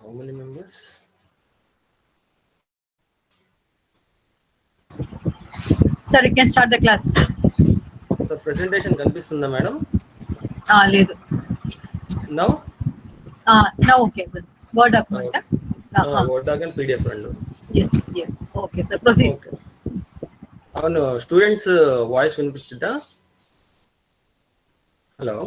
How many members? Sir, you can start the class. So presentation కనిపిస్తుందా madam? లేదు. Now? Now okay sir. Word document. Word doc and PDF రెండు. Yes. Okay sir. Proceed. Okay. అవును students voice వినిపిస్తుందా? Hello.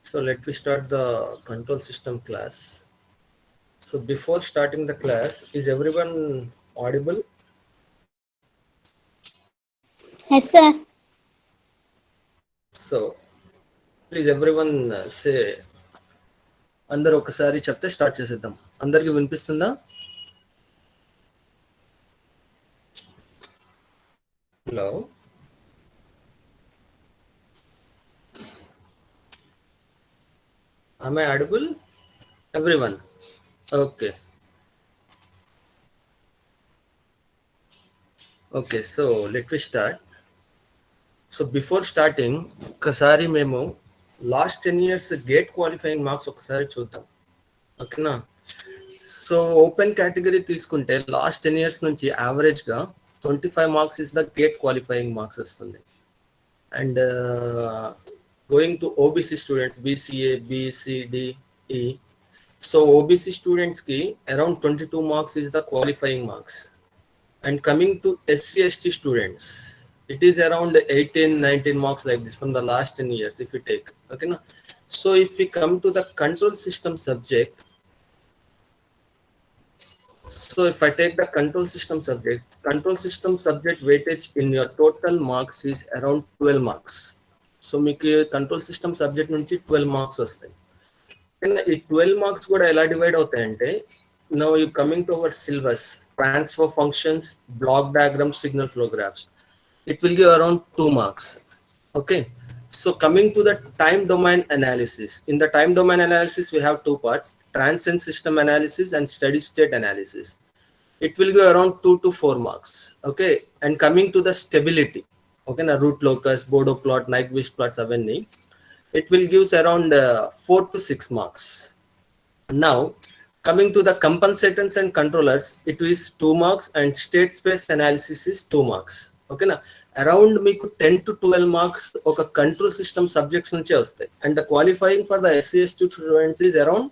So let me start the control system class. So before starting the class, is everyone audible? Yes, sir. So please everyone say అందరు ఒకసారి చెప్తే start చేసేద్దాం. అందరికి వినిపిస్తుందా? Hello. Am I audible? Everyone? Okay. Okay, so let me start. So before starting, ఒకసారి మేము last 10 years GATE qualifying marks ఒకసారి చూద్దాం. ఓకేనా? సో ఓపెన్ కేటగిరీ తీసుకుంటే లాస్ట్ 10 years నుంచి యావరేజ్గా 25 marks is the GATE qualifying marks వస్తుంది. And going to OBC students BCA, BCDE. So OBC స్టూడెంట్స్కి around 22 marks is the qualifying marks. And coming to SC/ST students, it is around 18-19 marks like this from the last 10 years if you take. Okay, na? So if we come to the control system subject, so if I take the control system subject weightage in your total marks is around 12 marks. So మీకు control system subject నుంచి 12 marks వస్తాయి. ఈ 12 marks కూడా ఎలా divide అవుతాయంటే, now you coming to our syllabus, transfer functions, block diagrams, signal flow graphs, it will give around 2 marks. Okay, so coming to the time domain analysis, in the time domain analysis we have 2 parts, transient system analysis and steady state analysis. It will give around 2 to 4 marks. Okay, and coming to the stability, okay, na root locus, Bordeaux plot, Nyquist plots avanni, it will gives around 4 to 6 marks. Now coming to the compensators and controllers, it is 2 marks and state space analysis is 2 marks. Okay na, around meeku 10 to 12 marks oka control system subjects nunche vastayi, and the qualifying for the SC/ST students is around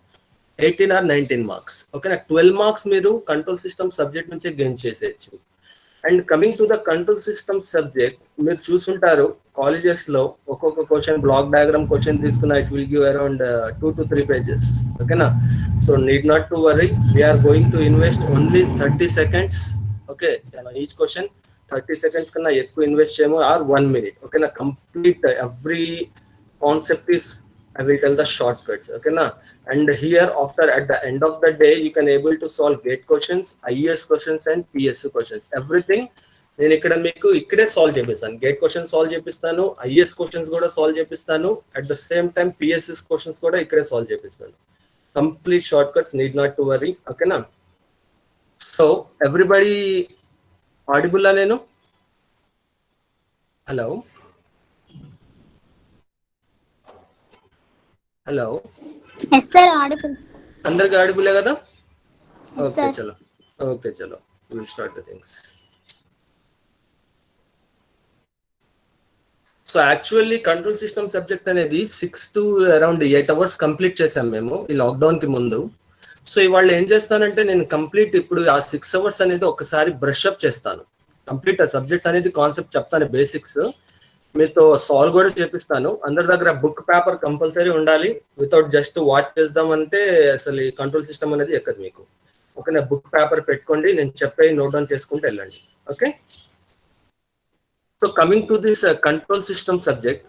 18 or 19 marks. Okay na, 12 marks meeru control system subject nunche gain cheseyochu. And coming to the control system subject, మీరు చూసుంటారు colleges లో ఒక్కొక్క question block diagram question తీసుకున్నా it will give around 2 to 3 pages. ఓకేనా? So need not to worry, we are going to invest only 30 seconds. Okay, each question 30 seconds కన్నా ఎక్కువ invest చేయము, are 1 minute. ఓకేనా? Complete every concept is I will tell the shortcuts. Okay na, and here after at the end of the day you can able to solve gate questions, IES questions and PSU questions. Everything నేను ఇక్కడ మీకు ఇక్కడే solve చేపిస్తాను. Gate question solve చేపిస్తాను, IES questions కూడా solve చేపిస్తాను, at the same time PSS questions కూడా ఇక్కడే సాల్వ్ చేపిస్తాను. Complete short cuts, need not to worry. ఓకేనా? సో ఎవ్రీబడి ఆడిబుల్ నేను? Hello hello, Yes, sir. Audible. అందరికి ఆడిబులే కదా? Yes, okay sir. చలో, ఓకే చలో, will start the things. So actually control system subject అనేది 6 to around 8 hours కంప్లీట్ చేసాం మేము ఈ లాక్డౌన్ కి ముందు. సో ఇవాళ ఏం చేస్తానంటే నేను కంప్లీట్ ఇప్పుడు ఆ 6 hours అనేది ఒకసారి బ్రష్ అప్ చేస్తాను. కంప్లీట్ ఆ సబ్జెక్ట్స్ అనేది కాన్సెప్ట్ చెప్తాను, బేసిక్స్ మీతో సాల్వ్ కూడా చేపిస్తాను. అందరి దగ్గర బుక్ పేపర్ కంపల్సరీ ఉండాలి. వితౌట్ జస్ట్ వాచ్ చేద్దామంటే అసలు ఈ కంట్రోల్ సిస్టమ్ అనేది ఎక్కదు మీకు. ఓకేనా? బుక్ పేపర్ పెట్టుకోండి, నేను చెప్పే నోట్ డౌన్ చేసుకుంటూ వెళ్ళండి. Okay, so coming to this control system subject,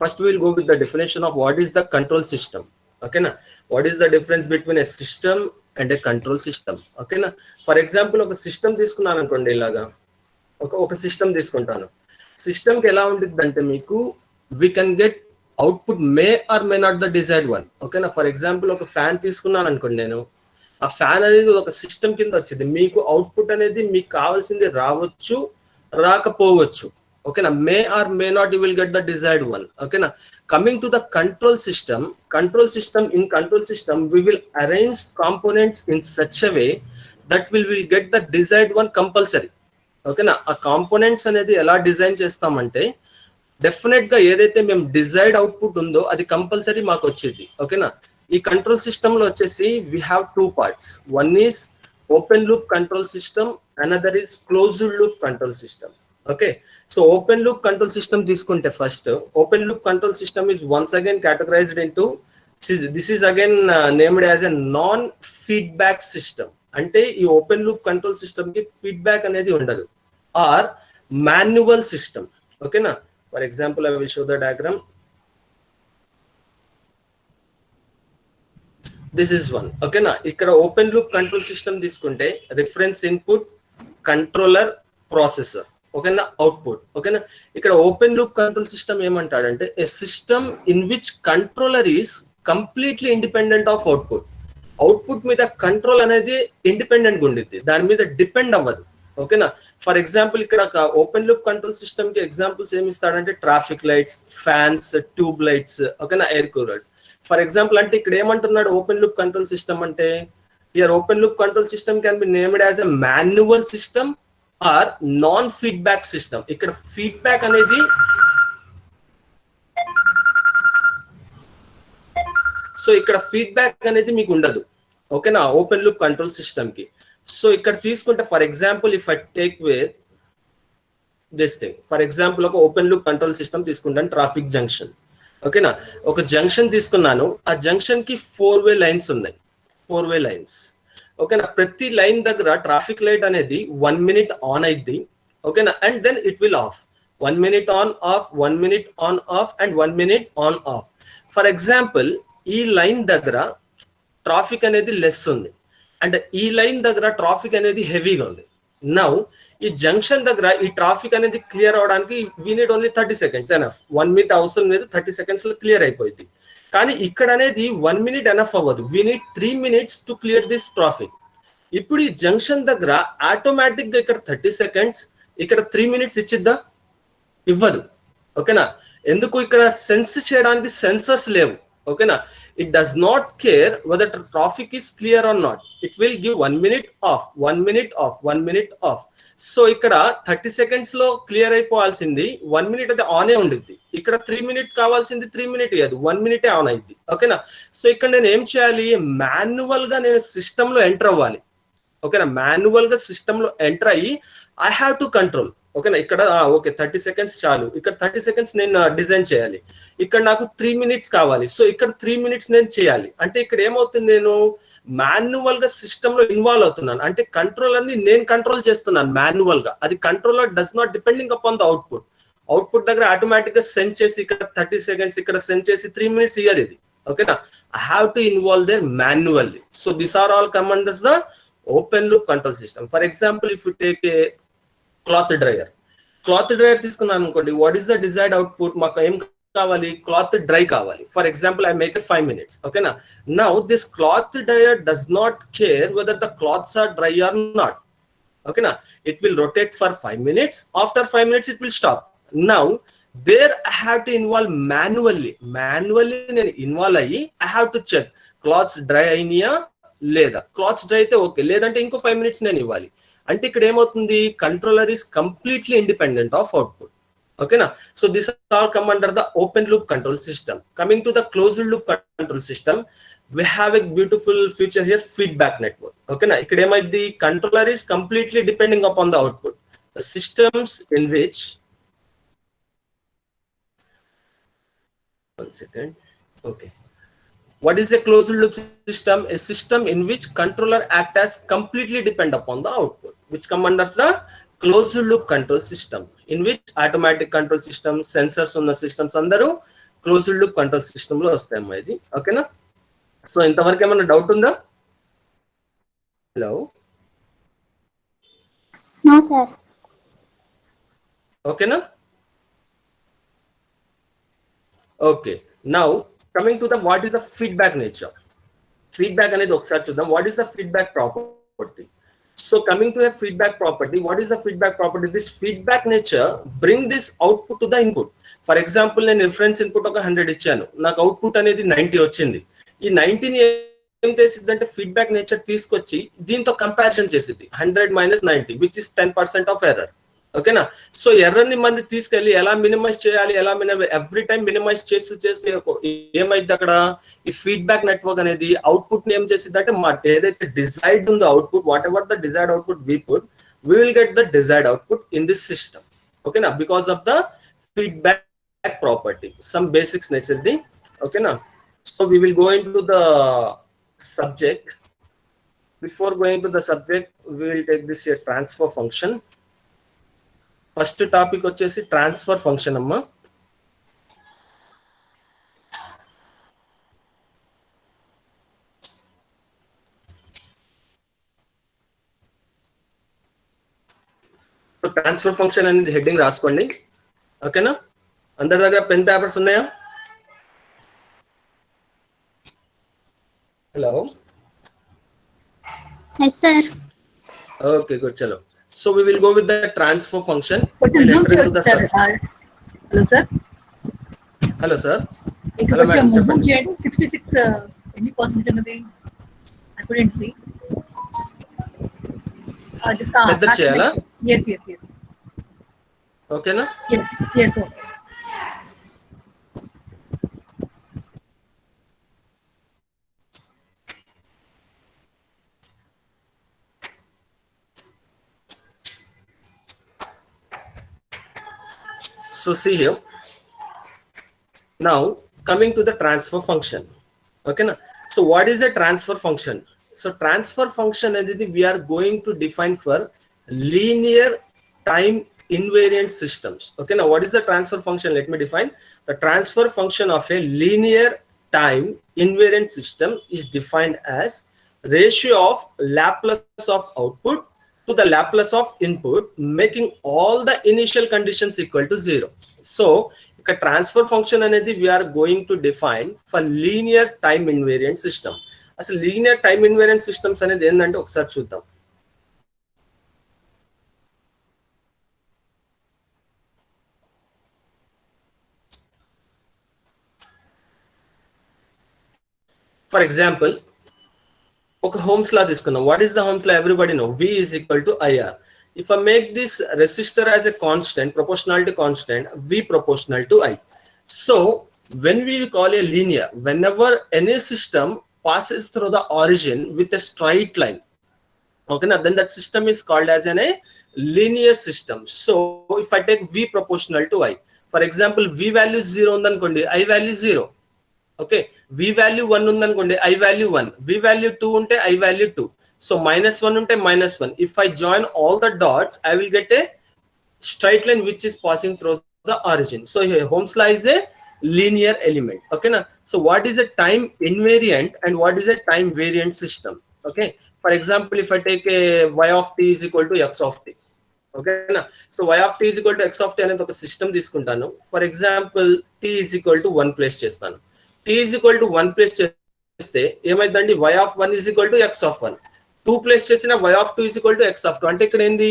first we will go with the definition of what is the control system. Okay na, what is the difference between a system and a control system? Okay na, for example ఒక system తీసుకున్నాను అనుకోండి, ఇలాగా ఒక system తీసుకుంటాను. System కి ఎలా ఉంటుంది అంటే మీకు we can get output may or may not the desired one. ఓకేనా? ఫర్ ఎగ్జాంపుల్ ఒక ఫ్యాన్ తీసుకున్నాను అనుకోండి నేను, ఆ ఫ్యాన్ అనేది ఒక సిస్టమ్ కింద వచ్చింది. మీకు అవుట్పుట్ అనేది మీకు కావాల్సింది రావచ్చు, రాకపోవచ్చు. ఓకేనా, may or may not you will get the desired one. ఓకేనా, coming to the control system. In control system we will arrange components in such a way that will get the desired one compulsory. ఓకేనా, ఆ components అనేది ఎలా design చేస్తామంటే definite గా ఏదైతే మేము desired output ఉందో అది కంపల్సరీ మాకు వచ్చేది. ఓకేనా, ఈ కంట్రోల్ సిస్టమ్ లో వచ్చేసి we have two parts. One is open loop control system, another is closed loop control system. Okay, so open loop control system తీసుకుంటే first open loop control system is once again categorized into this is again named as a non feedback system. అంటే ఈ open loop control system కి feedback అనేది ఉండదు, or manual system. ఓకేనా, for example I will show the diagram. This is one. ఓకేనా, ఇక్కడ open loop control system తీసుకుంటే reference input, controller, processor, ఓకేనా, అవుట్పుట్. ఓకేనా, ఇక్కడ ఓపెన్ లూప్ కంట్రోల్ సిస్టమ్ ఏమంటాడంటే a system in which controller is completely independent of output. Output మీద control అనేది independent గా ఉండిద్ది, దాని మీద డిపెండ్ అవ్వదు. ఓకేనా, ఫర్ ఎగ్జాంపుల్ ఇక్కడ ఓపెన్ లూప్ కంట్రోల్ సిస్టమ్ కి ఎగ్జాంపుల్స్ ఏమి ఇస్తాడంటే traffic lights, fans, tube lights, ఓకేనా, ఎయిర్ కూలర్స్. ఫర్ ఎగ్జాంపుల్ అంటే ఇక్కడ ఏమంటున్నాడు ఓపెన్ లూప్ కంట్రోల్ సిస్టమ్ అంటే here open loop control system can be named as a manual system or non feedback system. ఇక్కడ feedback అనేది so ఇక్కడ feedback అనేది మీకు ఉండదు. ఓకేనా, ఓపెన్ లూప్ కంట్రోల్ సిస్టమ్ కి. సో ఇక్కడ తీసుకుంటే for example if I take with this thing, for example ఒక ఓపెన్ లూప్ కంట్రోల్ సిస్టమ్ తీసుకుంటాను, ట్రాఫిక్ జంక్షన్. ఓకేనా, ఒక జంక్షన్ తీసుకున్నాను, ఆ జంక్షన్ కి 4-వే లైన్స్ ఉన్నాయి, 4-వే లైన్స్. ఓకేనా, ప్రతి లైన్ దగ్గర ట్రాఫిక్ లైట్ అనేది 1 minute ఆన్ అయింది. ఓకేనా, and then it will off. 1 minute on off, 1 minute on off, and 1 minute on off. For example ఈ లైన్ దగ్గర ట్రాఫిక్ అనేది లెస్ ఉంది, అండ్ ఈ లైన్ దగ్గర ట్రాఫిక్ అనేది హెవీగా ఉంది. నౌ ఈ జంక్షన్ దగ్గర ఈ ట్రాఫిక్ అనేది క్లియర్ అవడానికి we need only 30 seconds enough. 1 minute అవసరం లేదు, 30 seconds లో క్లియర్ అయిపోయింది. కానీ ఇక్కడ అనేది 1 minute ఎనఫ్ అవ్వదు, we need 3 minutes to clear this traffic. ఇప్పుడు ఈ జంక్షన్ దగ్గర ఆటోమేటిక్ గా ఇక్కడ 30 seconds, ఇక్కడ 3 minutes ఇచ్చిద్దా? ఇవ్వదు. ఓకేనా, ఎందుకు? ఇక్కడ సెన్స్ చేయడానికి సెన్సర్స్ లేవు. ఓకేనా, it does not care whether the traffic is clear or not. It will give 1 minute off, 1 minute off, 1 minute off. So ఇక్కడ 30 seconds లో క్లియర్ అయిపోవాల్సింది 1 minute అయితే ఆనే ఉండిద్ది. ఇక్కడ 3 minutes కావాల్సింది 3 minutes కాదు, 1 minute ఆన్ అయింది. ఓకేనా, సో ఇక్కడ నేను ఏం చేయాలి? మాన్యువల్ గా నేను సిస్టమ్ లో ఎంటర్ అవ్వాలి. ఓకేనా, మాన్యువల్ గా సిస్టమ్ లో ఎంటర్ అయ్యి ఐ హ్యావ్ టు కంట్రోల్. ఓకేనా, ఇక్కడ ఓకే 30 seconds చాలు, ఇక్కడ 30 seconds నేను డిజైన్ చేయాలి. ఇక్కడ నాకు 3 minutes కావాలి, సో ఇక్కడ 3 minutes నేను చేయాలి. అంటే ఇక్కడ ఏమవుతుంది, నేను మాన్యువల్ గా సిస్టమ్ లో ఇన్వాల్వ్ అవుతున్నాను. అంటే కంట్రోలర్ ని నేను కంట్రోల్ చేస్తున్నాను మాన్యువల్ గా. అది controller does not depending upon the output. Output దగ్గర ఆటోమేటిక్ గా సెండ్ చేసి ఇక్కడ 30 seconds ఇక్కడ సెండ్ చేసి 3 minutes ఇయ్యదు ఇది. ఓకేనా, I have to involve there manually. So this are all come under the open loop control system. For example if you take a cloth dryer తీసుకున్నాను అనుకోండి, what is the desired output? మాకు ఏం కావాలి? Cloth dry కావాలి. For example I make a 5 minutes. ఓకేనా, now this cloth dryer does not care whether the clothes are dry or not. ఓకేనా, it will rotate for 5 minutes. After 5 minutes it will stop. Now there I have to involve manually నేను involve అయ్యి I have to check clothes dry అయినాయా లేదా. Clothes dry అయితే okay, లేదంటే ఇంకో 5 minutes నేను ఇవ్వాలి. అంటే ఇక్కడ ఏమవుతుంది? Controller is completely independent of output. ఓకేనా, so this all come under the open loop control system. Coming to the closed loop control system, we have a beautiful feature here, feedback network. ఓకేనా, ఇక్కడ ఏమైంది? Controller is completely depending upon the output. The systems in which, one second, okay, what is a closed loop system? A system in which controller act as completely depend upon the output, which come under the closed loop control system, in which automatic control system, sensors ఉన్న systems అందరూ closed loop control system లో వస్తాయమ్మా ఇది. ఓకేనా, so ఇంతవరకు ఏమైనా doubt ఉందా? Hello, No, sir. ఓకేనా? Okay, now coming to the what is the feedback nature. feedback అనేది ఒకసారి చూద్దాం. What is the feedback property? So coming to a feedback property, what is the feedback property? This feedback nature bring this output to the input. For example, నేను reference input ఒక 100 ఇచ్చాను, నాకు output అనేది 90 వచ్చింది. ఈ 90ని ఏం చేసిద్దంటే ఫీడ్బ్యాక్ నేచర్ తీసుకొచ్చి దీంతో కంపారిజన్ చేసిద్ది. 100 - 90 విచ్ ఇస్ 10% ఆఫ్ ఎర్రర్. ఓకేనా? సో ఎర్రర్ ని మనం తీసుకెళ్లి ఎలా మినిమైజ్ చేయాలి, ఎలా ఎవ్రీ టైం మినిమైజ్ చేస్తూ ఏమైంది అక్కడ ఈ ఫీడ్బ్యాక్ నెట్వర్క్ అనేది అవుట్పుట్ ని ఏం చేసింది అంటే ఏదైతే డిజైర్డ్ ఉందో output, whatever the desired output we put, we will get the desired output in this system. ఓకేనా? Because of the feedback property, some basics nature the. ఓకేనా? So we will go into the subject. Before going to the subject we will take this transfer function. First topic వచ్చేసి transfer function అమ్మా. Transfer function అనేది heading రాసుకోండి. ఓకేనా? అందరి దగ్గర pen papers ఉన్నాయా? Hello. Yes, sir. Okay, good. Chalo. So we will go with the transfer function. కొంచెం We'll Zoom enter into the చేయండి sir. Hello sir, Hello, sir. ఇక్కడ Hello, కొంచెం madam, జూమ్ చెప్పండి. చేయండి. 66 ఎన్ని పర్సెంట్ ఉన్నది? I couldn't see. Just పెద్దది చేయాలా? yes. ఓకేనా? Yes, okay. So see here. Now coming to the transfer function. Okay na? So what is a transfer function? So transfer function we are going to define for linear time invariant systems. Okay, now what is the transfer function? Let me define. The transfer function of a linear time invariant system is defined as ratio of Laplace of output to the Laplace of input, making all the initial conditions equal to 0. So a transfer function అనేది we are going to define for linear time invariant system. అసలు linear time invariant systems అనేది ఏంటంటే ఒకసారి చూద్దాం. For example ఒక Ohm's law తీసుకున్నాం. What is the Ohm's law? Everybody know V is equal to IR. If I make this resistor as a constant, proportionality constant, V proportional to I. So when we call a linear, whenever any system passes through the origin with a straight line, okay, now then that system is called as a linear system. So if I take V proportional to I, for example, V value is 0 undanukondi, I value is 0. Okay, V value 1 undanukondi, I value 1. V value 2 unte I value 2. So -1 unte -1. If I join all the dots, I will get a straight line which is passing through the origin. So here Ohm's law is a linear element. Okay na? So what is a time invariant and what is a time variant system? Okay, for example, if I take a y of t is equal to x of t. Okay na? So y of t is equal to x of t అనేది ఒక system తీసుకుంటాను. For example t is equal to 1 place చేస్తాను. t is equal to 1 place చేస్తే ఏమైందండి? y of 1 is equal to x of 1. 2 place చేసిన y of 2 is equal to x of 2. అంటే ఇక్కడ ఏంది?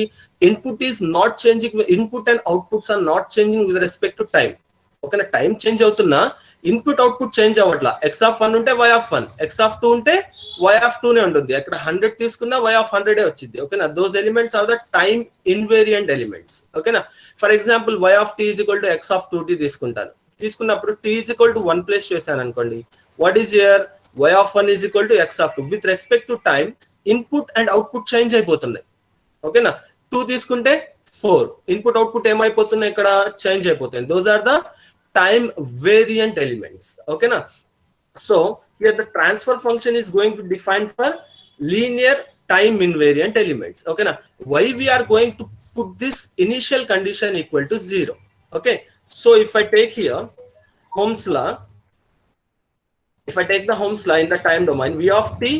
Input is not changing, input and outputs are not changing with respect to time. ఓకేనా? Time change అవుతున్నా input output change అవ్వట్లా. x of 1 ఉంటే y of 1, x of 2 ఉంటే y of 2 నే ఉంటుంది. అక్కడ 100 తీసుకున్నా y of 100 వచ్చింది. ఓకేనా? Those elements are the time invariant elements. ఓకేనా? For example y of t is equal to x of 2t తీసుకుంటాను. తీసుకున్నప్పుడు t is equal to 1 place చేశాను అనుకోండి. What is here? y of 1 is equal to x of 2. With respect to time input and output change అయిపోతున్నాయి. ఓకేనా? 2 తీసుకుంటే 4, input output ఏమైపోతున్నాయి? ఇక్కడ change అయిపోతాయి. Those are the time variant elements. Okay na? So here the transfer function is going to define for linear time invariant elements. Okay na? Why we are going to put this initial condition equal to 0? Okay, so if I take here Ohm's law, if I take the Ohm's law in the time domain, V of t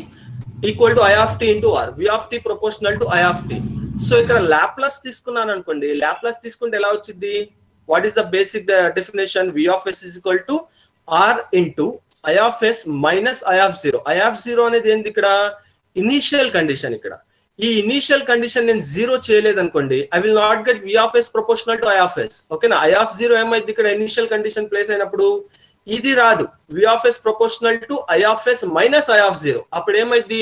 equal to I of t into R, V of t proportional to I of t. So ఇక్కడ Laplace తీసుకున్నాను అనుకోండి. Laplace తీసుకుంటే ఎలా వచ్చింది? What is the basic definition? V of s is equal to R into I of s minus I of 0. I of 0 అనేది ఏంది ఇక్కడ initial condition. ఇక్కడ ఈ ఇనిషియల్ కండిషన్ నేను జీరో చేయలేదు అనుకోండి, I will not get V of S proportional to I of S. ఓకేనా, I of 0 ఏమైంది ఇక్కడ ఇనిషియల్ కండిషన్ ప్లేస్ అయినప్పుడు ఇది రాదు, V of S proportional to I of S minus I of 0. అప్పుడు ఏమైంది,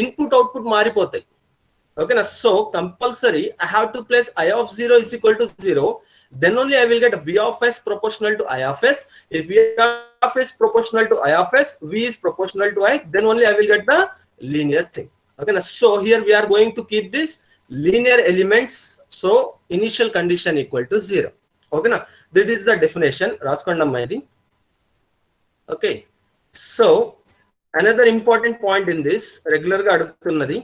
ఇన్పుట్ అవుట్పుట్ మారిపోతాయి. ఓకేనా, so compulsory I have to place I of 0 is equal to 0, then only I will get v of s proportional to I of s. If v of s proportional to I of s, v is proportional to I, then only I will get the linear thing. Okay, so here we are going to keep this linear elements, so initial condition equal to 0. Okay, now that is the definition. Raskondamma idi. Okay, so another important point in this regular ga adugutunnadi.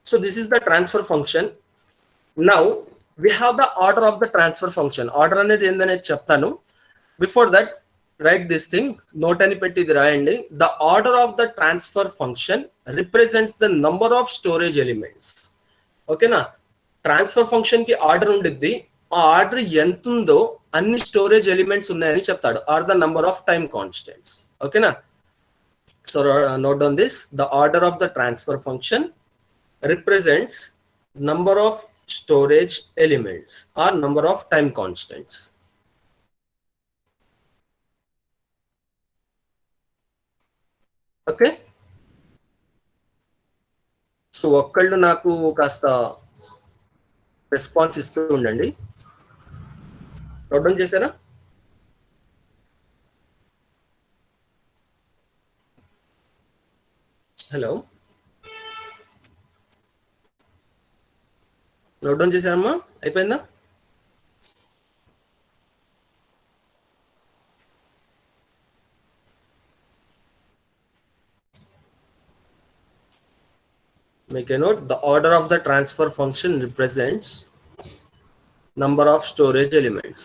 So this is the transfer function. Now we have the order of the transfer function. Order అనేది ఏందనేది చెప్తాను. Before that, write this thing. Note అని పెట్టి ఇది రాయండి. The order of the transfer function represents the number of storage elements. ఓకేనా, transfer function కి order ఉండిద్ది. ఆ ఆర్డర్ ఎంత ఉందో అన్ని స్టోరేజ్ ఎలిమెంట్స్ ఉన్నాయని చెప్తాడు, or the number of time constants. ఓకేనా, so note down this. The order of the transfer function represents number of storage elements or number of time constants. Okay, so ఒక్కళ్ళు నాకు కాస్త response ఇస్తూ ఉండండి. Note down చేశారా? Hello, note down చేశారమ్మా? అయిపోయిందా? Make a note. The order of the transfer function represents number of storage elements.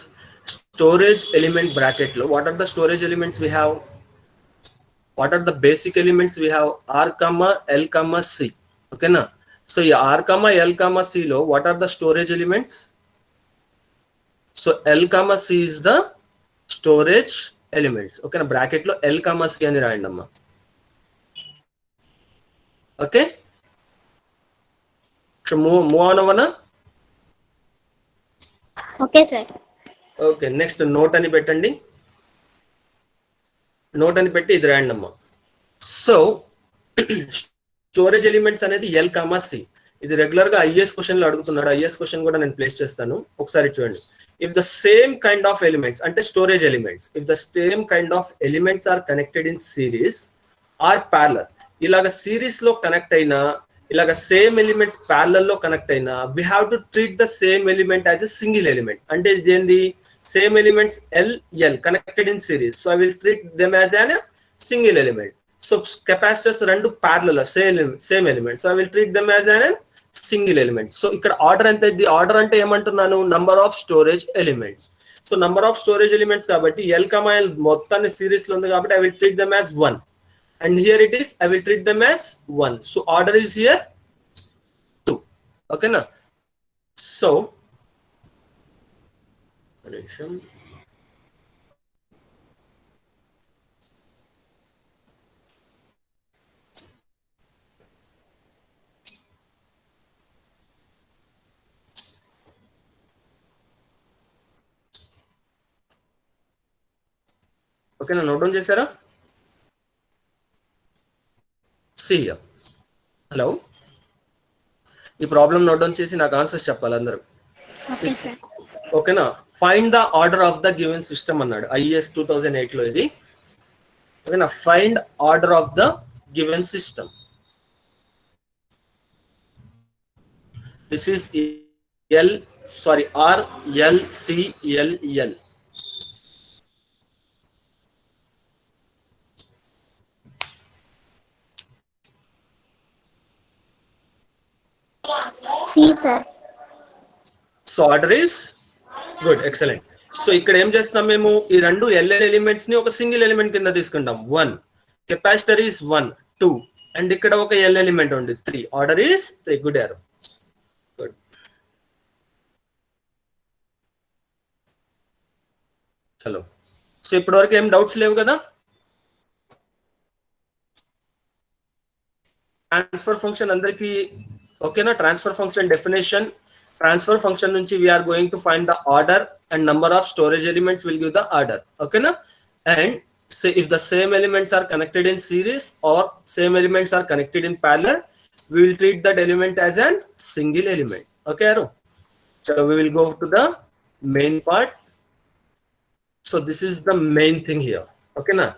Storage element bracket lo, what are the storage elements we have? What are the basic elements we have? R comma L comma C. Okay na, so R comma L comma C lo what are the storage elements? So L comma C is the storage elements. Okay na, bracket lo L comma C ani రాయండమ్మా. Okay, so move on avana. Okay, sir. Okay, next note అని పెట్టండి. Note అని పెట్టి ఇది రాయండమ్మా. So storage elements అనేది L comma C. ఇది regular గా is question లో అడుగుతున్నాడు. ఐఎస్ క్వశ్చన్ కూడా నేను ప్లేస్ చేస్తాను, ఒకసారి చూడండి. If the same kind of elements అంటే storage elements, if the same kind of elements are connected in series or parallel, ఇలాగ సిరీస్ లో కనెక్ట్ అయినా ఇలాగ సేమ్ ఎలిమెంట్స్ ప్యారలల్ లో కనెక్ట్ అయినా we have to treat the same element as a single element. అంటే ఇది ఏంది, same elements L L connected in series, so I will treat them as an single element. So capacitors రెండు parallel same element, so I will treat them as an single element. So ఇక్కడ order ఎంత? Order అంటే ఏమంటున్నాను, number of storage elements. So number of storage elements కాబట్టి L comma L మొత్తాన్ని series లో ఉంది కాబట్టి I will treat them as 1. And here it is, I will treat them as 1. So order is here 2. Okay na, so okay na, note down chesara. See here. Hello, ఈ problem note down చేసి నాకు answers చెప్పాలి అందరూ. Okay, sir. ఓకేనా, find the order of the given system అన్నాడు IES 2008 లో ఇది. ఓకేనా, find order of the given system. This is R L C L L. C, sir. So order is good, excellent. So ఇక్కడ ఏం చేస్తాం మేము, ఈ రెండు ఎల్ఎల్ ఎలిమెంట్స్ ని ఒక సింగిల్ ఎలిమెంట్ కింద తీసుకుంటాం. 1 కెపాసిటర్ ఈస్ 1 2 అండ్ ఇక్కడ ఒక ఎల్ ఎలిమెంట్ ఉంది 3. Order is 3. గుడ్ యారో, గుడ్. హలో, సో ఇప్పటి వరకు ఏం డౌట్స్ లేవు కదా? ట్రాన్స్ఫర్ ఫంక్షన్ అందరికి ఓకేనా? Transfer function definition, transfer function నుంచి we're going to find the order and number of storage elements will give the order. ఓకేనా? And if the same elements are connected in series or same elements are connected in parallel, we will treat that element as a single element. Okay, Aru? So we will go to the main part. So this is the main thing here. Okay, na?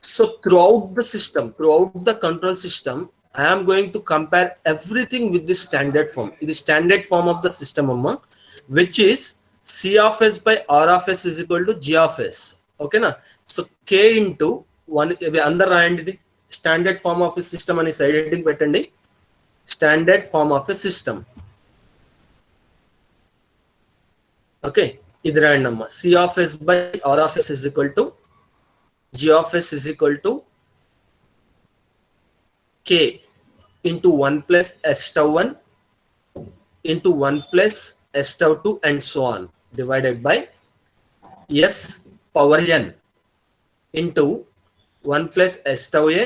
So throughout the system, throughout the control system, I am going to compare everything with the standard form. The standard form of the system, which is C of S by R of S is equal to G of S. Okay, na? So K into 1 under and the standard form of a system and side heading పెట్టండి. Standard form of a system. Okay, ఇది రాయండి అమ్మా. C of S by R of S is equal to G of S is equal to K into 1 plus S tau 1 into 1 plus S tau 2 and so on, divided by S power n into 1 plus S tau a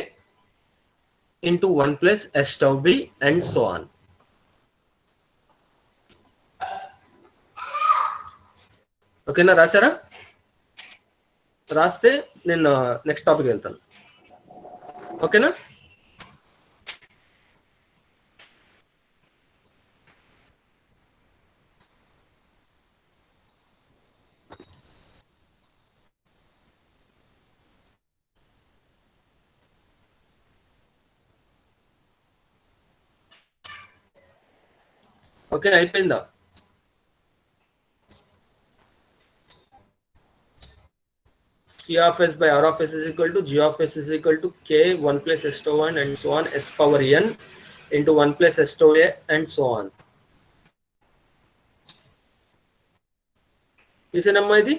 into 1 plus S tau b and so on. ఓకేనా? రాసారా? రాస్తే నేను next topic వెళ్తాను. ఓకేనా? Okay, అయిపోయిందా? C of S by R of S is equal to G of S is equal to K 1 plus S tau 1 and so on S power n into 1 plus S tau a and so on. ఇసేనమ్మా ఇది?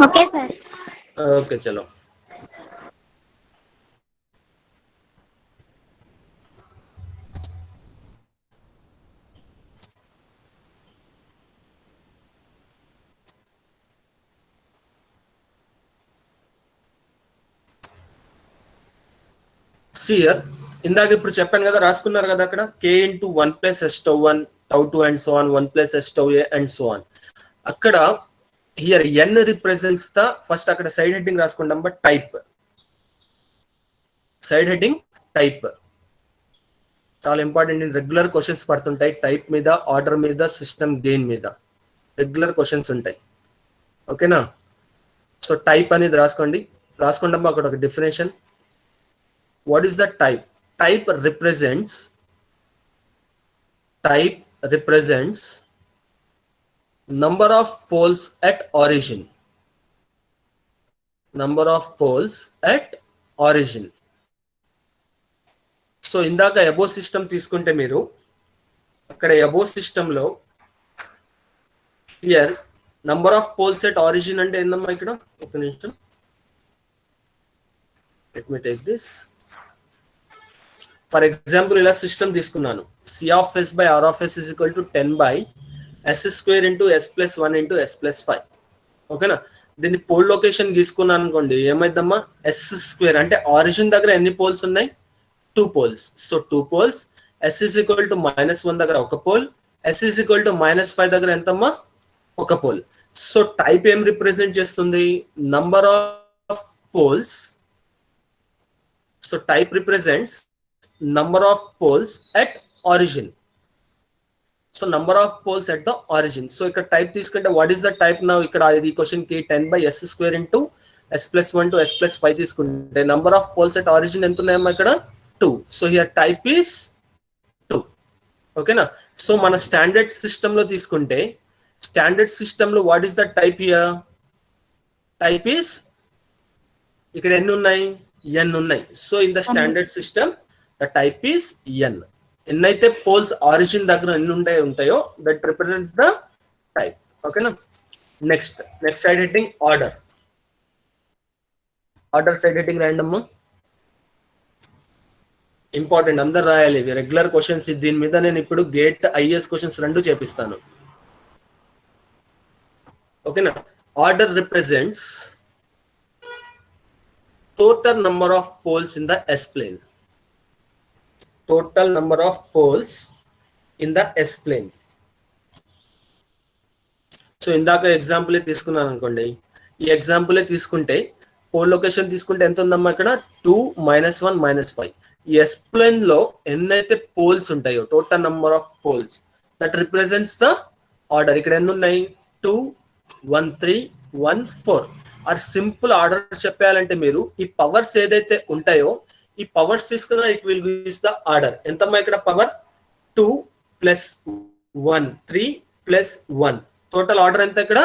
Okay, sir. Okay, చలో. Here ఇందాక ఇప్పుడు చెప్పాను కదా, రాసుకున్నారు కదా అక్కడ K into 1 plus S tau 1 tau 2 and so on 1 plus S tau a and so on. అక్కడ here n represents the first అక్కడ సైడ్ హెడ్డింగ్ రాసుకుంటాం. But type, side heading type చాలా ఇంపార్టెంట్. రెగ్యులర్ క్వశ్చన్స్ పడుతుంటాయి టైప్ మీద, order మీద, system gain మీద regular questions ఉంటాయి. ఓకేనా? So type అనేది రాసుకోండి. రాసుకుంటాం అక్కడ ఒక definition. What is the type? Type represents number of poles at origin. Number of poles at origin. So ఇందాక above system తీసుకుంటే మీరు అక్కడ above system లో here number of poles at origin అంటే ఏందమ్మా ఇక్కడ? ఒక నిమిషం, let me take this. For example ఇలా సిస్టమ్ తీసుకున్నాను. C of S by R of S is equal to 10 by S square into S plus 1 into S plus 5. ఓకేనా? దీన్ని pole location తీసుకున్నాను అనుకోండి, ఏమైందమ్మా? S స్క్వేర్ అంటే ఆరిజిన్ దగ్గర ఎన్ని పోల్స్ ఉన్నాయి? 2 poles. So 2 poles. S is equal to -1 దగ్గర ఒక pole, S is equal to -5 దగ్గర ఎంతమ్మా? ఒక పోల్. సో టైప్ ఏం రిప్రజెంట్ చేస్తుంది? Number of poles. So type represents number of poles at origin. So number of poles at the origin. So ఇక్కడ type తీసుకుంటే what is the type now? ఇక్కడ ఇది question కి 10 by S square into S plus 1 to S plus 5 తీసుకుంటే number of poles at origin ఎంత ఉన్నాయమ్మా ఇక్కడ? 2. So here type is 2. ఓకేనా? సో మన స్టాండర్డ్ సిస్టమ్ లో తీసుకుంటే స్టాండర్డ్ సిస్టమ్ లో what is the type here? Type is ఇక్కడ ఎన్ని ఉన్నాయి? n ఉన్నాయి. So in the standard system the type is n. ఎన్నైతే పోల్స్ ఆరిజిన్ దగ్గర ఎన్ని ఉంటాయో దట్ రిప్రజెంట్స్ ద టైప్. ఓకేనా? Next side heading order. Order side heading random important, అందరు రాయాలి. Regular questions. దీని మీద నేను ఇప్పుడు గేట్ IAS క్వశ్చన్స్ రెండు చేపిస్తాను. ఓకేనా? order represents total number of poles in the S plane. Total number of poles in the S plane. So ఇందాక ఎగ్జాంపుల్ తీసుకున్నాను అనుకోండి, ఈ ఎగ్జాంపుల్ తీసుకుంటే పోల్ లొకేషన్ తీసుకుంటే ఎంత ఉందమ్మా ఇక్కడ 2 -1 -5. ఈ ఎస్ ప్లేన్ లో ఎన్నైతే పోల్స్ ఉంటాయో total number of poles that represents the order. ఇక్కడ ఎన్ని ఉన్నాయి 2 1 3 1 4. ఆర్ సింపుల్ ఆర్డర్ చెప్పాలంటే మీరు ఈ పవర్స్ ఏదైతే ఉంటాయో ఈ పవర్స్ తీసుకున్నా it will gives the order. ఎంతమ్మా ఇక్కడ పవర్ 2 + 1 3 + 1. టోటల్ ఆర్డర్ ఎంత ఇక్కడ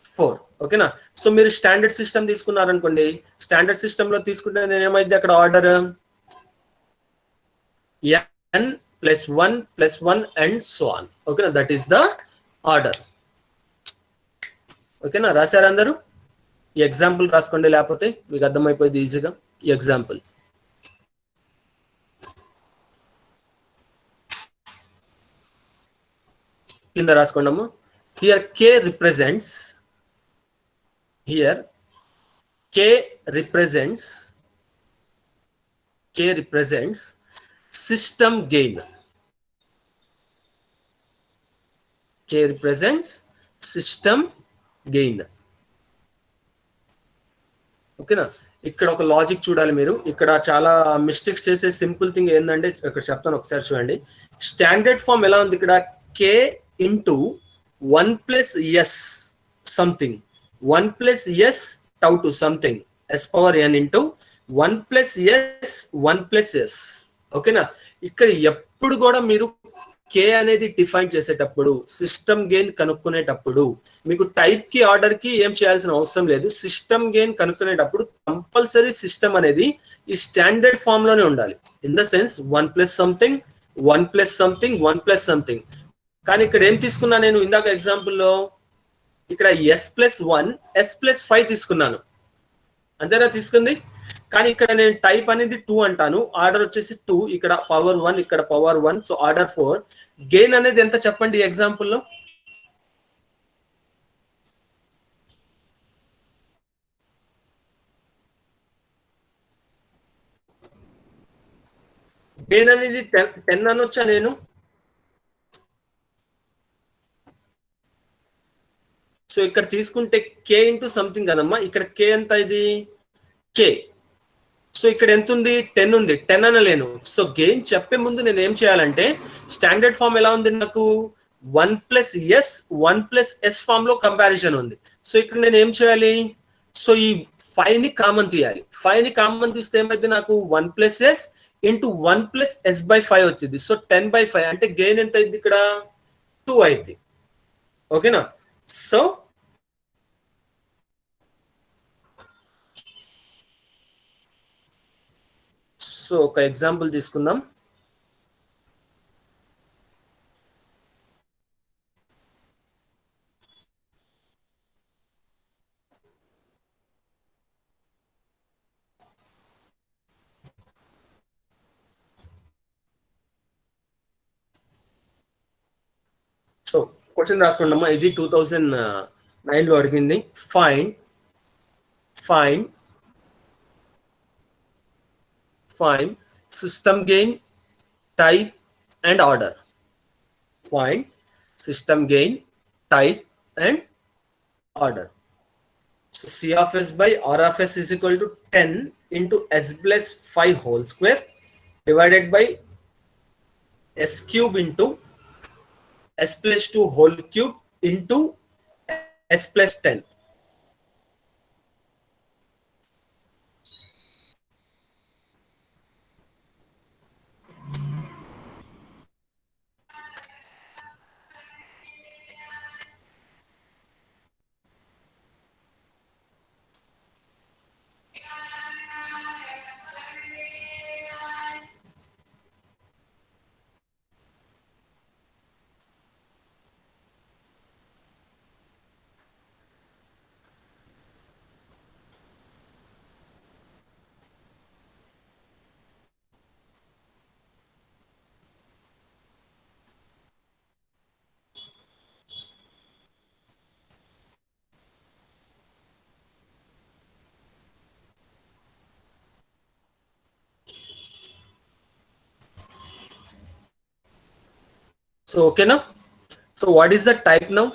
4. ఓకేనా. సో మీరు స్టాండర్డ్ సిస్టమ్ తీసుకున్నారనుకోండి, స్టాండర్డ్ సిస్టమ్ లో తీసుకుంటే ఏమైంది అక్కడ order n + 1 + 1 and so on. ఓకేనా, దట్ ఈస్ ద ఆర్డర్. ఓకేనా, రాశారు అందరూ? ఈ ఎగ్జాంపుల్ రాసుకోండి, లేకపోతే మీకు అర్థమైపోయింది ఈజీగా. ఈ ఎగ్జాంపుల్ కింద రాసుకోండి అమ్మా. Here K represents system gain. K represents system gain. ఓకేనా. ఇక్కడ ఒక లాజిక్ చూడాలి మీరు. ఇక్కడ చాలా మిస్టేక్స్ చేసే సింపుల్ థింగ్ ఏంటంటే ఇక్కడ చెప్తాను, ఒకసారి చూడండి. స్టాండర్డ్ ఫామ్ ఎలా ఉంది ఇక్కడ K into 1 + s something, 1 + s tau to something, s power n into 1 + s 1 + s. ఓకేనా. ఇక్కడ ఎప్పుడు కూడా మీరు K అనేది డిఫైన్ చేసేటప్పుడు, సిస్టమ్ గెయిన్ కనుక్కునేటప్పుడు మీకు టైప్ కి ఆర్డర్ కి ఏం చేయాల్సిన అవసరం లేదు. సిస్టమ్ గెయిన్ కనుక్కునేటప్పుడు కంపల్సరీ సిస్టమ్ అనేది ఈ స్టాండర్డ్ ఫామ్ లోనే ఉండాలి. In the sense 1 + something 1 + something 1 + something. కానీ ఇక్కడ ఏం తీసుకున్నా నేను ఇందాక ఎగ్జాంపుల్లో ఇక్కడ s+1 s+5 తీసుకున్నాను, అంతేనా తీసుకుంది. కానీ ఇక్కడ నేను టైప్ అనేది 2 అంటాను, ఆర్డర్ వచ్చేసి 2, ఇక్కడ పవర్ 1 ఇక్కడ పవర్ 1, సో ఆర్డర్ 4. గెయిన్ అనేది ఎంత చెప్పండి ఈ ఎగ్జాంపుల్లో? గెయిన్ అనేది 10 అనొచ్చా నేను? సో ఇక్కడ తీసుకుంటే K ఇంటూ సంథింగ్ కదమ్మా, ఇక్కడ K ఎంత ఇది K. సో ఇక్కడ ఎంత ఉంది 10 ఉంది, 10 అనలేను. సో గెయిన్ చెప్పే ముందు నేను ఏం చేయాలంటే స్టాండర్డ్ ఫామ్ ఎలా ఉంది నాకు 1 + s 1 + s ఫామ్ లో కంపారిజన్ ఉంది. సో ఇక్కడ నేను ఏం చేయాలి, సో ఈ 5 ని కామన్ తీయాలి. 5 ని కామన్ తీస్తే ఏమైంది నాకు 1 + s ఇంటూ 1 + s/5 వచ్చింది. సో 10/5 అంటే గెయిన్ ఎంత అయింది ఇక్కడ 2 అయింది. ఓకేనా. సో ఒక ఎగ్జాంపుల్ తీసుకుందాం. సో క్వశ్చన్ రాసుకోండి అమ్మా. ఇది 2009 లో అడిగింది. Find system gain, type and order. Find system gain, type and order. So C of s by R of s is equal to 10 into s+5 whole square divided by s cube into s+2 whole cube into s+10. So okay now. So what is the type now?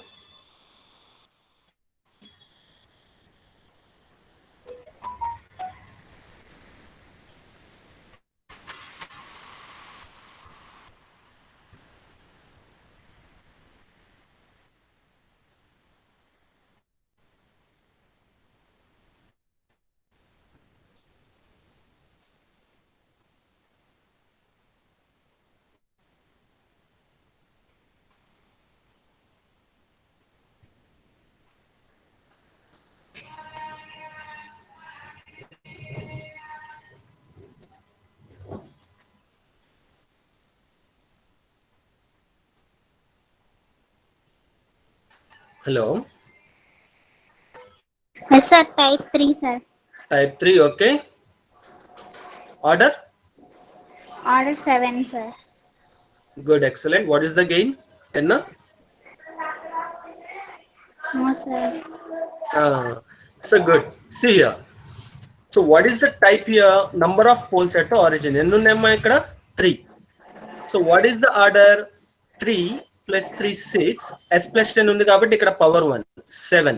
Hello. Yes, sir. Type 3, sir. Type 3, okay. Order? Order 7, sir. Good, excellent. What is the gain? 10 na? No, sir. So good. See here. So what is the type here? Number of poles at the origin. ఎన్ని ఉన్నాయమ్మా ఇక్కడ? 3. So what is the order? 3 plus 3 6. S plus 10 ఉంది కాబట్టి ఇక్కడ power 1 7.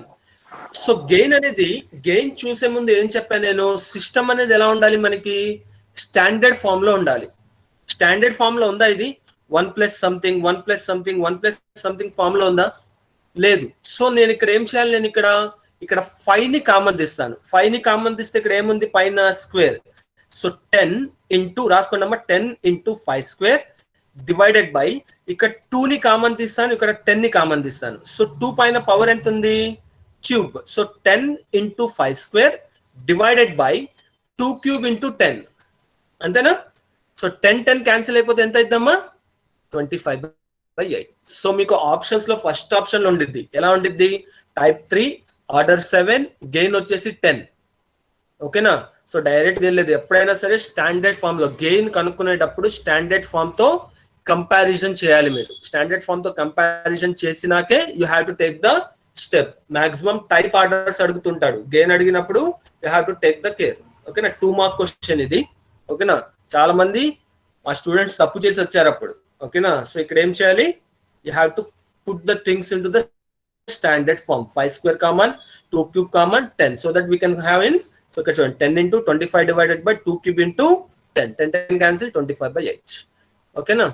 So gain అనేది gain చూసే ముందు ఏం చెప్పాను నేను, సిస్టమ్ అనేది ఎలా ఉండాలి మనకి, స్టాండర్డ్ ఫామ్ లో ఉండాలి. స్టాండర్డ్ ఫామ్ లో ఉందా ఇది? 1 plus something 1 plus something 1 plus something form లో ఉందా? లేదు. సో నేను ఇక్కడ ఏం చేయాలి, నేను ఇక్కడ 5 ని కామన్ తీస్తాను. 5 ని కామన్ తీస్తే ఇక్కడ ఏముంది పైన స్క్వేర్. సో 10 ఇంటూ రాసుకోండమ్మా, 10 ఇంటూ 5 స్క్వేర్ డివైడెడ్ బై ఇక్కడ 2 ని కామన్ తీస్తాను, ఇక్కడ 10 ని కామన్ తీస్తాను. సో 2 పైన పవర్ ఎంత ఉంది? Cube. So 10 into 5 square divided by 2 cube into 10 అంతేనా? సో 10 క్యాన్సిల్ అయిపోతే ఎంత అవుతుందమ్మా? 25/8. సో మీకు ఆప్షన్స్ లో ఫస్ట్ ఆప్షన్ లో ఉండిద్ది. ఎలా ఉండిద్ది? టైప్ 3 ఆర్డర్ 7 గెయిన్ వచ్చేసి 10. ఓకేనా? సో డైరెక్ట్ వెళ్ళలేదు. ఎప్పుడైనా సరే స్టాండర్డ్ ఫామ్ లో గెయిన్ కనుక్కునేటప్పుడు స్టాండర్డ్ ఫామ్ తో కంపారిజన్ చేయాలి. మీరు స్టాండర్డ్ ఫామ్ తో కంపారిజన్ చేసినాకే you have to take the step. Maximum type orders అడుగుతుంటాడు, గెయిన్ అడిగినప్పుడు you have to take the care. ఓకేనా? 2 మార్క్ క్వశ్చన్ ఇది. ఓకేనా? చాలా మంది మా స్టూడెంట్స్ తప్పు చేసి వచ్చారు అప్పుడు. ఓకేనా? సో ఇక్కడ ఏం చేయాలి, you have to put the things into the standard form. 5 square common, 2 cube common, 10 so that we can have in. So ఇక్కడ చూడండి 10 into 25 divided by 2 cube into 10. 10 cancel 25/8. ఓకేనా?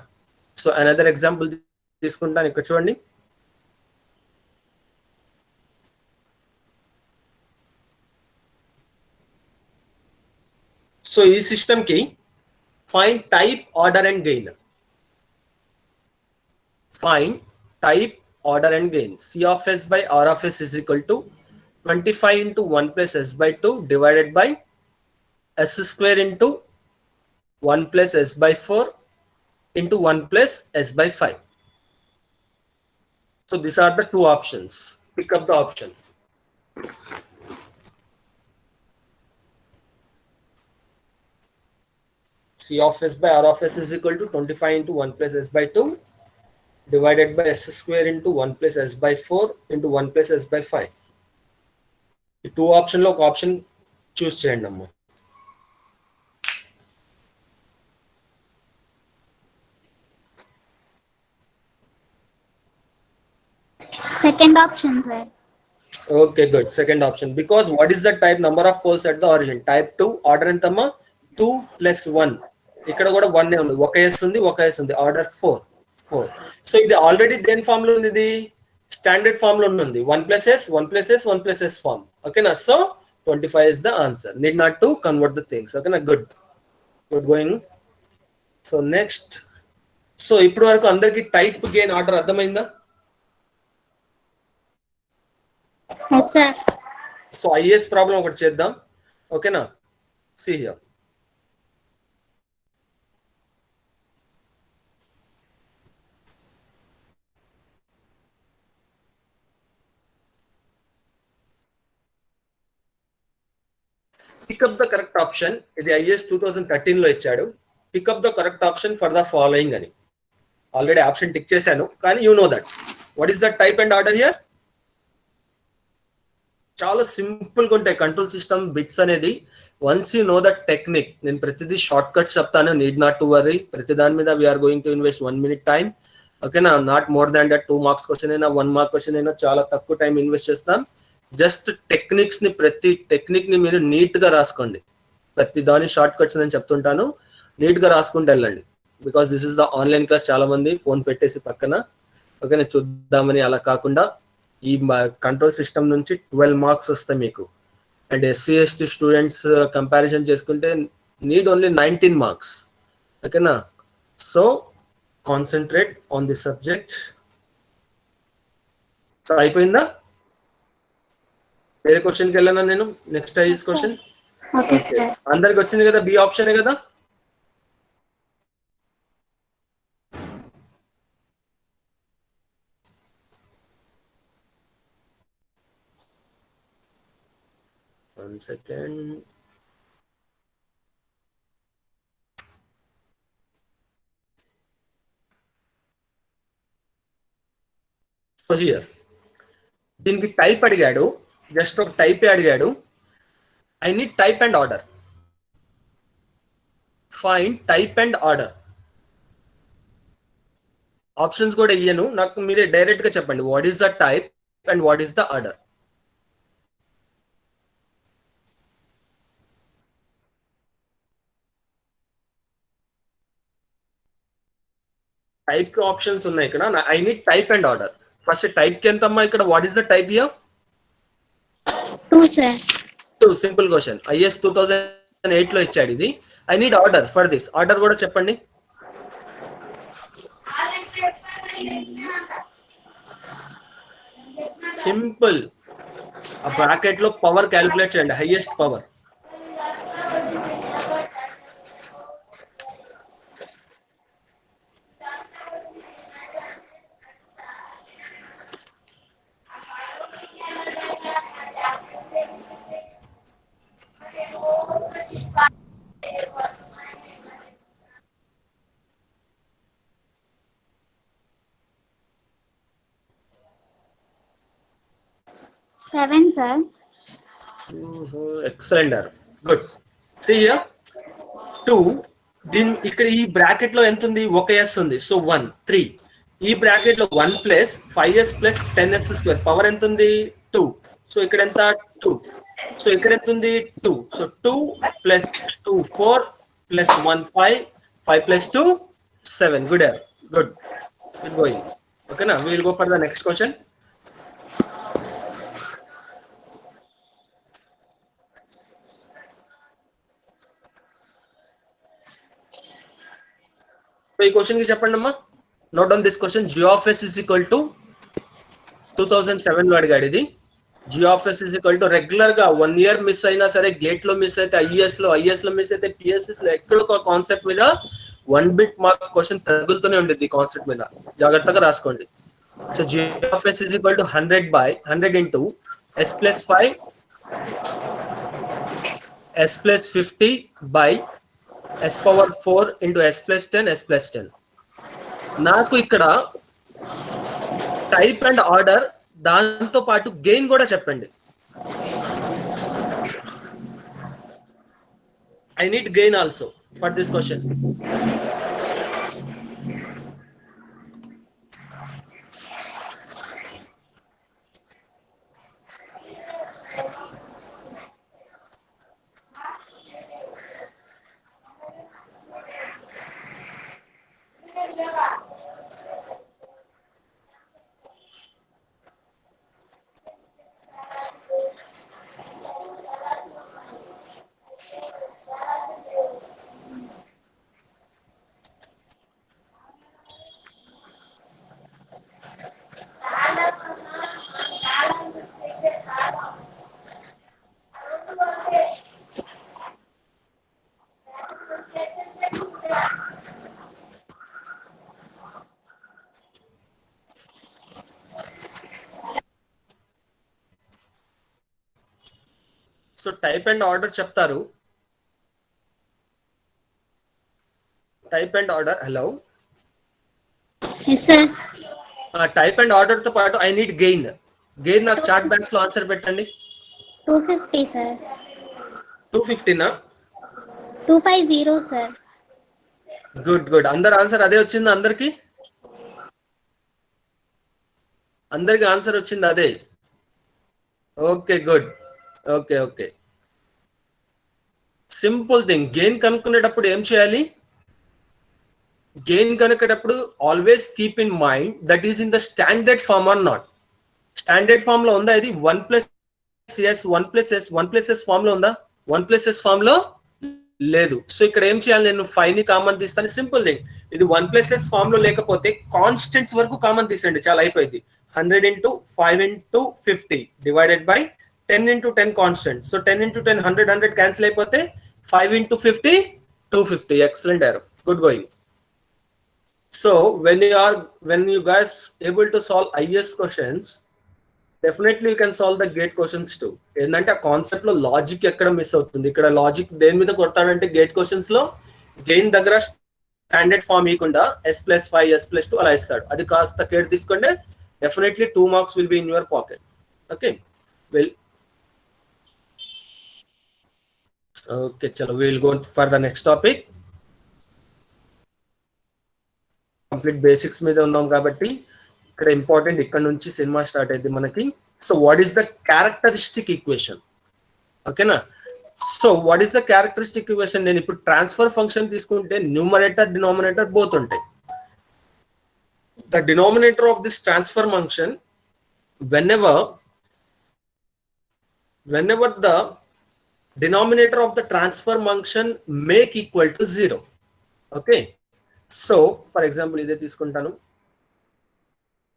సో అనదర్ ఎగ్జాంపుల్ తీసుకుంటాను. ఇక్కడ చూడండి, so ఈ system కి find type order and gain. Find type order and gain. C of S by R of S is equal to 25 into 1 plus S by 2 divided by S square into 1 plus S by 4 into 1 plus S by 5. So these are the two options. Pick up the option. C of S by R of S is equal to 25 into 1 plus S by 2 divided by S square into 1 plus S by 4 into 1 plus S by 5. ఈ 2 option లో ఒక option choose చేయండి అమ్మా. Second option, sir. Okay, good. Second option. Because what is the type number of poles at the origin? Type 2 order ఎంతమ్మా? 2 plus 1. ఇక్కడ కూడా 1 ఉంది, ఒక S ఉంది, ఒక S ఉంది. ఆర్డర్ 4. సో ఇది ఆల్రెడీ దేని ఫామ్ లో ఉంది? ఇది స్టాండర్డ్ ఫామ్ లో ఉంది. 1 plus S 1 plus S 1 plus S form. ఓకేనా? So 25 is the answer. Need not to convert the things. ఓకేనా? Good going. So next, so ఇప్పుడు వరకు అందరికి టైప్ గెయిన్ ఆర్డర్ అర్థమైందా? Yes, sir. So is problem ఒకటి చేద్దాం. ఓకేనా? See here. Pick up the correct option. ఇది IAS 2013 లో ఇచ్చాడు. Pick up the correct option for the following అని. ఆల్రెడీ ఆప్షన్ టిక్ చేశాను, కానీ you know that. What is the type and order here? చాలా సింపుల్ గా ఉంటాయి కంట్రోల్ సిస్టమ్ బిట్స్ అనేది. Once you know that technique, నేను ప్రతిదీ షార్ట్ కట్స్ చెప్తాను. Need not to worry. ప్రతి దాని మీద we're going to invest 1 minute time. ఓకేనా, not more than that 2 marks question అయినా 1 మార్క్ క్వశ్చన్ అయినా చాలా తక్కువ టైం ఇన్వెస్ట్ చేస్తాం. జస్ట్ టెక్నిక్స్ ని, ప్రతి టెక్నిక్ ని మీరు నీట్ గా రాసుకోండి. ప్రతి దాని షార్ట్ కట్స్ నేను చెప్తుంటాను, నీట్ గా రాసుకుంటూ వెళ్ళండి. Because this is the online class. చాలా మంది ఫోన్ పెట్టేసి పక్కన ఓకేనా చూద్దామని, అలా కాకుండా ఈ కంట్రోల్ సిస్టమ్ నుంచి 12 మార్క్స్ వస్తాయి మీకు. And SC ST students comparison చేసుకుంటే నీడ్ ఓన్లీ 19 మార్క్స్. ఓకేనా, so concentrate on the subject. So అయిపోయిందా? వేరే క్వశ్చన్కి వెళ్ళానా నేను? Next IES question. Okay sir. అందరికి వచ్చింది కదా, బి ఆప్షనే కదా. One second. So here, దీనికి టైప్ అడిగాడు, జస్ట్ ఒక టైప్ అడిగాడు. I need type and order. Find type and order. Options కూడా ఇయ్యను, నాకు మీరే డైరెక్ట్ గా చెప్పండి. What is the type and what is the order? Type కి ఆప్షన్స్ ఉన్నాయి ఇక్కడ. I need type and order. First type కి ఎంతమ్మా ఇక్కడ? What is the type here? 2 sir. 2. Simple question. IS 2008 లో ఇచ్చాడు ఇది. I need order for this. Order కూడా చెప్పండి. సింపుల్. ఆ బ్రాకెట్ లో పవర్ క్యాలిక్యులేట్ చేయండి, highest power. Seven, sir. Excellent. Good. See here, 2. దీని ఇక్కడ ఈ బ్రాకెట్ లో ఎంత ఉంది? ఒక s ఉంది. సో 1, 3. ఈ బ్రాకెట్ లో 1 plus 5s plus 10s². Power ఎంత ఉంది? 2. సో ఇక్కడ ఎంత? 2. సో ఇక్కడ ఎంత ఉంది? 2. So 2 plus 2 4 plus 1 5. 5 plus 2 7. Good. Good. Keep going. Okay, now we will go for the next question. So ఈ క్వశ్చన్ కి చెప్పండి అమ్మా. Note on this question. g of s is equal to 2007 లో అడిగాడు ఇది. g of s is equal to regular గా 1 year miss అయినా సరే, గేట్ లో మిస్ అయితే IS లో మిస్ అయితే PSS లో ఎక్కడ ఒక కాన్సెప్ట్ మీద 1 బిట్ మార్క్ క్వశ్చన్ తగులుతూనే ఉండేది. ఈ కాన్సెప్ట్ మీద జాగ్రత్తగా రాసుకోండి. So g of s is equal to 100 into s plus 5 s plus 50 by s power 4 into s plus 10 s plus 10. నాకు ఇక్కడ టైప్ అండ్ ఆర్డర్, దాంతో పాటు గెయిన్ కూడా చెప్పండి. I need gain also for this question. So type and order చెప్తారు. Type and order. Hello. Yes, sir. Type and order తో పాటు I need gain. Gain నాకు చాట్ బాక్స్ లో ఆన్సర్ పెట్టండి. 250, sir. 250 నా? 250, sir. గుడ్. అందరు ఆన్సర్ అదే వచ్చింది అందరికి? అందరికి ఆన్సర్ వచ్చింది అదే. Okay good. Okay simple thing. Gain కనుక్కునేటప్పుడు ఏం చేయాలి? గెయిన్ కనుక్కునేటప్పుడు always keep in mind that is in the standard form or not. Standard form లో ఉందా ఇది? 1+s ఫార్మ్ లో ఉందా? 1+s ఫార్మ్ లో లేదు. సో ఇక్కడ ఏం చేయాలి? నేను 5 ని కామన్ తీస్తాను. Simple thing. ఇది 1+s ఫార్మ్ లో లేకపోతే కాన్స్టెంట్స్ వరకు కామన్ తీసండి, చాలా అయిపోయింది. 100 into 5 into 50 divided by 10 into 10 constant. So 10 into 10 100 cancel అయిపోతే 5 into 50 250. Excellent error. Good going. So when you guys able to solve IS questions, definitely you can solve the gate questions too. ఏంటంటే ఆ concept లో logic ఎక్కడ miss అవుతుంది. ఇక్కడ logic దేని మీద కొడతాడంటే gate questions లో గెయిన్ దగ్గర స్టాండర్డ్ ఫార్మ్ ఇవ్వకుండా s+5 s+2 అలా ఇస్తాడు. అది కాస్త కేర్ తీసుకోండి. Definitely 2 marks will be in your pocket. Okay. Well, okay, chalo, we will go for the next topic. Complete basics మీద ఉన్నాం కాబట్టి ఇక్కడ ఇంపార్టెంట్ ఇక్కడ నుంచి సినిమా స్టార్ట్ అయింది మనకి. So what is the characteristic equation? ఓకేనా? So what is the characteristic equation? నేను ఇప్పుడు ట్రాన్స్ఫర్ ఫంక్షన్ తీసుకుంటే న్యూమరేటర్ డినామినేటర్ బోత్ ఉంటాయి. The denominator of this transfer function, whenever the denominator of the transfer function make equal to 0. Okay. So for example, ఇదే తీసుకుంటాను.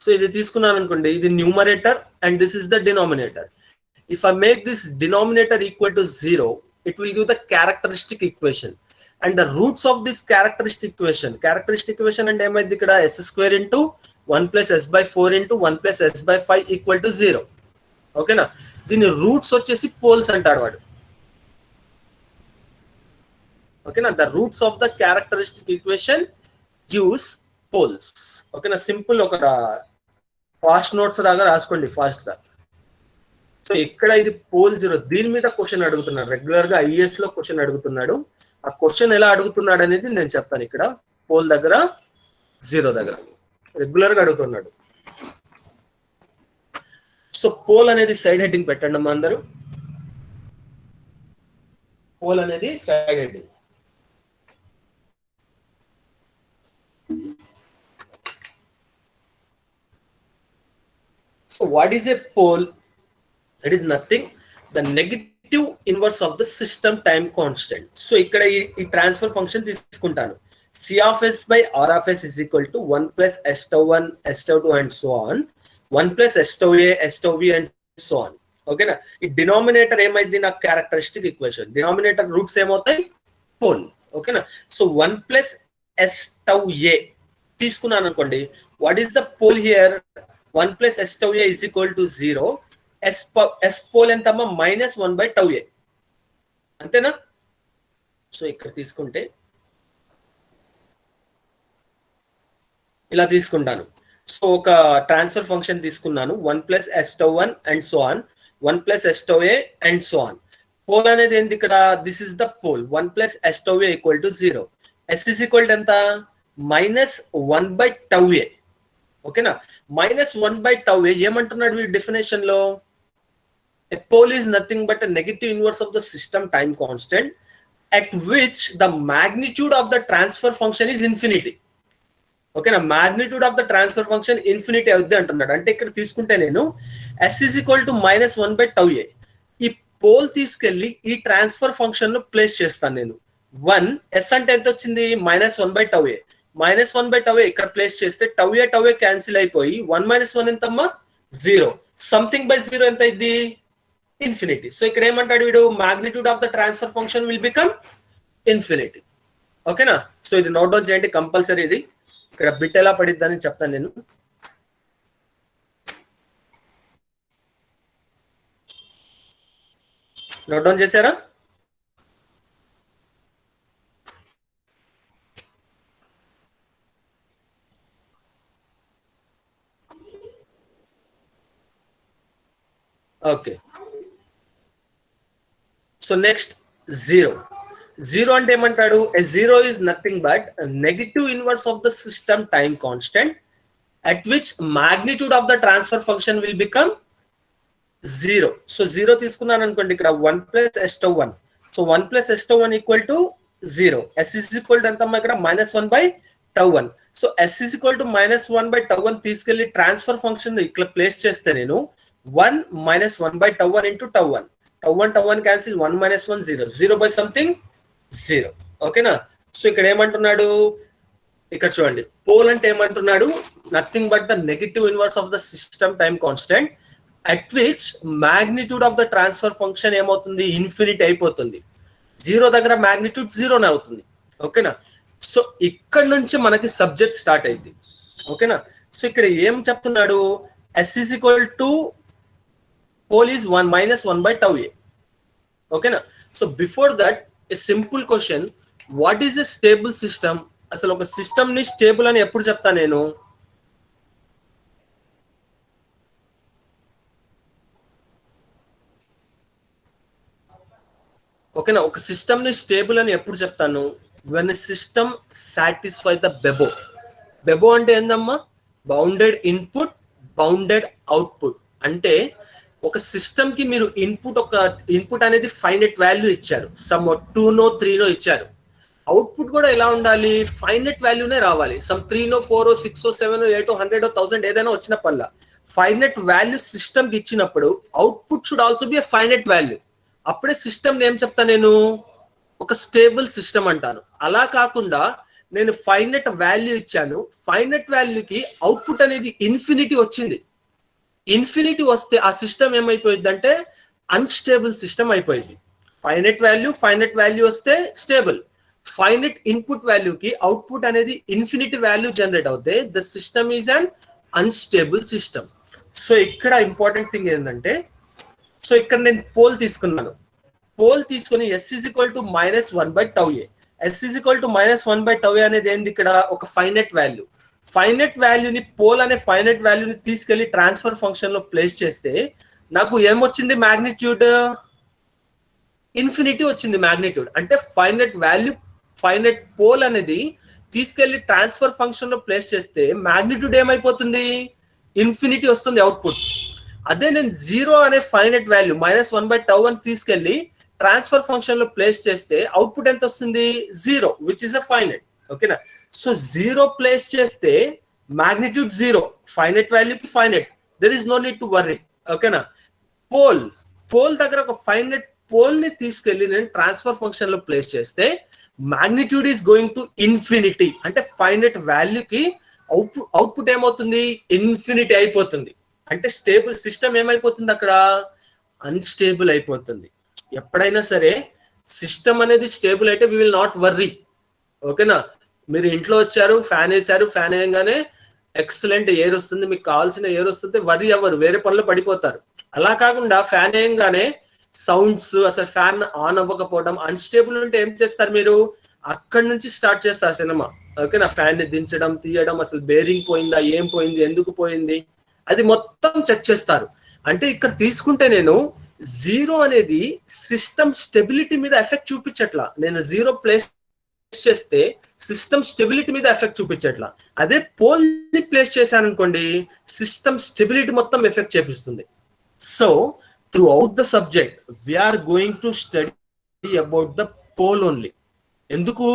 So ఇది తీసుకున్నాను అనుకోండి, ఇది numerator and this is the denominator. If I make this denominator equal to 0, it will give the characteristic equation. And the roots of this characteristic equation and ఏమైంది ఇక్కడ s² into 1+s/4 into 1+s/5 equal to 0. ఓకేనా? దీని roots వచ్చేసి poles అంటాడు వాడు. ఓకేనా? The roots of the characteristic equation gives poles. ఓకేనా? Simple ఒక ఫాస్ట్ నోట్స్ లాగా రాసుకోండి ఫాస్ట్ గా. సో ఇక్కడ ఇది పోల్ 0. దీని మీద క్వశ్చన్ అడుగుతున్నాడు. రెగ్యులర్ గా ఐఎస్ లో క్వశ్చన్ అడుగుతున్నాడు. ఆ క్వశ్చన్ ఎలా అడుగుతున్నాడు అనేది నేను చెప్తాను. ఇక్కడ పోల్ దగ్గర 0 దగ్గర రెగ్యులర్ గా అడుగుతున్నాడు. సో పోల్ అనేది సైడ్ హెడ్డింగ్ పెట్టండి అమ్మా అందరూ. పోల్ అనేది side heading. So what is a pole? It is nothing the negative inverse of the system time constant. So ఇక్కడ ఈ ట్రాన్స్ఫర్ ఫంక్షన్ తీసుకుంటాను. C of s by R of s is equal to 1+s⁴1 s⁴2 and so on, 1+s⁴a s⁴b and so on. ఓకేనా? ఈ denominator ఏమైంది? నాకు characteristic equation. Denominator roots ఏమవుతాయి? Pole. ఓకేనా? So 1+s⁴a తీసుకున్నాను అనుకోండి. What is the pole here? 1+s⁴a is equal to 0. s pole ఎంతమ్మా? -1/τa. అంతేనా? సో ఇక్కడ తీసుకుంటే ఇలా తీసుకుంటాను. సో ఒక ట్రాన్స్ఫర్ ఫంక్షన్ తీసుకున్నాను. 1+s⁴1 and so on, 1+s⁴a and so on. Pole అనేది ఏంటి ఇక్కడ? This is the pole. 1+s⁴a equal to 0. s is equal to ఎంత? -1/τa. ఓకేనా? -1/τa ఏమంటున్నాడు వీడి డెఫినేషన్ లో? A pole is nothing but a negative inverse of the system time constant at which the magnitude of the transfer function is infinity. ఓకేనా? magnitude of the transfer function infinity అవుద్ది అంటున్నాడు. అంటే ఇక్కడ తీసుకుంటే నేను s is equal to -1/τa. ఈ pole తీసుకెళ్లి ఈ ట్రాన్స్ఫర్ ఫంక్షన్ లో ప్లేస్ చేస్తాను నేను. 1 s అంటే ఎంత వచ్చింది? -1/τa. -1/τa ఇక్కడ ప్లేస్ చేస్తే τa క్యాన్సిల్ అయిపోయి 1 - 1 ఎంతమ్మా? 0. సంథింగ్ బై 0 ఎంత అయింది? ఇన్ఫినిటీ. సో ఇక్కడ ఏమంటాడు వీడు? Magnitude of the transfer function will become infinity. ఓకేనా? సో ఇది నోట్ డౌన్ చేయండి కంపల్సరీ. ఇది ఇక్కడ బిట్ ఎలా పడిద్దని చెప్తాను నేను. నోట్ డౌన్ చేశారా? ఓకే. So next 0. 0 అంటే ఏమంటాడు? A 0 is nothing but a negative inverse of the system time constant at which magnitude of the transfer function will become 0. So 0 తీసుకున్నాను అనుకోండి ఇక్కడ 1 plus s tau 1. So 1 plus s tau 1 equal to 0. S is equal to ఎంతమ్మా ఇక్కడ -1 by tau 1. So s is equal to -1 by tau 1 తీసుకెళ్లి transfer function ఇక్కడ place చేస్తే నేను 1 minus 1 by tau 1 into tau 1. Tau 1 cancel 1 minus 1 0. 0 by something 0. ఓకేనా? So ఇక్కడ ఏమంటున్నాడు ఇక్కడ చూడండి పోల్ అంటే ఏమంటున్నాడు nothing but the negative inverse of the system time constant at which magnitude of the transfer function ఏమవుతుంది ఇన్ఫినిటీ అయిపోతుంది 0 దగ్గర magnitude 0 అవుతుంది ఓకేనా సో ఇక్కడ నుంచి మనకి సబ్జెక్ట్ స్టార్ట్ అయింది ఓకేనా సో ఇక్కడ ఏం చెప్తున్నాడు s is equal to pole is 1 minus 1 by tau a ఓకేనా so before that a simple question what is a stable system అసలు ఒక సిస్టమ్ ని స్టేబుల్ అని ఎప్పుడు చెప్తా నేను ఓకేనా ఒక సిస్టమ్ ని స్టేబుల్ అని ఎప్పుడు చెప్తాను when a system satisfy the Bebo అంటే ఏందమ్మా బౌండెడ్ ఇన్పుట్ బౌండెడ్ అవుట్పుట్ అంటే ఒక సిస్టమ్ కి మీరు ఇన్పుట్ అనేది ఫైనైట్ వాల్యూ ఇచ్చారు సమ్ 2 నో 3 నో ఇచ్చారు అవుట్పుట్ కూడా ఎలా ఉండాలి ఫైనైట్ వాల్యూనే రావాలి సమ్ 3 నో 4 6 7 8 100 1000 ఏదైనా వచ్చినప్పల్లా ఫైనైట్ వాల్యూ సిస్టమ్ కి ఇచ్చినప్పుడు output should also be a finite value అప్పుడే సిస్టమ్ ఏం చెప్తా నేను ఒక స్టేబుల్ సిస్టమ్ అంటాను అలా కాకుండా నేను ఫైనైట్ వాల్యూ ఇచ్చాను ఫైనైట్ వాల్యూకి అవుట్పుట్ అనేది ఇన్ఫినిటీ వచ్చింది ఇన్ఫినిటీ వస్తే ఆ సిస్టమ్ ఏమైపోయింది అంటే అన్స్టేబుల్ సిస్టమ్ అయిపోయింది ఫైనైట్ వాల్యూ వస్తే స్టేబుల్ ఫైనైట్ ఇన్పుట్ వాల్యూకి అవుట్పుట్ అనేది ఇన్ఫినిటీ వాల్యూ జనరేట్ అవుతే the system is an unstable system so ఇక్కడ ఇంపార్టెంట్ థింగ్ ఏంటంటే సో ఇక్కడ నేను పోల్ తీసుకుని s is equal to -1 by tau a s is equal to -1 by tau a అనేది ఏంది ఇక్కడ ఒక ఫైనైట్ వాల్యూని పోల్ అనే ఫైనైట్ వాల్యూని తీసుకెళ్లి ట్రాన్స్ఫర్ ఫంక్షన్ లో ప్లేస్ చేస్తే నాకు ఏమొచ్చింది మాగ్నిట్యూడ్ ఇన్ఫినిటీ వచ్చింది మాగ్నిట్యూడ్ అంటే ఫైనైట్ పోల్ అనేది తీసుకెళ్లి ట్రాన్స్ఫర్ ఫంక్షన్ లో ప్లేస్ చేస్తే మాగ్నిట్యూడ్ ఏమైపోతుంది ఇన్ఫినిటీ వస్తుంది అవుట్పుట్ అదే నేను 0 అనే ఫైనైట్ వాల్యూ -1 by tau 1 తీసుకెళ్లి ట్రాన్స్ఫర్ ఫంక్షన్ లో ప్లేస్ చేస్తే అవుట్పుట్ ఎంత వస్తుంది 0 విచ్ ఇస్ అ ఫైనైట్ ఓకేనా సో 0 ప్లేస్ చేస్తే మాగ్నిట్యూడ్ 0 ఫైనైట్ వాల్యూకి finite there is no need to worry ఓకేనా పోల్ దగ్గర ఒక ఫైనైట్ పోల్ ని తీసుకెళ్లి నేను ట్రాన్స్ఫర్ ఫంక్షన్ లో ప్లేస్ చేస్తే magnitude is going to infinity అంటే ఫైనైట్ వాల్యూకి అవుట్పుట్ ఏమవుతుంది ఇన్ఫినిటీ అయిపోతుంది అంటే స్టేబుల్ సిస్టమ్ ఏమైపోతుంది అక్కడ అన్స్టేబుల్ అయిపోతుంది ఎప్పుడైనా సరే సిస్టమ్ అనేది స్టేబుల్ అయితే వి విల్ నాట్ వర్రీ ఓకేనా మీరు ఇంట్లో వచ్చారు ఫ్యాన్ వేసారు ఫ్యాన్ వేయగానే ఎక్సలెంట్ ఎయిర్ వస్తుంది మీకు కావాల్సిన ఎయిర్ వస్తుంది వర్రీ అవ్వరు వేరే పనులు పడిపోతారు అలా కాకుండా ఫ్యాన్ వేయగానే సౌండ్స్ అసలు ఫ్యాన్ ఆన్ అవ్వకపోవడం అన్స్టేబుల్ ఉంటే ఏం చేస్తారు మీరు అక్కడి నుంచి స్టార్ట్ చేస్తారు సినిమా ఓకేనా ఫ్యాన్ ని దించడం తీయడం అసలు బేరింగ్ పోయిందా ఏం పోయింది ఎందుకు పోయింది అది మొత్తం చెక్ చేస్తారు అంటే ఇక్కడ తీసుకుంటే నేను 0 అనేది సిస్టమ్ స్టెబిలిటీ మీద ఎఫెక్ట్ చూపించట్లా నేను 0 ప్లేస్ చేస్తే సిస్టమ్ స్టెబిలిటీ మీద ఎఫెక్ట్ చూపించట్లా అదే పోల్ ని ప్లేస్ చేశాను అనుకోండి సిస్టమ్ స్టెబిలిటీ మొత్తం ఎఫెక్ట్ చేపిస్తుంది so through out the subject we are going to study about the pole only ఎందుకు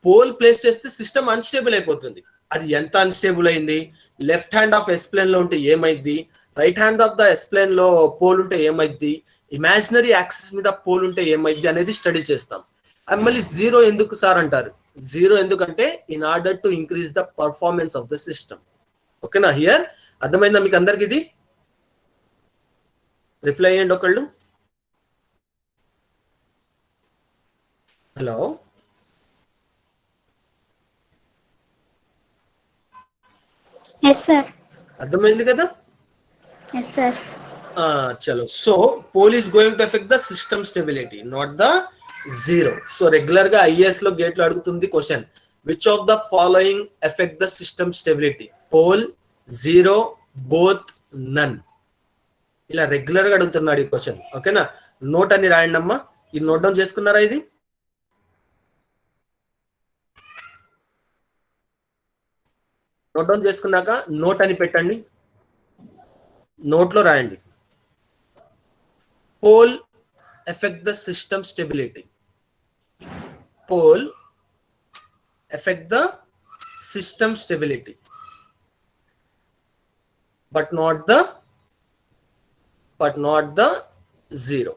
పోల్ ప్లేస్ చేస్తే సిస్టమ్ అన్స్టేబుల్ అయిపోతుంది అది ఎంత అన్స్టేబుల్ అయింది left hand of S plane లో ఉంటే ఏమైంది right hand of the S plane లో పోల్ ఉంటే ఏమైంది ఇమాజినరీ యాక్సిస్ మీద పోల్ ఉంటే ఏమైంది అనేది స్టడీ చేస్తాం మళ్ళీ 0 ఎందుకు సార్ అంటారు 0 ఎందుకంటే in order to increase the performance of the system ఓకేనా హియర్ అర్థమైందా మీకు అందరికి ఇది రిప్లై అయ్యండి ఒకళ్ళు హలో Yes, sir. అర్థమైంది కదా Yes, sir. చలో so pole is going to effect the system stability not the 0 so regular గా ఐఏఎస్ లో గేట్లు అడుగుతుంది question which of the following effect the system stability pole 0 both none ఇలా regular గా అడుగుతున్నాడు ఈ క్వశ్చన్ ఓకేనా నోట్ అని రాయండి అమ్మా ఇది నోట్ డౌన్ చేసుకున్నారా ఇది నోట్ డౌన్ చేసుకున్నాక నోట్ అని పెట్టండి, నోట్లో రాయండి pole effect the system stability. Pole effect the system stability but not the 0.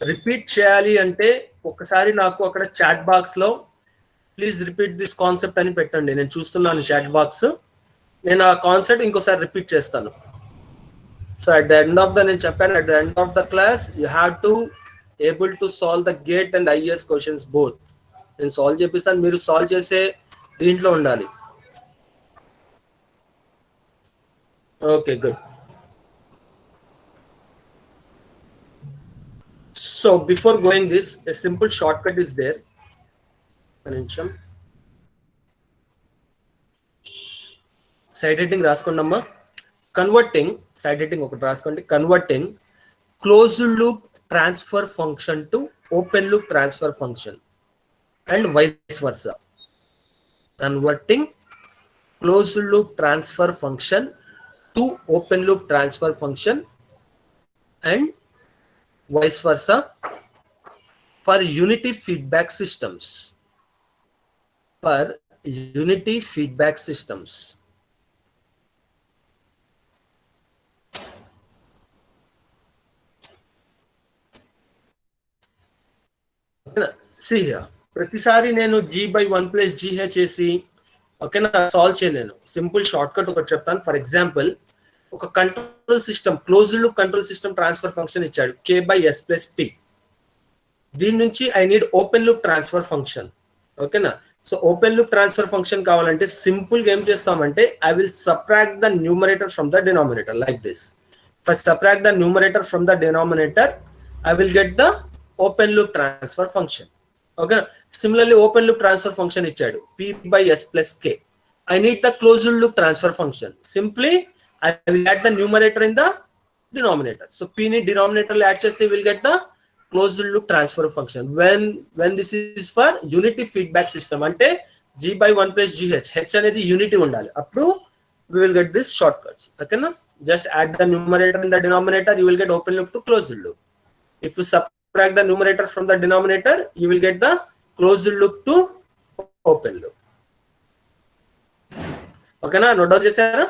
Repeat చేయాలి అంటే ఒకసారి నాకు అక్కడ చాట్ బాక్స్ లో ప్లీజ్ రిపీట్ దిస్ కాన్సెప్ట్ అని పెట్టండి. నేను చూస్తున్నాను చాట్ బాక్స్, నేను ఆ కాన్సెప్ట్ ఇంకోసారి రిపీట్ చేస్తాను. So at the end of the నేను చెప్పాను, at the end of the class you have to able to solve the gate and is questions both. నేను సాల్వ్ చేపిస్తాను, మీరు సాల్వ్ చేసే దీంట్లో ఉండాలి. Okay, good. So before going this, a simple shortcut is there. Side heading రాసుకోండమ్మా. Converting side heading ఒకటి రాసుకోండి. Converting closed loop transfer function to open loop transfer function and vice versa. Converting closed loop transfer function to open loop transfer function and vice versa for unity feedback systems. For unity feedback systems. See here, ప్రతిసారి నేను g/1 + gh చేసి ఓకేనా solve చేయలేను. Simple short cut ఒకటి చెప్తాను. For example, ఒక control system closed loop control system transfer function ఇచ్చాడు k/s + p. దీని నుంచి I need open loop transfer function. ఓకేనా. So open loop transfer function కావాలంటే సింపుల్ గా ఏం చేస్తామంటే I will subtract the numerator from the denominator like this. First subtract the numerator from the denominator, I will get the open loop transfer function. ఓకేనా. Similarly open loop transfer function ఇచ్చాడు p/s + k. I need the closed loop transfer function. Simply I will add the numerator in the denominator. So p ni denominator add cheste will get the closed loop transfer function. When this is for unity feedback system ante g/1 + gh, h anedi unity undali, appudu we will get this shortcuts. Okay na, just add the numerator in the denominator, you will get open loop to closed loop. If you subtract the numerator from the denominator, you will get the closed loop to open loop. Okay na, note down chesara.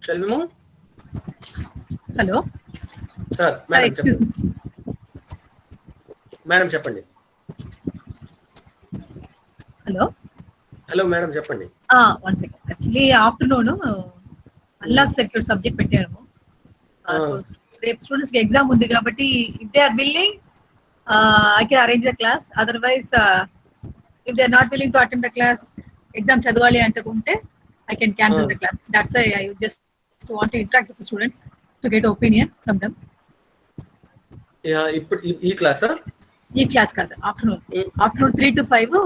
Shall we move? Hello sir, madam చెప్పండి. Madam చెప్పండి. Hello hello madam చెప్పండి. 1 second. Actually afternoon analog circuit subject పెట్టాము. So రేపు students కి exam ఉంది కాబట్టి if they are willing I can arrange the class. Otherwise if they are not willing to attend the class, exam చదవాలి అనుకుంటే I can cancel the class. That's why I just want to interact with the students to get opinion from them. ఇప్పుడు ఈ క్లాసా? ఈ class కాదు, afternoon 3 to 5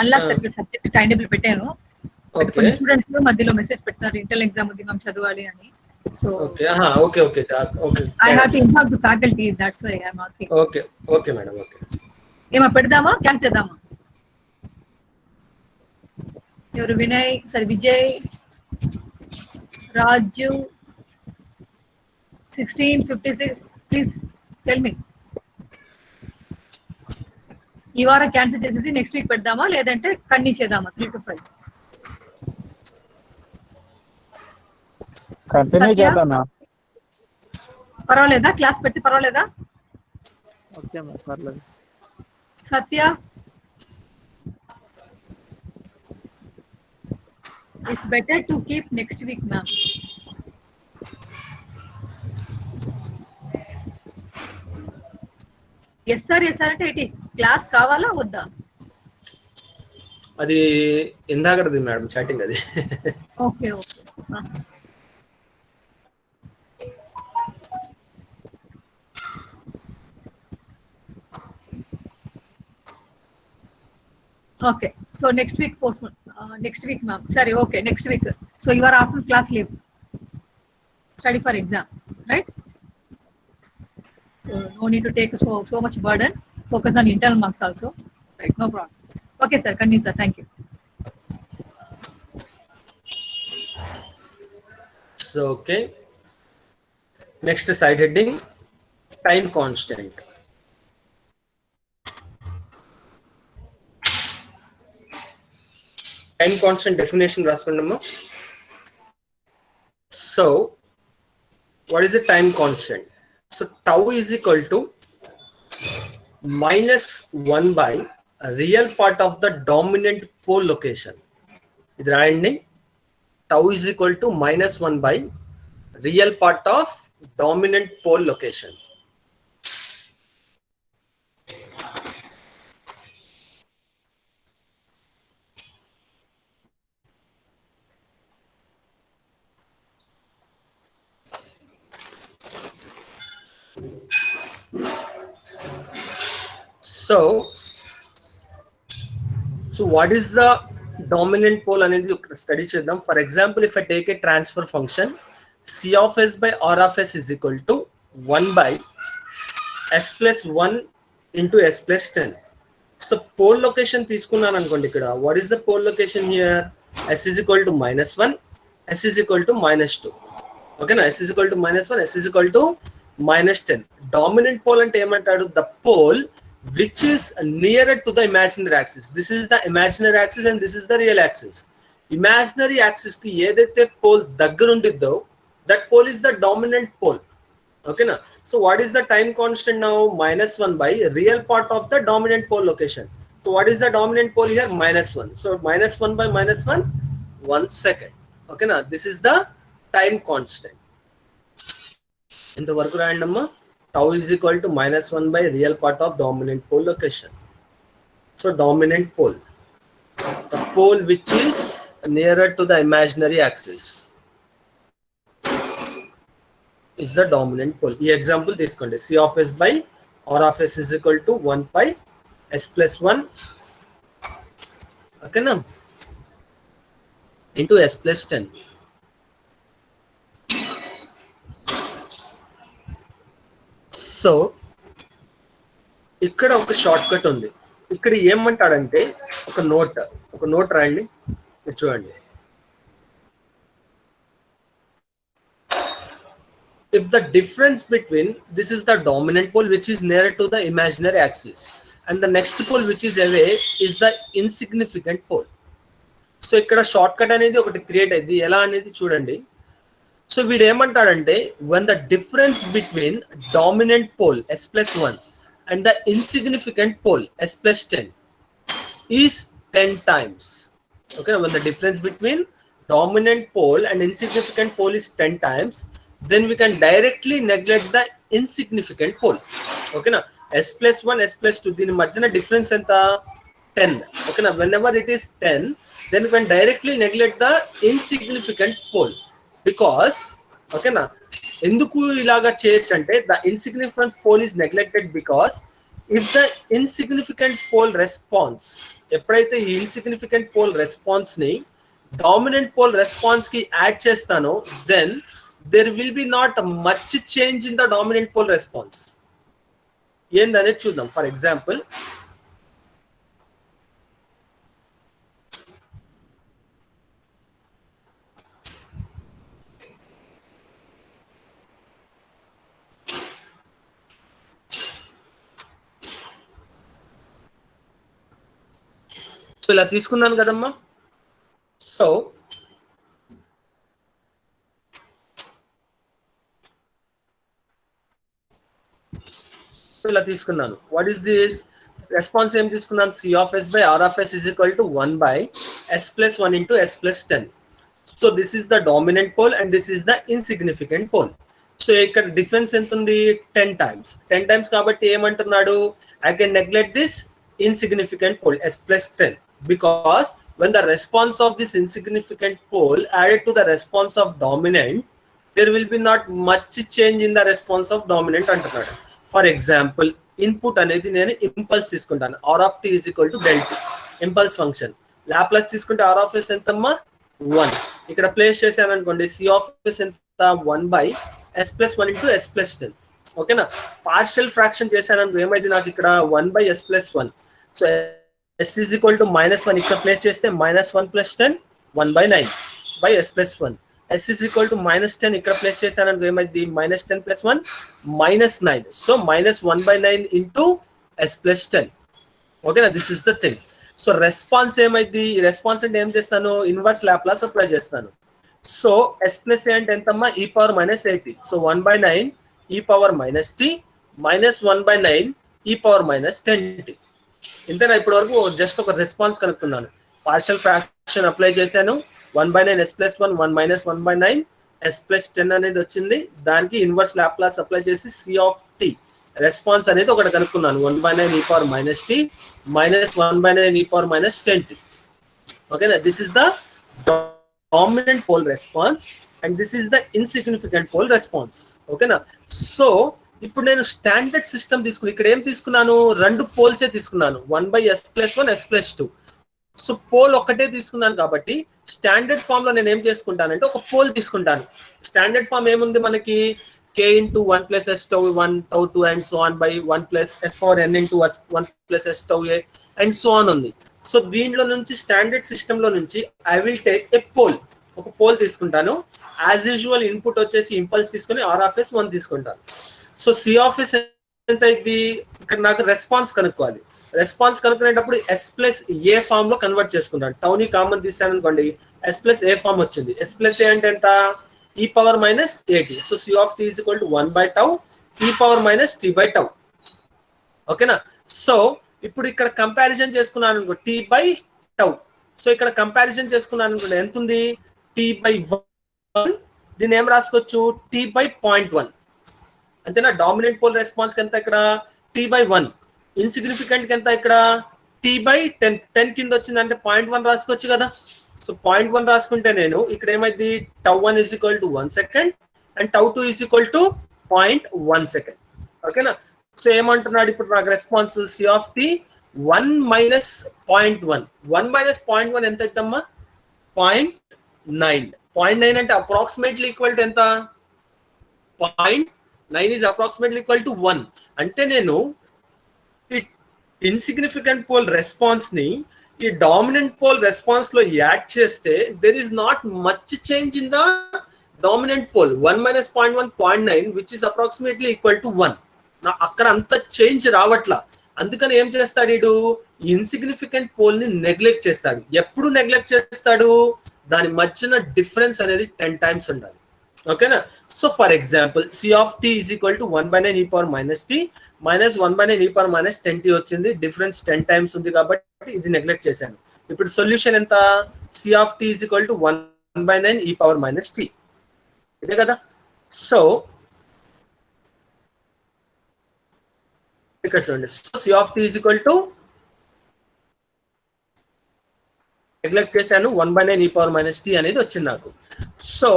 unlock circuit subject time table పెట్టాను. కొన్ని students మధ్యలో మెసేజ్ పెట్టినారు ఇంటర్ ఎగ్జామ్ ఉంది మేము చదవాలి అని. So okay okay I have to inform the faculty. That's why I am asking. Okay madam. Okay, ఏమా పెడదామా క్యాన్సిల్ చేద్దామా? ఎవరు? వినయ్, సరే విజయ్, రాజు 1656, ప్లీజ్ టెల్ మీ. ఈ వారం క్యాన్సిల్ చేసేసి నెక్స్ట్ వీక్ పెడదామా లేదంటే కంటిన్యూ చేద్దామా 3 to 5? కంటిన్యూ చేద్దామా? పర్వాలేదా? క్లాస్ పెడితే పర్వాలేదా? ఓకే పర్లేదు. Satya, it's better to keep next week, ma'am. Yes sir అంటే ఏంటి క్లాస్ కావాలా వద్దా? అది ఇందాకది మేడం చాటింగ్ అది. Okay okay. Okay, so next week postpone. Next week, ma'am. Sorry, okay, next week. So you are after class leave. Study for exam, right? So no need to take so much burden. Focus on internal marks also. Right, no problem. Okay, sir. Continue, sir. Thank you. So okay. Next side heading, time constant. Time constant definition రాసుకుందామా. So what is the time constant? So tau is equal to minus 1 by a real part of the dominant pole location. ఇది రాయండి. Tau is equal to minus 1 by real part of dominant pole location. So what is the dominant pole అనేది study చేద్దాం. For example if I take a transfer function C of S by R of S is equal to 1 by S plus 1 into S plus 10. So pole location తీసుకున్నాను అనుకోండి. ఇక్కడ what is the pole location here? S is equal to -1, S is equal to -2. ఓకేనా? S is equal to -1, S is equal to -10. Dominant pole అంటే ఏమంటాడు? The pole which is nearer to the imaginary axis. This is the imaginary axis and this is the real axis. Imaginary axis ki edaithe pole daggar undiddo, that pole is the dominant pole. Okay na? So what is the time constant now? -1 by real part of the dominant pole location. So what is the dominant pole here? -1. So -1 by -1, 1 second. Okay na? This is the time constant. In the work random, tau is equal to -1 by real part of dominant pole location. So dominant pole, the pole which is nearer to the imaginary axis, is the dominant pole. E example తీసుకోండి. C of S by R of S is equal to 1 by S plus 1, okay na, into S plus 10. So ఇక్కడ ఒక short cut ఉంది. ఇక్కడ ఏమంటాడంటే ఒక note రాయండి. చూడండి. If the difference between this is the dominant pole which is nearer to the imaginary axis and the next pole which is away is the insignificant pole. So ఇక్కడ short cut అనేది ఒకటి create అయింది. ఎలా అనేది చూడండి. So వీడు ఏమంటాడంటే when the difference between dominant pole S plus 1 and the insignificant pole S plus 10 is 10 times. Okay, when the difference between dominant pole and insignificant pole is 10 times, then we can directly neglect the insignificant pole. Okay na? S plus 1, S plus 2, దీని మధ్యన difference ఎంత? 10. Okay na? Whenever it is 10, then we can directly neglect the insignificant pole. Because okay na, ఎందుకు ఇలాగా చేయొచ్చు అంటే the insignificant pole is neglected because if the insignificant pole response, ఎప్పుడైతే ఈ insignificant pole response ని dominant pole response కి add చేస్తానో, then there will be not much change in the dominant pole response. ఏందనేది చూద్దాం. ఫర్ ఎగ్జాంపుల్ సో ఇలా తీసుకున్నాను కదమ్మా. సో ఇలా తీసుకున్నాను. What is this? రెస్పాన్స్ ఏం తీసుకున్నాను, C of yes by are of S is equal to 1 by yes plus 1 into yes plus 10. So this is the dominant pole and this is the insignificant pole. So ఇక్కడ difference ఎంత ఉంది, 10 times కాబట్టి ఏమంటున్నాడు, I can neglect this insignificant pole S plus 10 because when the response of this insignificant pole added to the response of dominant, there will be not much change in the response of dominant అంటున్నాడు. For example input అనేది నేను impulse తీసుకుంటాను, R of tea is equal to del T, impulse function. Laplace తీసుకుంటే R of S ఎంతమ్మా 1. ఇక్కడ place చేశాను అనుకోండి, C of s ఎంత 1 by yes plus 1 into yes plus 10. ఓకేనా, పార్షియల్ ఫ్రాక్షన్ చేశాను అనుకో ఏమైంది నాకు ఇక్కడ 1 by yes plus 1. So s is equal to -1 ఇక్కడ ప్లేస్ చేస్తే -1 plus 10 1 by 9 by s plus 1. s is equal to -10 ఇక్కడ ప్లేస్ చేశాను అనుకో ఏమైంది -10 plus 1 -9. So -1 by 9 into s plus 10. ఓకేనా, this is the thing. So response ఏమైంది, response అంటే ఏం చేస్తాను, ఇన్వర్స్ లాప్లాస్ అప్లై చేస్తాను. సో s ప్లస్ a అంటే ఎంతమ్మా e power -at. So 1 by 9 e power -t -1 by 9 e power -10t. ఇంతేనా, ఇప్పటి వరకు జస్ట్ ఒక రెస్పాన్స్ కనుక్కున్నాను, పార్షియల్ ఫ్రాక్షన్ అప్లై చేశాను, 1 by 9 s plus 1 1 minus 1 by 9 s plus 10 అనేది వచ్చింది. దానికి ఇన్వర్స్ లాప్లాస్ అప్లై చేసి సి ఆఫ్ టీ రెస్పాన్స్ అనేది ఒకటి కనుక్కున్నాను, 1 by 9 e power -t -1 by 9 e power -10t. ఓకేనా, this is the dominant pole response and this is the insignificant pole response. ఓకేనా, so ఇప్పుడు నేను స్టాండర్డ్ సిస్టమ్ తీసుకున్నాను, ఇక్కడ ఏం తీసుకున్నాను, 2 పోల్సే తీసుకున్నాను, 1 by yes plus 1 s plus 2. So pole ఒక్కటే తీసుకున్నాను కాబట్టి స్టాండర్డ్ ఫామ్ లో నేను ఏం చేసుకుంటానంటే ఒక పోల్ తీసుకుంటాను. స్టాండర్డ్ ఫామ్ ఏముంది మనకి, k into 1 plus yes tau 1 tau 2 and so on by 1 plus s power n into 1 plus yes tau a and so on ఉంది. సో దీంట్లో నుంచి స్టాండర్డ్ సిస్టమ్ లో నుంచి I will take a pole, ఒక పోల్ తీసుకుంటాను. యాజ్ యూజువల్ ఇన్పుట్ వచ్చేసి impulse తీసుకుని ఆర్ ఆఫ్ ఎస్ 1 తీసుకుంటాను. సో సి ఆఫ్ ఎస్ ఎంత అయింది, ఇక్కడ నాకు రెస్పాన్స్ కనుక్కోవాలి. రెస్పాన్స్ కనుక్కునేటప్పుడు ఎస్ ప్లస్ ఏ ఫామ్ లో కన్వర్ట్ చేసుకుంటాను. టౌని కామన్ తీసాను అనుకోండి, ఎస్ ప్లస్ ఏ ఫామ్ వచ్చింది. ఎస్ ప్లస్ ఏ అంటే ఎంత, e power -at. So c of tea is equal to 1 by tau e power -t by tau. ఓకేనా, సో ఇప్పుడు ఇక్కడ కంపారిజన్ చేసుకున్నాను అనుకో టీ బై టౌ. సో ఇక్కడ కంపారిజన్ చేసుకున్నాను అనుకోండి ఎంత ఉంది, టీ బై 1, దీన్ని ఏం రాసుకోవచ్చు, టీ బై 0.1. అంతేనా, డామినెంట్ పోల్ రెస్పాన్స్ ఎంత ఇక్కడ టీ బై 1, ఇన్సిగ్నిఫికెంట్ ఎంత ఇక్కడ టీ బై 10 కింద వచ్చింది అంటే 0.1 రాసుకోవచ్చు కదా. సో 0.1 రాసుకుంటే నేను ఇక్కడ ఏమైంది, τ1 is equal to 1 second and τ2 is equal to 0.1 second. ఓకేనా, సో ఏమంటున్నాడు ఇప్పుడు నాకు response C of t 1 minus 0.1. 1 minus 0.1 ఎంత అవుతుందమ్మా, 0.9. 0.9 అంటే అప్రాక్సిమేట్లీ ఈక్వల్ టు ఎంత, 0.9 is approximately equal to 1. అంటే నేను ఈ ఇన్సిగ్నిఫికెంట్ పోల్ రెస్పాన్స్ ని ఈ డామినెంట్ పోల్ రెస్పాన్స్ లో యాడ్ చేస్తే there is not much change in the dominant pole. 1 minus 0.1 0.9 which is approximately equal to 1. నా అక్కడ అంత చేంజ్ రావట్లా. అందుకని ఏం చేస్తాడు వీడు, ఇన్సిగ్నిఫికెంట్ పోల్ ని నెగ్లెక్ట్ చేస్తాడు. ఎప్పుడు నెగ్లెక్ట్ చేస్తాడు, దాని మధ్యన డిఫరెన్స్ అనేది 10 టైమ్స్ ఉండాలి. ఓకేనా, so for example c of tea is equal to 1 by 9 e power -t -1 by 9 e power -10t వచ్చింది. డిఫరెన్స్ 10 టైమ్స్ ఉంది కాబట్టి ఇది నెగ్లెక్ట్ చేశాను. ఇప్పుడు సొల్యూషన్ ఎంత, c of tea is equal to 1 by 9 e power -t, ఇదే కదా. So ఇక్కడ చూడండి, so c of tea is equal to neglect చేశాను, 1 బై 9 ఈ పవర్ -t అనేది వచ్చింది నాకు. సో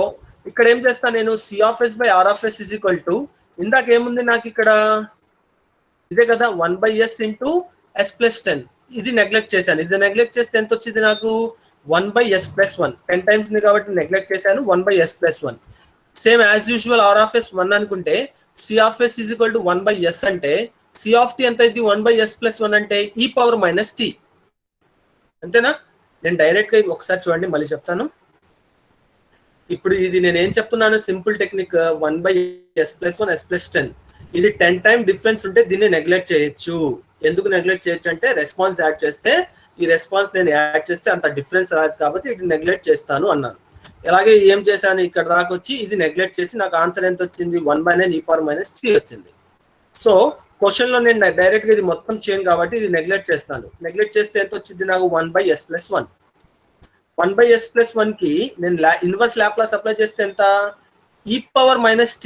ఇక్కడ ఏం చేస్తాను నేను, c of yes by are of s is equal to, ఇందాక ఏముంది నాకు ఇక్కడ ఇదే కదా 1 by s into yes plus 10. ఇది నెగ్లెక్ట్ చేశాను. ఇది నెగ్లెక్ట్ చేస్తే ఎంత వచ్చింది నాకు, 1 బై ఎస్ ప్లస్ 1. 10 టైమ్స్ ఉంది కాబట్టి నెగ్లెక్ట్ చేశాను, 1 by yes plus 1. Same as usual r of yes 1 అనుకుంటే c of s is equal to 1 by s అంటే సి ఆఫ్ టీ ఎంత అయింది, 1 బై ఎస్ ప్లస్ 1 అంటే ఈ పవర్ -t. అంతేనా, నేను డైరెక్ట్ గా ఒకసారి చూడండి మళ్ళీ చెప్తాను. ఇప్పుడు ఇది నేను ఏం చెప్తున్నాను, simple technique, 1 by yes plus 1 s plus 10. ఇది 10 టైమ్ డిఫరెన్స్ ఉంటే దీన్ని నెగ్లెక్ట్ చేయొచ్చు. ఎందుకు నెగ్లెక్ట్ చేయొచ్చు అంటే రెస్పాన్స్ యాడ్ చేస్తే, ఈ రెస్పాన్స్ నేను యాడ్ చేస్తే అంత డిఫరెన్స్ రాదు కాబట్టి ఇది నెగ్లెక్ట్ చేస్తాను అన్నాను. అలాగే ఏం చేశాను, ఇక్కడ దాకా వచ్చి ఇది నెగ్లెక్ట్ చేసి నాకు ఆన్సర్ ఎంత వచ్చింది, 1 బై 9 ఈ పవర్ -t వచ్చింది. సో క్వశ్చన్ లో నేను డైరెక్ట్ గా ఇది మొత్తం చేయను కాబట్టి ఇది నెగ్లెక్ట్ చేస్తాను. నెగ్లెక్ట్ చేస్తే ఎంత వచ్చింది నాకు 1/s+1. 1/s+1 కి నేను ఇన్వర్స్ లాప్లాస్ అప్లై చేస్తే ఎంత e⁻t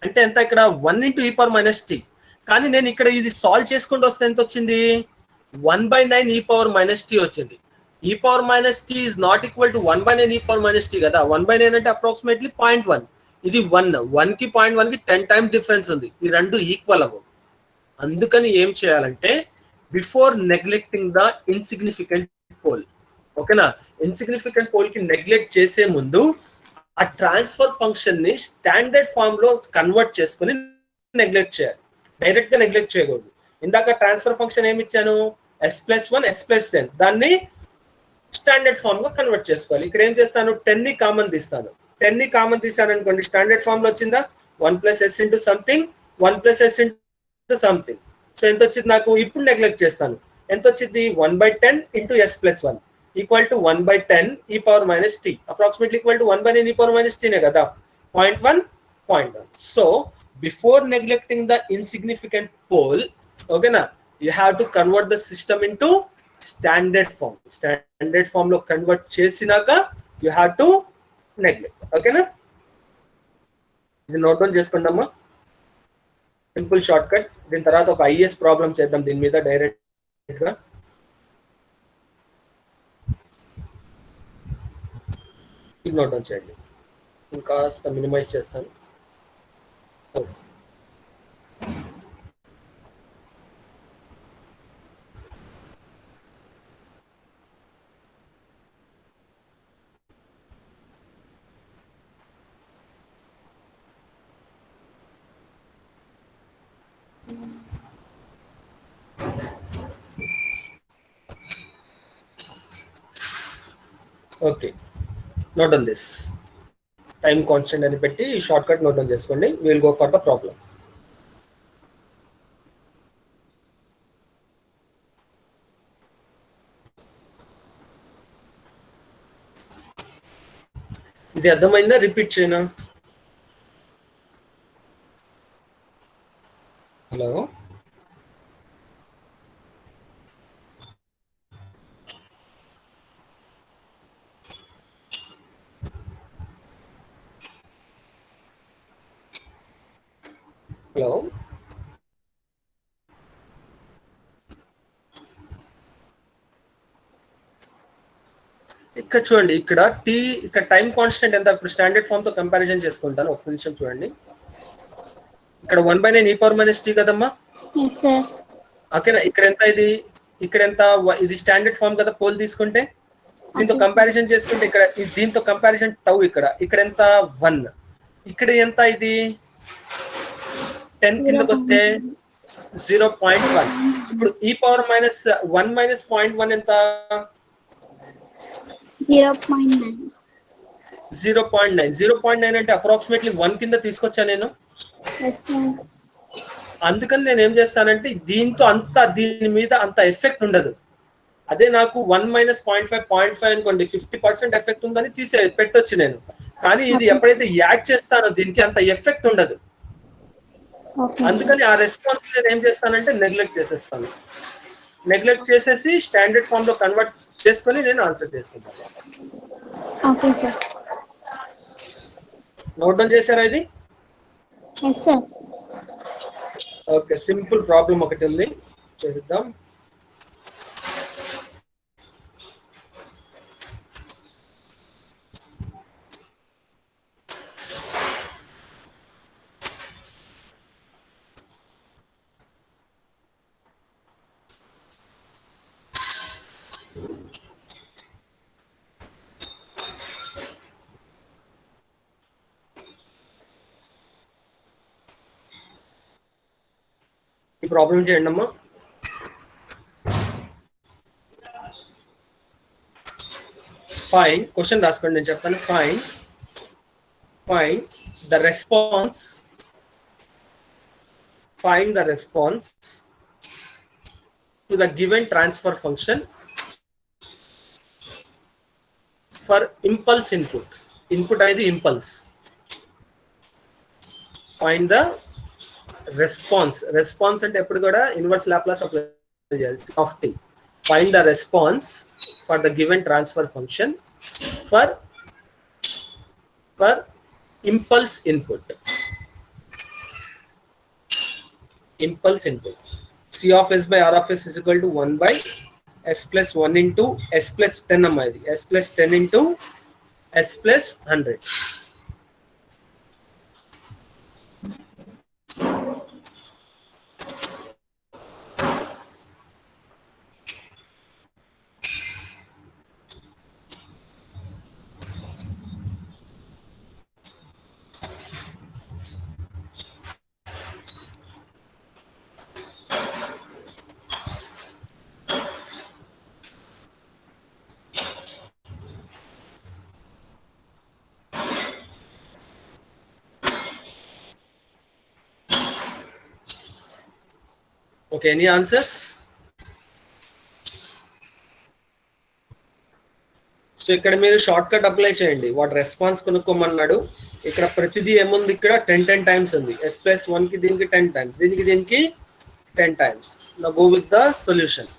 అంటే ఎంత ఇక్కడ 1 × e⁻t. కానీ నేను ఇక్కడ ఇది సాల్వ్ చేసుకుంటూ వస్తే ఎంత వచ్చింది 1/9 e⁻t వచ్చింది. e⁻t is not equal to 1/9 e⁻t కదా. 1/9 అంటే అప్రాక్సిమేట్లీ 0.1. ఇది 1 కి 0.1 కి 10 టైమ్స్ డిఫరెన్స్ ఉంది. ఈ రెండు ఈక్వల్ అవ్వవు. అందుకని ఏం చేయాలంటే before neglecting the insignificant pole, ఓకేనా, ఇన్సిగ్నిఫికెంట్ పోల్ కి నెగ్లెక్ట్ చేసే ముందు ఆ ట్రాన్స్ఫర్ ఫంక్షన్ ని స్టాండర్డ్ ఫామ్ లో కన్వర్ట్ చేసుకుని నెగ్లెక్ట్ చేయాలి. డైరెక్ట్ గా నెగ్లెక్ట్ చేయకూడదు. ఇందాక ట్రాన్స్ఫర్ ఫంక్షన్ ఏమి ఇచ్చాను s+1 s+10, దాన్ని స్టాండర్డ్ ఫామ్ గా కన్వర్ట్ చేసుకోవాలి. ఇక్కడ ఏం చేస్తాను 10 ని కామన్ తీస్తాను. 10 ని కామన్ తీసాను అనుకోండి, స్టాండర్డ్ ఫామ్ లో వచ్చిందా 1+s × something 1+s × something. So ఎంత వచ్చింది నాకు, ఇప్పుడు నెగ్లెక్ట్ చేస్తాను, ఎంత వచ్చింది 1/10 × s+1 equal to 1/10 e⁻t approximately equal to 1/9 e⁻t నే కదా, 0.1. So before neglecting the insignificant pole, ఓకేనా, you have to convert the system into standard form. Standard form లో కన్వర్ట్ చేసినాక యూ హ్యావ్ టు నెగ్లెక్ట్. ఓకేనా, ఇది నోట్ డౌన్ చేసుకుందామా, simple short cut. దీని తర్వాత ఒక ఐఎస్ ప్రాబ్లం చేద్దాం దీని మీద డైరెక్ట్ గా. ఇది నోట్ డౌన్ చేయండి. ఇంకాస్త మినిమైజ్ చేస్తాను. Okay, note on this. Time constant అని పెట్టి షార్ట్ కట్ నోట్ డౌన్ చేసుకోండి. Will go for the problem. ఇది అర్థమైందా, రిపీట్ చేయనా? హలో, హలో, ఇక్కడ చూడండి, ఇక్కడ టీ, ఇక్కడ టైం కాన్స్టెంట్ ఎంత, ఇప్పుడు స్టాండర్డ్ ఫామ్ తో కంపారిజన్ చేసుకుంటాను. ఒక నిమిషం చూడండి. ఇక్కడ 1/9 e⁻t కదమ్మా, ఓకేనా. ఇక్కడ ఎంత, ఇక్కడ ఎంత, ఇది స్టాండర్డ్ ఫామ్ కదా. పోల్ తీసుకుంటే దీంతో కంపారిజన్ చేసుకుంటే ఇక్కడ దీంతో కంపారిజన్ టౌ, ఇక్కడ ఎంత 1, ఇక్కడ ఎంత, ఇది 10 కిందకి వస్తే 0.1. ఇప్పుడు e⁻1 - 0.1 ఎంత 0.9. 0.9 అంటే అప్రాక్సిమేట్లీ 1 కింద తీసుకొచ్చా నేను. అందుకని నేను ఏం చేస్తానంటే దీంతో అంత, దీని మీద అంత ఎఫెక్ట్ ఉండదు. అదే నాకు 1 - 0.5 అనుకోండి, 50% ఎఫెక్ట్ ఉందని పెట్టొచ్చు నేను. కానీ ఇది ఎప్పుడైతే యాడ్ చేస్తానో దీనికి అంత ఎఫెక్ట్ ఉండదు. అందుకని ఆ రెస్పాన్స్ నేను ఏం చేస్తానంటే నెగ్లెక్ట్ చేసేస్తాను. నెగ్లెక్ట్ చేసేసి స్టాండర్డ్ ఫామ్ లో కన్వర్ట్ చేసుకొని నేను ఆన్సర్ చేసుకుంటాను. Okay sir. నోట్ డౌన్ చేశారా ఇది? Yes sir. Okay, simple problem ఒకటి ఉంది, చేద్దాం. ఈ ప్రాబ్లం చేయండి అమ్మా. ఫైన్, క్వశ్చన్ రాసుకోండి, నేను చెప్తాను. Fine the response, find the response to the given transfer function for impulse input. Input అనేది impulse. Find the రెస్పాన్స్ అంటే ఎప్పుడు కూడా ఇన్వర్స్ లాప్లాస్ అప్లై చేయాలి. Of t find the response for the given transfer function for impulse input. C of s by r of s is equal to 1 by s plus 1 into s plus 10 అమ్మా, ఇది s plus 10 into s plus 100. Okay, any answers? So ఇక్కడ మీరు short cut apply చేయండి. వాటి response కొనుక్కోమన్నాడు. ఇక్కడ ప్రతిదీ ఏముంది, ఇక్కడ 10 టైమ్స్ ఉంది. s plus 1 కి దీనికి 10 టైమ్స్, దీనికి 10 times. Now go with the solution.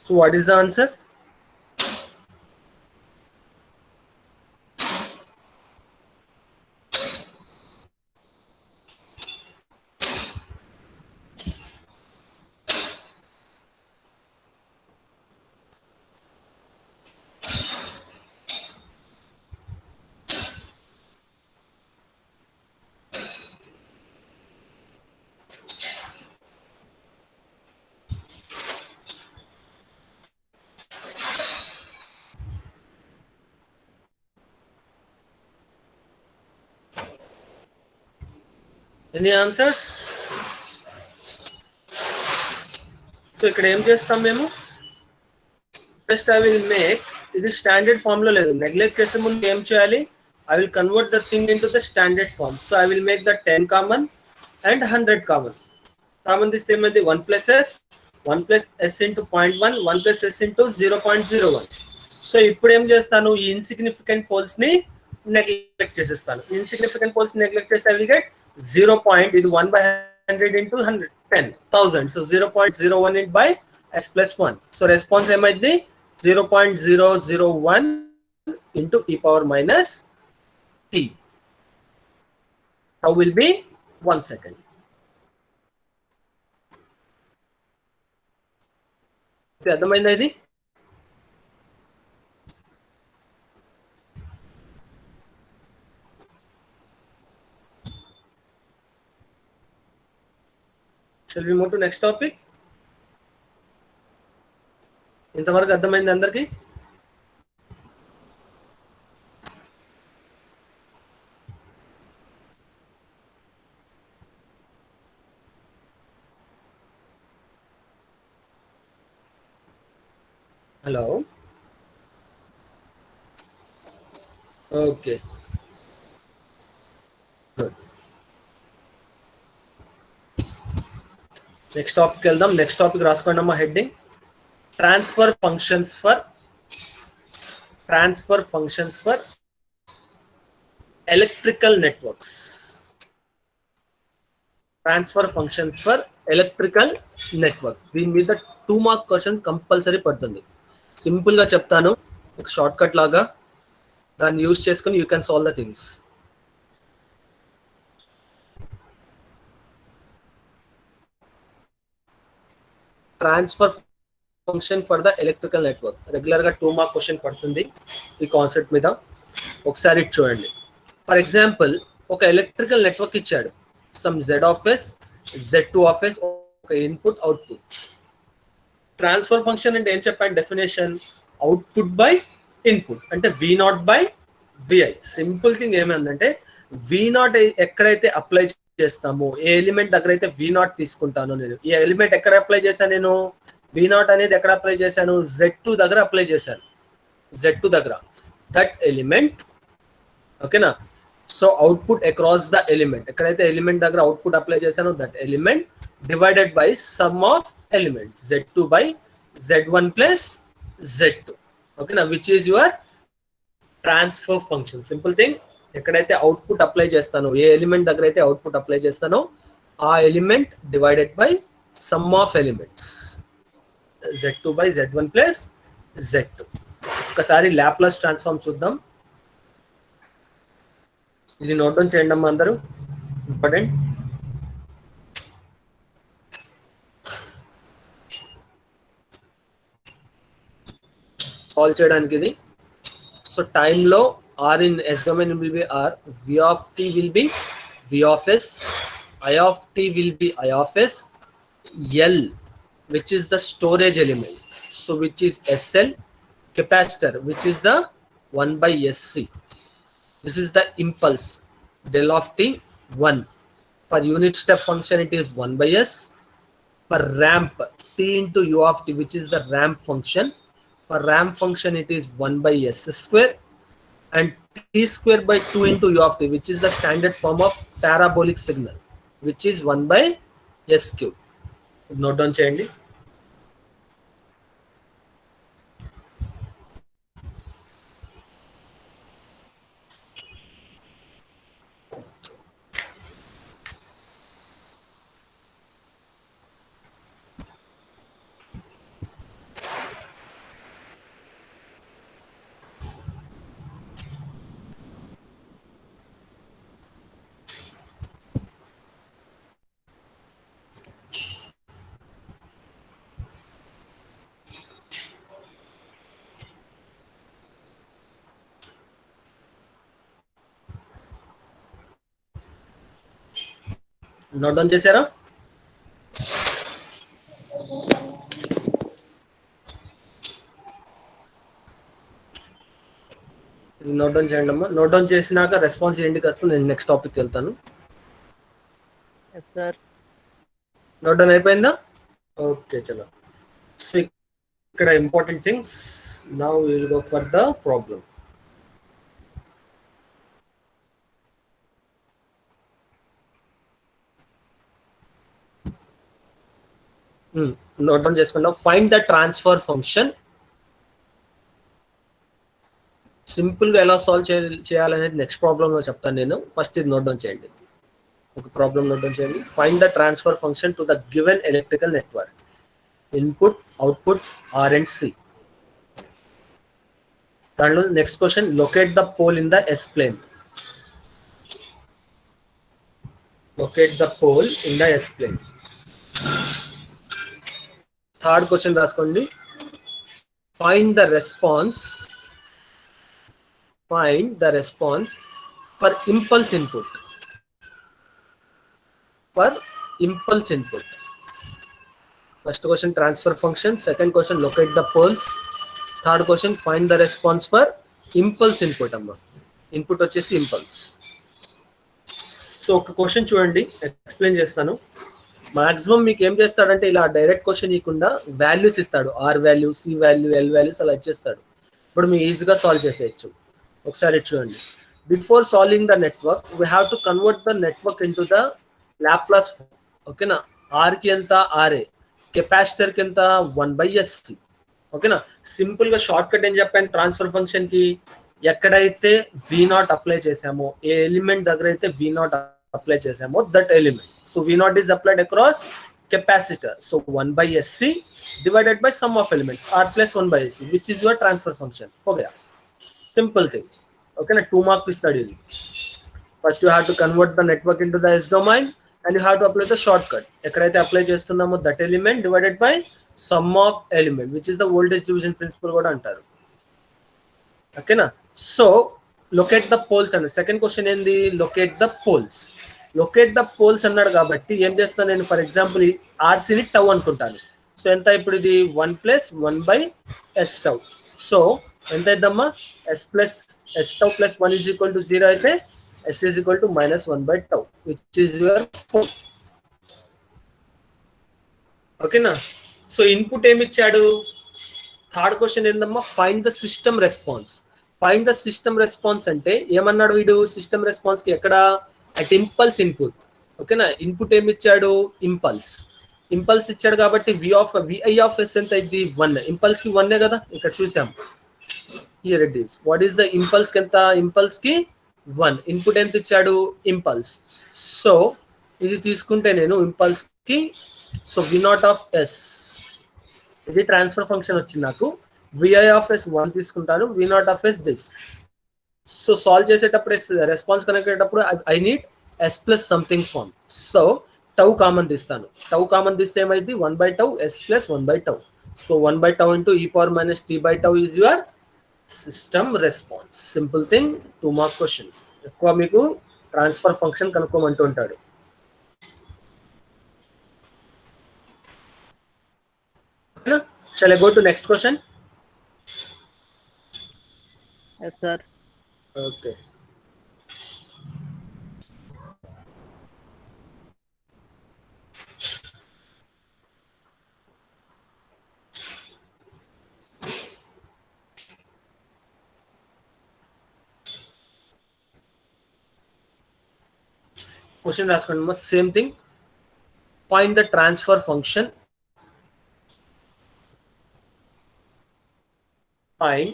So what is the answer? Any answers? So ఇక్కడ ఏం చేస్తాం మేము, ఫస్ట్ ఐ విల్ మేక్, ఇది స్టాండర్డ్ ఫామ్ లో లేదు, నెగ్లెక్ట్ చేసే ముందు ఏం చేయాలి, I will convert the thing into the standard form. So I will make the 10 common and 100 common తీస్తే ఏమైంది, 1 plus s into 0.1, 1 plus s into 0.01. So ఇప్పుడు ఏం చేస్తాను, ఈ ఇన్సిగ్నిఫికెంట్ పోల్స్ ని నెగ్లెక్ట్ చేసేస్తాను. ఇన్సిగ్నిఫికెంట్ పోల్స్ నెగ్లెక్ట్ చేస్తే I will get 0. ఇది 1 by 100 into 100, 10,000. So 0.01 by s plus 1. So response ఏమైంది, 0.001 into e power minus t. How will be 1 second. అర్థమైందా ఇది? Shall we move to next topic? ఇంతవరకు అర్థమైంది అందరికి? హలో, ఓకే, నెక్స్ట్ టాపిక్ వెళ్దాం. Next topic రాసుకోండి అమ్మా, heading transfer functions for electrical networks. Transfer functions for electrical network. దీని మీద 2 మార్క్ క్వశ్చన్ కంపల్సరీ పడుతుంది. సింపుల్ గా చెప్తాను, ఒక షార్ట్ కట్ లాగా, దాన్ని యూజ్ చేసుకుని you can solve the things. Transfer function for the electrical network regular గా 2 మార్క్ క్వశ్చన్ పడుతుంది ఈ కాన్సెప్ట్ మీద. ఒకసారి చూడండి. ఫర్ ఎగ్జాంపుల్, ఒక ఎలక్ట్రికల్ నెట్వర్క్ ఇచ్చాడు, some z of s, z2 of s, ఒక ఇన్పుట్ అవుట్పుట్. ట్రాన్స్ఫర్ ఫంక్షన్ అంటే ఏం చెప్పాను డెఫినేషన్, అవుట్పుట్ బై ఇన్పుట్ అంటే V naught by VI. Simple thing ఏమైందంటే వి నాట్ ఎక్కడైతే అప్లై చేస్తామో, ఏ ఎలిమెంట్ దగ్గర అయితే వి నాట్ తీసుకుంటాను నేను, ఈ ఎలిమెంట్ ఎక్కడ అప్లై చేశాను నేను, వి నాట్ అనేది ఎక్కడ అప్లై చేశాను, Z2 దగ్గర అప్లై చేశాను, Z2 దగ్గర, దట్ ఎలిమెంట్ ఓకేనా. So output across the element, ఎక్కడైతే ఎలిమెంట్ దగ్గర అవుట్పుట్ అప్లై చేశానో that element divided by sum of elements Z2 by Z1 plus Z2 ఓకేనా, which is your transfer function. Simple thing, ఎక్కడైతే output apply చేస్తానో, ఏ element దగ్గర అయితే output apply చేస్తానో ఆ element divided by sum of elements Z2 by Z1 plus Z2. ఒకసారి Laplace transform చూద్దాం. ఇది నోట్ డౌన్ చేయండి అమ్మా అందరూ, ఇంపార్టెంట్. సాల్వ్ చేయడానికి ఇది. సో టైంలో R in S domain will be R, V of t will be V of S, I of t will be I of S, L which is the storage element, so which is SL, capacitor which is the 1 by SC. This is the impulse, del of t 1, per unit step function it is 1 by S, per ramp t into u of t which is the ramp function, per ramp function it is 1 by S square, and t square by 2 into u of t which is the standard form of parabolic signal which is 1 by S cube. Note down cheyandi. Note down చేశారా? Note down చేయండి అమ్మా. Note down చేసినాక response ఏంటికి వస్తుంది, నేను next topic వెళ్తాను. Note down అయిపోయిందా? Okay చలో. సో ఇక్కడ important things, now will go for the problem. Note down చేసుకుందాం. Find the transfer function. Simple గా ఎలా సాల్వ్ చేయాలనేది నెక్స్ట్ ప్రాబ్లమ్ లో చెప్తాను నేను. ఫస్ట్ ఇది నోట్ డౌన్ చేయండి. ఒక ప్రాబ్లమ్ నోట్ డౌన్ చేయండి. Find the transfer function to the given electrical network. Input, output, R and C. దానిలో next question, locate the pole in the S plane. Locate the pole in the S plane. Third question రాసుకోండి. Find the response for impulse input. First question transfer function, second question locate the poles, third question find the response for impulse input అమ్మా. Input వచ్చేసి impulse. So ఒక question చూడండి, explain చేస్తాను. Maximum మీకు ఏం చేస్తాడంటే ఇలా డైరెక్ట్ క్వశ్చన్ ఇవ్వకుండా వాల్యూస్ ఇస్తాడు, R value, C value, L values అలా ఇచ్చేస్తాడు. ఇప్పుడు మీరు ఈజీగా సాల్వ్ చేసేయచ్చు. ఒకసారి చూడండి. Before solving the network we have to convert the network into the Laplace form. ఓకేనా. R కి ఎంత RA, కెపాసిటర్ కి ఎంత 1 by SC. ఓకేనా. సింపుల్ గా షార్ట్ కట్ ఏం చెప్పాను ట్రాన్స్ఫర్ ఫంక్షన్ కి, ఎక్కడైతే V0 అప్లై చేసామో, ఏ ఎలిమెంట్ దగ్గర అయితే V0 అప్లై చేసామో that element. So V0 is applied across capacitor. So 1 by SC divided by sum of elements R plus 1 by SC, which is your transfer function. हो गया. Simple thing. Okay na, 2 mark study. First you have to convert the network into the S domain and you have to apply the shortcut. ఎక్కడైతే apply చేస్తున్నామో that element divided by sum of element, which is the voltage division principle కూడా అంటారు. ఓకేనా. So locate the poles అన్నాడు. Second question ఏంది, locate the poles. Locate the poles అన్నాడు కాబట్టి ఏం చేస్తాను నేను, ఫర్ ఎగ్జాంపుల్ RC ని టౌ అనుకుంటాను. సో ఎంత ఇప్పుడు ఇది 1 plus 1 by S tau. So ఎంత అయిద్దమ్మా, S plus yes tau plus 1 is equal to 0 అయితే S is equal to -1 by tau which is your. ఓకేనా. సో ఇన్పుట్ ఏమి ఇచ్చాడు, థర్డ్ క్వశ్చన్ ఏందమ్మా, find the system response. Find the system response అంటే ఏమన్నాడు వీడు, సిస్టమ్ రెస్పాన్స్ కి ఎక్కడ, అట్ ఇంపల్స్ ఇన్పుట్. ఓకేనా. ఇన్పుట్ ఏమి ఇచ్చాడు, ఇంపల్స్. ఇంపల్స్ ఇచ్చాడు కాబట్టి విఐ ఆఫ్ ఎస్ ఎంత అయింది 1. ఇంపల్స్ కి 1 కదా, ఇక్కడ చూసాం. Here it is. What is the impulse కి ఎంత, ఇంపల్స్ కి 1. ఇన్పుట్ ఎంత ఇచ్చాడు, ఇంపల్స్. సో ఇది తీసుకుంటే నేను ఇంపల్స్ కి, so V naught of S, ఇది ట్రాన్స్ఫర్ ఫంక్షన్ వచ్చింది నాకు. విఐ ఆఫ్ ఎస్ 1 తీసుకుంటాను, V naught of S this. So solve చేసేటప్పుడు రెస్పాన్స్ కనెక్ట్ అయ్యేటప్పుడు I need S plus something form. So tau common తీస్తాను. టౌ కామన్ తీస్తే ఏమైంది 1 by tau S plus 1 by tau. So 1 by tau into e power minus t by tau is your system response. Simple thing, 2 mark question. ఎక్కువ మీకు transfer function కనుక్కోమంటూ ఉంటాడు. Shall I go to next question? Yes, sir. Okay. Question రాసుకోండి. Same thing. Find the transfer function. Find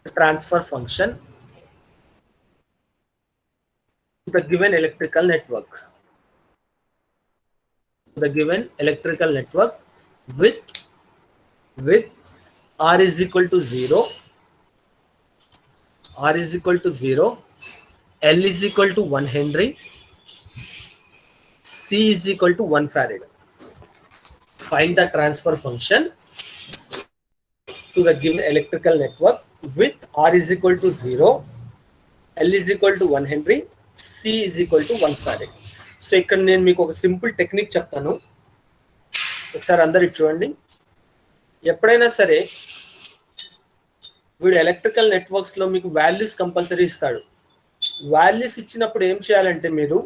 the transfer function to the given electrical network. The given electrical network with R is equal to 0, R is equal to 0, L is equal to 1 Henry, C is equal to 1 Farad. Find the transfer function to the given electrical network with R is equal to 0, L is equal to 1 Henry, C is equal to 1 Farad. So ఇక్కడ నేను మీకు ఒక simple technique చెప్తాను, ఒకసారి అందరు చూడండి. ఎప్పుడైనా సరే వీడు ఎలక్ట్రికల్ నెట్వర్క్స్ లో మీకు వాల్యూస్ కంపల్సరీ ఇస్తాడు. వాల్యూస్ ఇచ్చినప్పుడు ఏం చేయాలంటే మీరు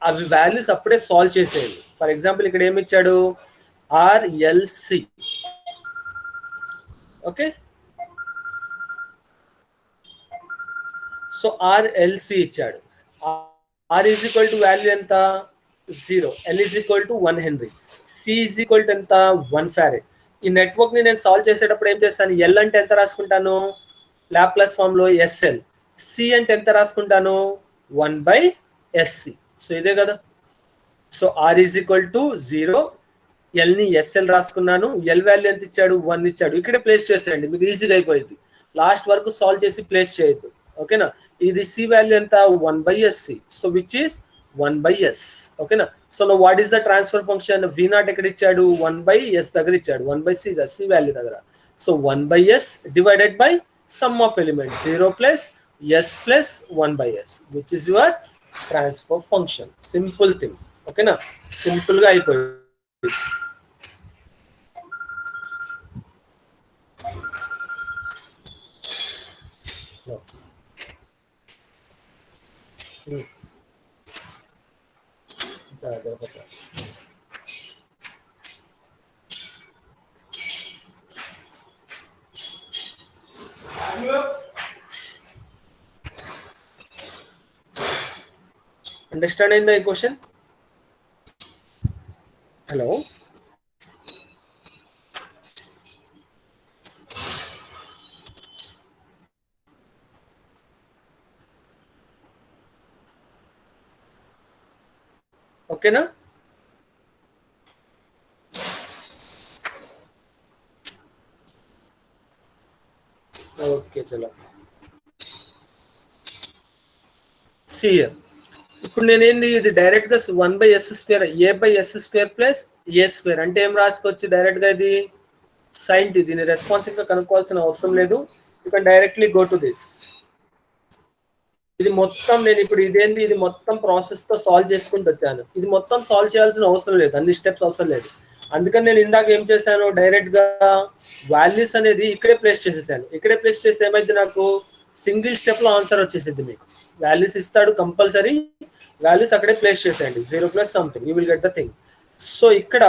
అవి వాల్యూస్ అప్పుడే సాల్వ్ చేసేయాలి. ఫర్ ఎగ్జాంపుల్ ఇక్కడ ఏమి ఇచ్చాడు, ఆర్ఎల్సి. ఓకే, సో ఆర్ఎల్సి ఇచ్చాడు. R is equal to value ఎంత 0, L is equal to 1 henry, C is equal to ఎంత 1 ఫారెడ్. ఈ నెట్వర్క్ ని నేను సాల్వ్ చేసేటప్పుడు ఏం చేస్తాను, ఎల్ అంటే ఎంత రాసుకుంటాను లాప్లాస్ ఫామ్ లో ఎస్ఎల్, సి అంటే ఎంత రాసుకుంటాను 1/SC. సో ఇదే కదా. So R is equal to 0, L ని ఎస్ఎల్ రాసుకున్నాను, ఎల్ వాల్యూ ఎంత ఇచ్చాడు 1 ఇచ్చాడు. ఇక్కడే ప్లేస్ చేసేయండి, మీకు ఈజీగా అయిపోయింది. లాస్ట్ వరకు సాల్వ్ చేసి ప్లేస్ చేయొద్దు. ఓకేనా. ఇది సి వాల్యూ ఎంత 1/SC, so which is 1/S. ఓకేనా. So now what is the transfer function, we not ఎక్కడ ఇచ్చాడు 1/S దగ్గర ఇచ్చాడు, 1/C సి వాల్యూ దగ్గర. So 1/S divided by sum of element 0 plus S plus 1/S which is your transfer function. Simple thing. ఓకేనా, simple గా అయిపోయింది. Understanding the equation? Hello? Okay na? Okay, chalo. See here. ఇప్పుడు నేనేంది ఇది direct గా 1/S² A/S² plus A² అంటే ఏం రాసుకోవచ్చు direct గా, ఇది సైన్ టీ. దీని రెస్పాన్స్ ఇంకా కనుక్కోవాల్సిన అవసరం లేదు. You can directly go to this. ఇది మొత్తం నేను ఇప్పుడు ఇదేంది, ఇది మొత్తం ప్రాసెస్ తో సాల్వ్ చేసుకుంటూ వచ్చాను. ఇది మొత్తం సాల్వ్ చేయాల్సిన అవసరం లేదు, అన్ని స్టెప్స్ అవసరం లేదు. అందుకని నేను ఇందాక ఏం చేశాను, డైరెక్ట్ గా వాల్యూస్ అనేది ఇక్కడే ప్లేస్ చేసేసాను. ఇక్కడే ప్లేస్ చేస్తే ఏమైంది, నాకు సింగిల్ స్టెప్ లో ఆన్సర్ వచ్చేసింది. మీకు వాల్యూస్ ఇస్తాడు కంపల్సరీ, వాల్యూస్ అక్కడే ప్లేస్ చేసేయండి, 0 plus something, you will get the thing. So ఇక్కడ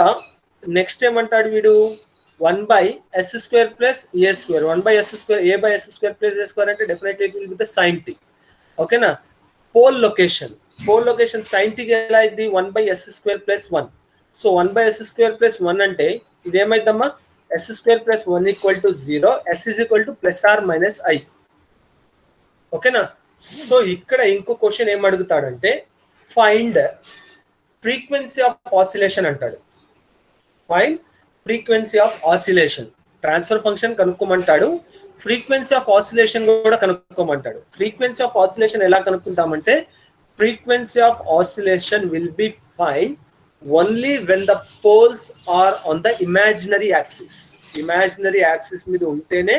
నెక్స్ట్ ఏమంటాడు వీడు, 1/s² plus a². 1/s², a/s² plus a² అంటే definitely it will be the sin t. ఓకేనా. పోల్ లొకేషన్ sin t ఎలా అయింది, 1/s² plus 1. So 1/s² plus 1 అంటే ఇది ఏమైందమ్మా, s² plus 1 equal to 0, s is equal to plus are minus i. ఓకేనా. So ఇక్కడ ఇంకో క్వశ్చన్ ఏం అడుగుతాడంటే, ఫైండ్ ఫ్రీక్వెన్సీ ఆఫ్ ఆసిలేషన్ అంటాడు. Find frequency of oscillation. Transfer function కనుక్కోమంటాడు, ఫ్రీక్వెన్సీ ఆఫ్ ఆసిలేషన్ కూడా కనుక్కోమంటాడు. ఫ్రీక్వెన్సీ ఆఫ్ ఆసిలేషన్ ఎలా కనుక్కుంటామంటే, frequency of oscillation will be find only when the poles are on the imaginary axis. Imaginary axis మీద ఉంటేనే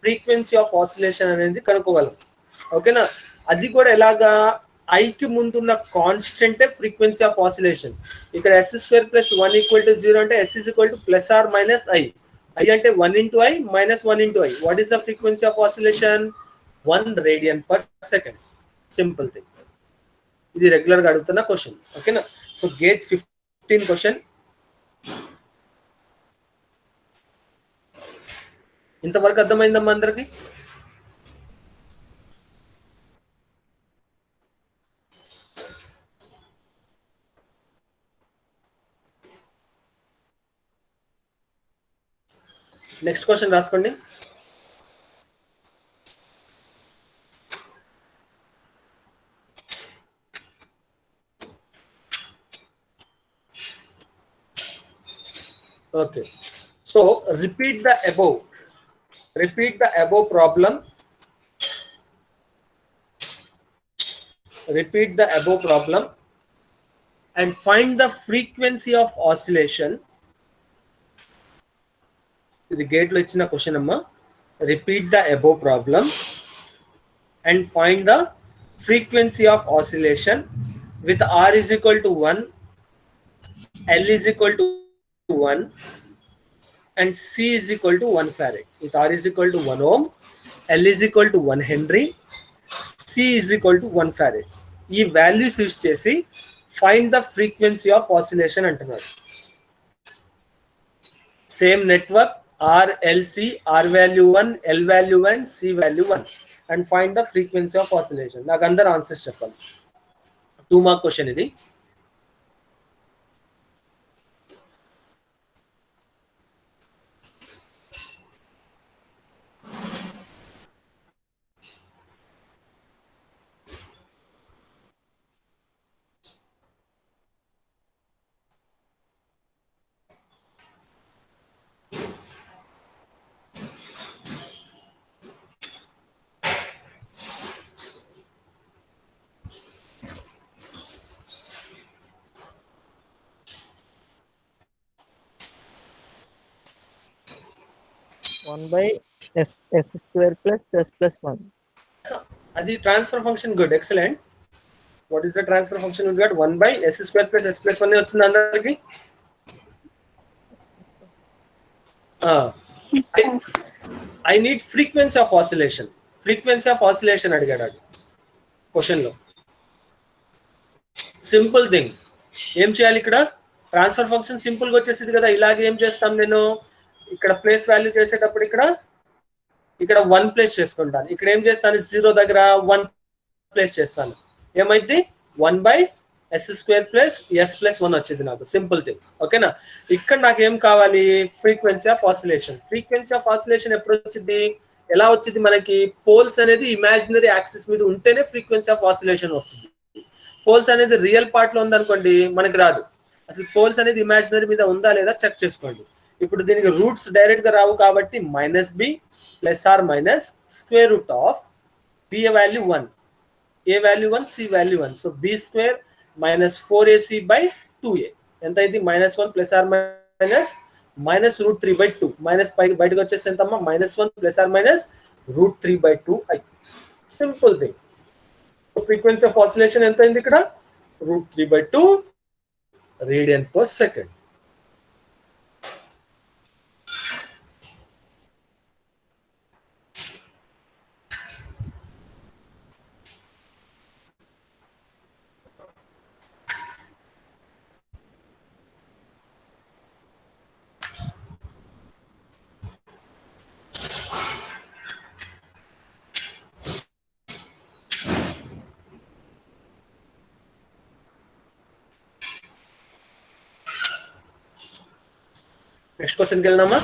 frequency of oscillation అనేది కనుక్కోగలం. ఓకేనా. అది కూడా ఎలాగా, ఐకి ముందున్న కాన్స్టెంటే ఫ్రీక్వెన్సీ ఆఫ్ ఆసిలేషన్. ఇక్కడ s² ప్లస్ 1 ఈక్వల్ టు 0 అంటే s is equal to plus are minus i. i అంటే 1 into i minus 1 into i. What is the frequency of oscillation, 1 radian per second. Simple thing. ఇది regular గా అడుగుతున్న question. ఓకేనా. So GATE 15 question. ఇంతవరకు అర్థమైందమ్మా అందరికి? Next question రాసుకోండి. Okay. So repeat the above problem. Repeat the above problem and find the frequency of oscillation. ఇది gate లో ఇచ్చిన క్వశ్చన్ అమ్మా. Repeat the above problem and find the frequency of oscillation with r is equal to 1, l is equal to 1 and c is equal to 1 farad. With r is equal to 1 ohm, l is equal to 1 henry, c is equal to 1 farad. ఈ values use చేసి find the frequency of oscillation అంటున్నారు. Same network, RLC, R value 1, L value 1, C value 1 and find the frequency of oscillation. నాకు అందరు answers చెప్పాలి. 2 mark question ఇది. One by s² plus s plus 1. అది transfer function. Good, excellent. What is the transfer function? We got 1/s² plus s plus 1 వచ్చింది అందరికి. I need frequency of oscillation. Frequency of oscillation అడిగాడు question లో. Simple thing. ఏం చేయాలి ఇక్కడ? Transfer function simple గా వచ్చేసింది కదా. ఇలాగే ఏం చేస్తాం, నేను ఇక్కడ ప్లేస్ వాల్యూ చేసేటప్పుడు ఇక్కడ 1 ప్లేస్ చేసుకుంటాను. ఇక్కడ ఏం చేస్తాను, 0 దగ్గర 1 ప్లేస్ చేస్తాను. ఏమైంది, 1/s² ప్లస్ s ప్లస్ 1 వచ్చింది నాకు. Simple thing. ఓకేనా. ఇక్కడ నాకు ఏం కావాలి, frequency of oscillation. Frequency of oscillation ఎప్పుడు వచ్చింది, ఎలా వచ్చింది మనకి, పోల్స్ అనేది ఇమాజినరీ యాక్సిస్ మీద ఉంటేనే ఫ్రీక్వెన్సీ ఆఫ్ ఆసిలేషన్ వస్తుంది. పోల్స్ అనేది రియల్ పార్ట్ లో ఉందనుకోండి మనకి రాదు. అసలు పోల్స్ అనేది ఇమాజినరీ మీద ఉందా లేదా చెక్ చేసుకోండి. ఇప్పుడు దీనికి రూట్స్ డైరెక్ట్ గా రావు కాబట్టి -b plus are minus square root of b value 1, a value 1, c value 1. So b² minus 4ac by 2a ఎంత అయింది, -1 ప్లస్ ఆర్ మైనస్ √3/2. మైనస్ బయటకు వచ్చేసి ఎంతమ్మా, -1 plus are minus √3/2i. Simple thing. Frequency of oscillation ఎంత అయింది ఇక్కడ, √3/2 radian per second. Next క్వశ్చన్కి వెళ్దామా?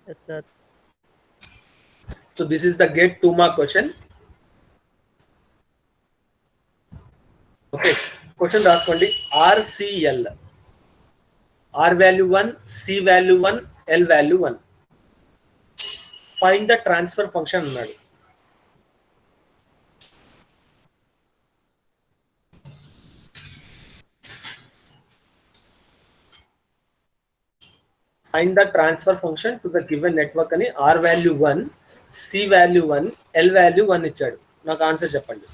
Yes, sir. So this is the gate 2 mark question. Okay, question రాసుకోండి. RCL, R value 1, C value 1, L value 1. Find the transfer function అన్నాడు. Find the transfer function to the given network అని R value 1, C value 1, L value 1 ఇచ్చాడు. నాకు answer చెప్పండి.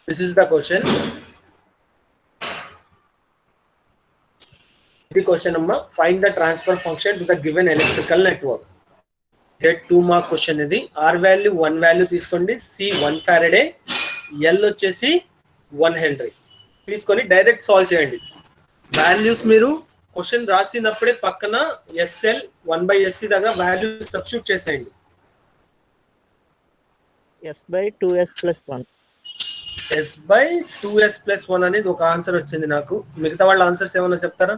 This is the question. The question number, find the transfer function to the given electrical network. Get 2 mark question ఇది. R value 1 value తీసుకోండి, C 1 Faraday, L వచ్చేసి 1 Henry తీసుకొని direct solve చేయండి. Values మీరు question రాసినప్పుడే పక్కన SL 1/SC దగ్గర values substitute చేసేయండి. S/2S+1. S/2S+1 అనేది ఒక ఆన్సర్ వచ్చింది నాకు. మిగతా వాళ్ళ ఆన్సర్స్ ఏమన్నా చెప్తారా?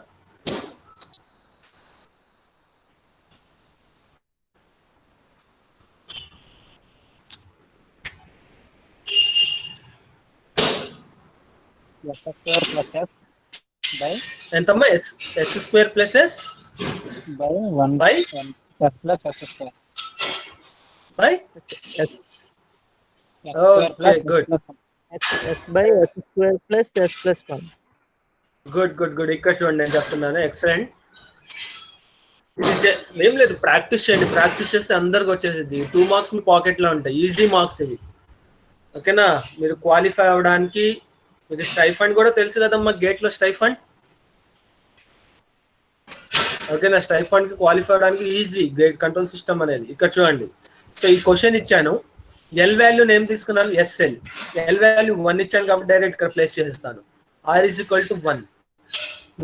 S² + S by ఎంతమ్మా? S² + S by 1 by S plus S². by S okay, good. S/S² + S+1. Good. ఇక్కడ చూడండి, నేను చెప్తున్నాను. ఎక్సలెంట్. ఇది ఏం లేదు, ప్రాక్టీస్ చేయండి. ప్రాక్టీస్ చేస్తే అందరికి వచ్చేసింది. 2 మార్క్స్ మీ పాకెట్ లో ఉంటాయి. ఈజీ మార్క్స్ ఇవి. ఓకేనా? మీరు క్వాలిఫై అవ్వడానికి మీకు స్టైఫండ్ కూడా తెలుసు కదమ్మా, గేట్ లో స్టైఫండ్. ఓకేనా? స్టైఫండ్ కి క్వాలిఫై అవ్వడానికి ఈజీ గేట్ కంట్రోల్ సిస్టమ్ అనేది. ఇక్కడ చూడండి. సో ఈ క్వశ్చన్ ఇచ్చాను, ఎల్ వాల్యూ నేమ్ తీసుకున్నాను SL, ఎల్ వాల్యూ 1 ఇచ్చాను కాబట్టి డైరెక్ట్ ఇక్కడ ప్లేస్ చేసేస్తాను. R = 1,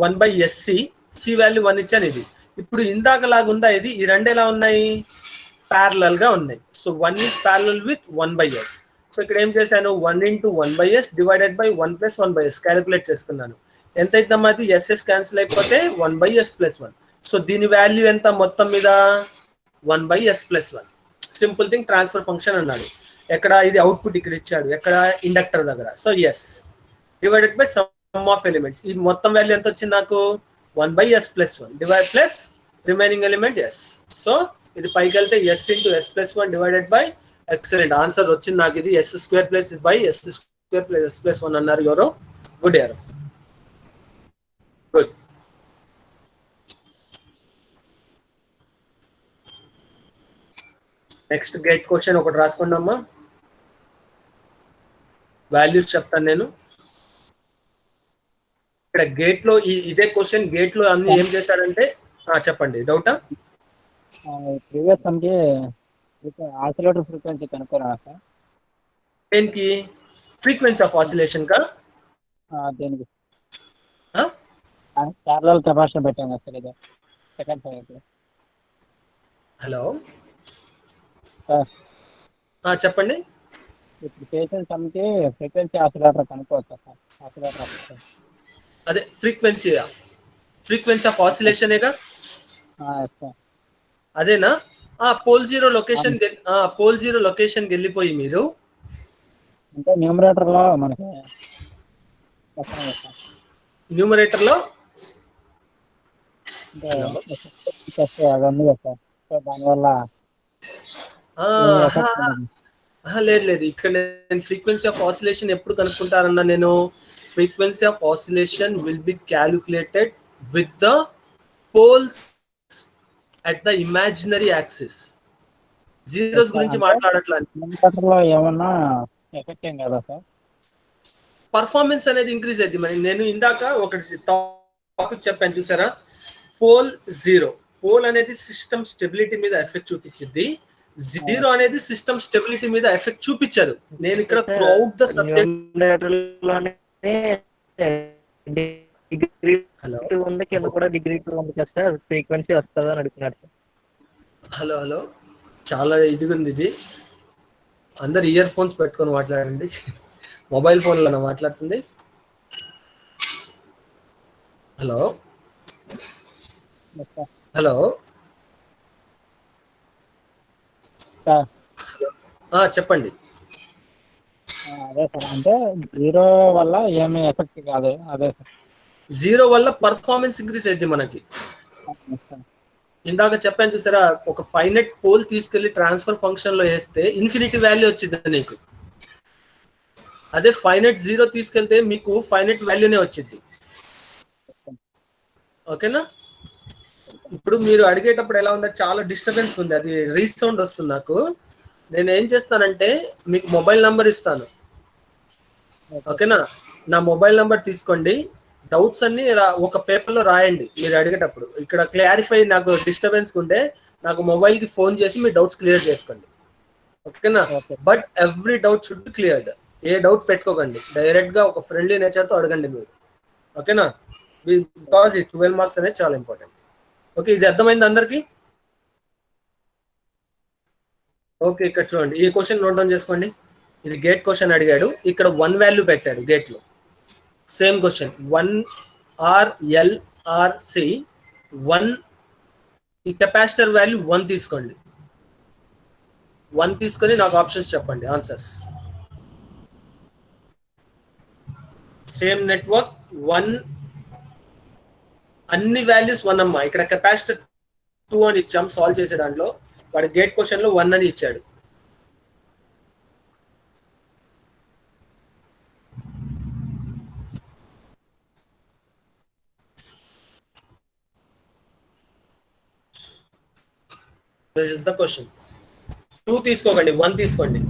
1/SC, C వాల్యూ 1 ఇచ్చాను. ఇది ఇప్పుడు ఇందాక లాగా ఉందా? ఇది ఈ రెండు ఎలా ఉన్నాయి? ప్యారలల్ గా ఉన్నాయి. So 1 is parallel with 1/S. So ఇక్కడ ఏం చేశాను? 1 × 1/S divided by 1 + 1/S calculate చేసుకున్నాను. ఎంత అవుతుందమ్మా? అది SS క్యాన్సిల్ అయిపోతే 1/S+1. సో దీని వాల్యూ ఎంత మొత్తం మీద? 1/S+1. Simple thing, transfer function అన్నాడు. ఎక్కడ? ఇది అవుట్పుట్ ఇక్కడ ఇచ్చాడు. ఎక్కడ? ఇండక్టర్ దగ్గర. So s divided by sum of elements. ఈ మొత్తం వాల్యూ ఎంత వచ్చింది నాకు? 1/S+1 divide plus remaining element S. So ఇది పైకి వెళ్తే S × S+1 divided by, excellent answer వచ్చింది నాకు. ఇది S² + S² + అన్నారు ఎవరో. గుడ్ యారో, గుడ్. నెక్స్ట్ గేట్ క్వశ్చన్ ఒకటి రాసుకోండి అమ్మా. వాల్యూస్ చెప్తాను నేను. ఇక్కడ గేట్ లో ఇదే క్వశ్చన్ గేట్ లో అన్ని ఏం చేశారంటే, చెప్పండి. డౌటా? ప్రీవియస్ సమ్కి ఆసిలేటర్ ఫ్రీక్వెన్సీ కనుక్కోరా సార్? దేనికి? ఫ్రీక్వెన్సీ ఆఫ్ ఆసిలేషన్ కా? దేనికి? ప్యారలల్ కెపాసిటర్ పెట్టాను సార్. ఇది సెకండ్ సైడ్. హలో, సార్ చెప్పండి. ఇప్పుడు చేసిన సమ్కి ఫ్రీక్వెన్సీ ఆసిలేటర్ కనుక్కోవచ్చా సార్? ఆసిలేటర్ అదే ఫ్రీక్వెన్సీ ఆఫ్ ఆసిలేషనేగా. సార్ అదేనా? పోల్ జీరో లొకేషన్కి వెళ్ళిపోయి మీరు అంటే న్యూమరేటర్ లో మనకి న్యూమరేటర్ లో అది ఉంది కదా సార్. సో దానివల్ల లేదు. ఇక్కడ నేను ఫ్రీక్వెన్సీ ఆఫ్ ఆసిలేషన్ ఎప్పుడు కనుక్కుంటారన్నా, నేను frequency of oscillation will be calculated with the poles at the imaginary axis. Zeros గురించి మాట్లాడట్లేదు. ఇన్వర్టర్లో ఏమన్నా ఎఫెక్ట్ ఏం కదా సార్? పర్ఫార్మెన్స్ అనేది ఇంక్రీజ్ అయింది. మరి నేను ఇందాక ఒకటి టాపిక్ చెప్పాను చూసారా, పోల్ జీరో. పోల్ అనేది సిస్టమ్ స్టెబిలిటీ మీద ఎఫెక్ట్ చూపించింది, జీరో అనేది సిస్టమ్ స్టెబిలిటీ మీద ఎఫెక్ట్ చూపించదు. నేను ఇక్కడ through out the subject degree ఉంది, కింద కూడా డిగ్రీ 2 ఉంది కదా సార్, ఫ్రీక్వెన్సీ వస్తుందా అని అడుగుతున్నారు సార్. హలో హలో, చాలా ఇదిగా ఉంది ఇది. అందరు ఇయర్ ఫోన్స్ పెట్టుకొని మాట్లాడండి. మొబైల్ ఫోన్లో మాట్లాడుతుంది. హలో హలో చెప్పండి. అదే సార్, అంటే జీరో వల్ల ఏమీ ఎఫెక్ట్ కాదు. అదే సార్, జీరో వల్ల పర్ఫార్మెన్స్ ఇంక్రీజ్ అయింది మనకి. ఇందాక చెప్పాను చూసారా, ఒక ఫైనైట్ పోల్ తీసుకెళ్లి ట్రాన్స్ఫర్ ఫంక్షన్ లో వేస్తే ఇన్ఫినిటీ వాల్యూ వచ్చింది నీకు. అదే ఫైనైట్ జీరో తీసుకెళ్తే మీకు ఫైనైట్ వాల్యూనే వచ్చింది. ఓకేనా? ఇప్పుడు మీరు అడిగేటప్పుడు ఎలా ఉందంటే చాలా డిస్టర్బెన్స్ ఉంది, అది రీసౌండ్ వస్తుంది నాకు. నేను ఏం చేస్తానంటే మీకు మొబైల్ నంబర్ ఇస్తాను, ఓకేనా? నా మొబైల్ నంబర్ తీసుకోండి, డౌట్స్ అన్ని ఒక పేపర్లో రాయండి మీరు అడిగేటప్పుడు. ఇక్కడ క్లారిఫై నాకు డిస్టర్బెన్స్ ఉంటే నాకు మొబైల్కి ఫోన్ చేసి మీ డౌట్స్ క్లియర్ చేసుకోండి, ఓకేనా? But every doubt should be cleared. A doubt పెట్టుకోకండి, డైరెక్ట్గా ఒక ఫ్రెండ్లీ నేచర్తో అడగండి మీరు, ఓకేనా? బికాజ్ ఈ 12 మార్క్స్ అనేది చాలా ఇంపార్టెంట్. ఓకే, ఇది అర్థమైంది అందరికి? ఓకే, ఇక్కడ చూడండి, ఈ క్వశ్చన్ నోట్ డౌన్ చేసుకోండి. ఇది గేట్ క్వశ్చన్ అడిగాడు, ఇక్కడ 1 వాల్యూ పెట్టాడు గేట్లో. సేమ్ క్వశ్చన్ 1RLRC 1, ఈ కెపాసిటర్ వాల్యూ 1 తీసుకోండి. 1 తీసుకొని నాకు ఆప్షన్స్ చెప్పండి, ఆన్సర్స్. సేమ్ నెట్వర్క్ 1, అన్ని వాల్యూస్ 1 అమ్మా. ఇక్కడ కెపాసిటర్ 2 అని ఇచ్చాం సాల్వ్ చేసే దాంట్లో, వాడి గేట్ క్వశ్చన్ లో 1 అని ఇచ్చాడు. This is the question. 2 తీసుకోకండి, 1 తీసుకోండి.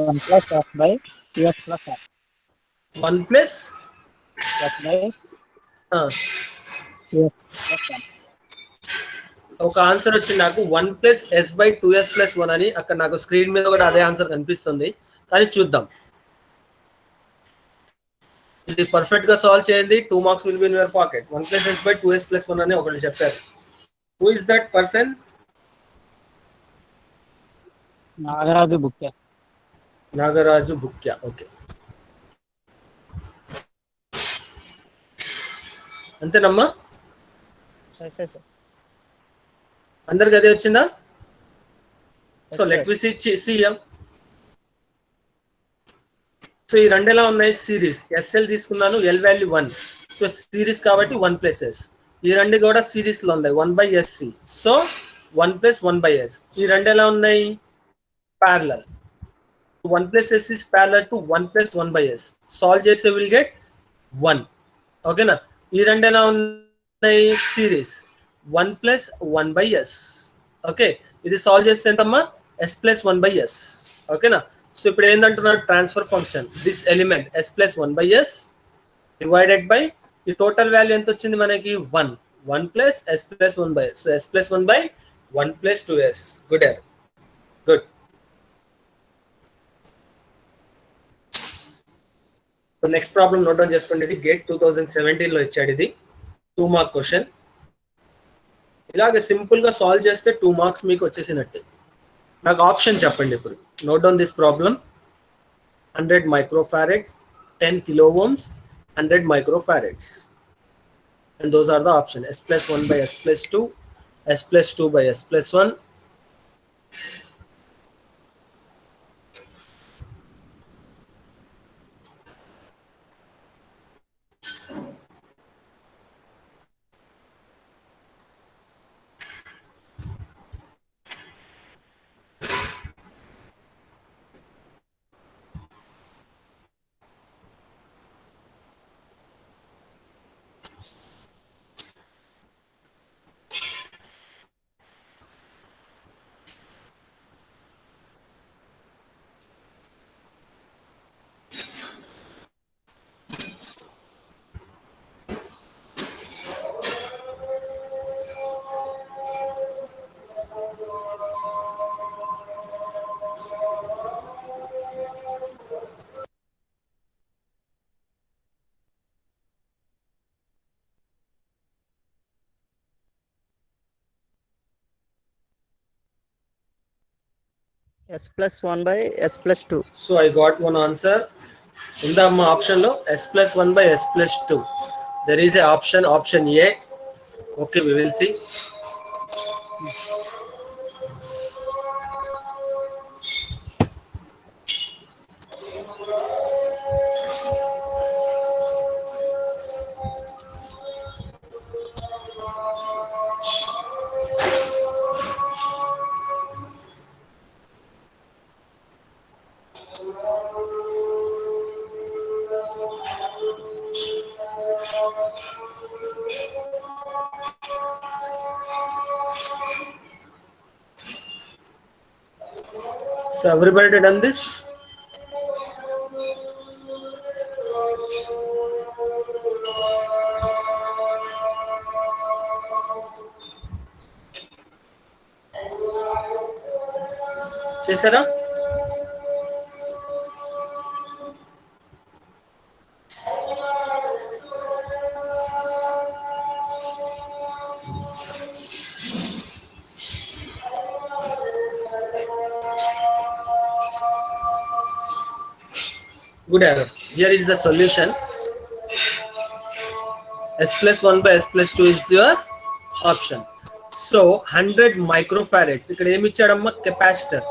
One plus f by QS plus f. 1 plus F by QS plus f. ఒక ఆన్సర్ వచ్చింది నాకు, 1 plus S by 2S plus 1 అని. అక్కడ నాకు స్క్రీన్ మీద కూడా అదే ఆన్సర్ కనిపిస్తుంది, కానీ చూద్దాం. ఇది పర్ఫెక్ట్ గా సాల్వ్ చేయండి, 2 marks will be in your pocket. 1 plus S by 2S plus 1 అని ఒకళ్ళు చెప్పారు. Who is that person? Nagaraju Bukya. Nagaraju Bukya. Okay, అంతేనమ్మా? Okay sir. అందరికి అదే వచ్చిందా? So let we see here. So ఈ రెండు ఎలా ఉన్నాయి? సిరీస్. ఎస్ఎల్ తీసుకున్నాను, ఎల్ వాల్యూ 1. సో సిరీస్ కాబట్టి 1 plus S. ఈ రెండు కూడా సిరీస్ లో ఉన్నాయి, 1 by SC. So 1 plus 1 by S. ఈ రెండు ఎలా ఉన్నాయి? Parallel. 1 plus S is parallel to 1 plus 1 by S. Solve చేస్తే విల్ గెట్ 1. ఓకేనా? ఈ రెండు ఎలా ఉన్నాయి? Series. 1 plus 1 by S. Okay, ఇది సాల్వ్ చేస్తే ఎంతమ్మా? S plus 1 by S. ఓకేనా? సో ఇప్పుడు ఏంటంటున్నారు? Transfer function this element S plus 1 by S divided by ఈ టోటల్ వాల్యూ ఎంత వచ్చింది మనకి? 1. 1 plus S plus 1 by S. So S plus 1 by 1 plus 2S. Good. So next problem note down చేసుకోండి. ఇది gate 2017 లో ఇచ్చాడు. ఇది 2 మార్క్ క్వశ్చన్. ఇలాగే సింపుల్ గా సాల్వ్ చేస్తే 2 మార్క్స్ మీకు వచ్చేసినట్టే. నాకు ఆప్షన్ చెప్పండి ఇప్పుడు. Note down this problem. 100 microfarads, 10 kilo ohms, 100 microfarads, and those are the option: s plus 1 by s plus 2, s plus 2 by s plus 1. S plus 1 by S plus 2. So I got one answer. In the option lo s plus 1 by s plus 2. There is a option A. Okay, we will see. So everybody done this? చేశారా? Good error. Here is the solution. S plus 1 by S plus 2 is your option. So 100 microfarads. ఇక్కడ ఏమి ఇచ్చాడమ్మా? Capacitor.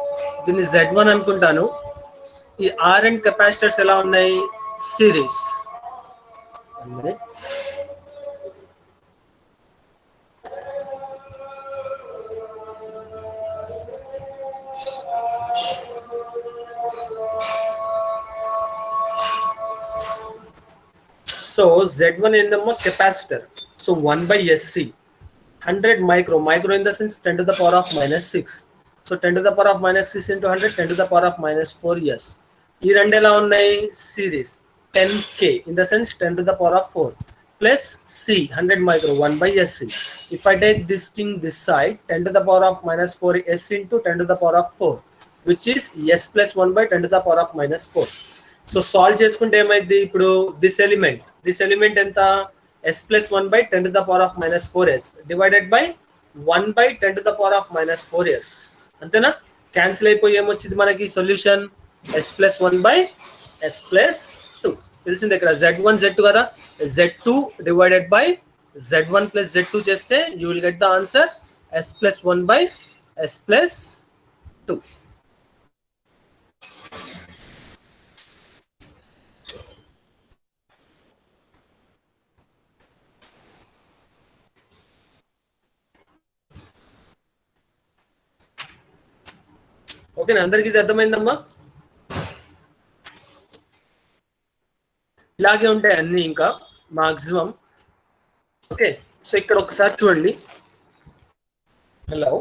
దీన్ని Z1 అనుకుంటాను. ఈ R and capacitors ఎలా ఉన్నాయి? Series. So Z1 in the capacitor. So 1 by SC. 100 micro in the sense 10 to the power of minus 6. So 10 to the power of minus 6 into 100, 10 to the power of minus 4 yes. ఈ రెండు ఎలా ఉన్నాయి? Series. 10k in the sense 10 to the power of 4 plus C 100 micro 1 by SC. If I take this thing this side, 10 to the power of minus 4 S into 10 to the power of 4, which is S plus 1 by 10 to the power of minus 4. So solve చేసుకుంటే ఏమైంది? ఇప్పుడు this element ఎంత? s plus 1 by 10 to the power of minus 4s divided by 1 by 10 to the power of minus 4s. అంతేనా? Cancel అయిపోయి ఏమొచ్చింది మనకి solution? s plus 1 by s plus 2. తెలిసింది ఇక్కడ z1 z2 కదా, z2 divided by z1 plus z2 చేస్తే you will get the answer s plus 1 by s plus 2. ఓకేనా? అందరికి ఇది అర్థమైందమ్మా? ఇలాగే ఉంటాయి అన్ని ఇంకా మాక్సిమం. ఓకే, సో ఇక్కడ ఒకసారి చూడండి. హలో,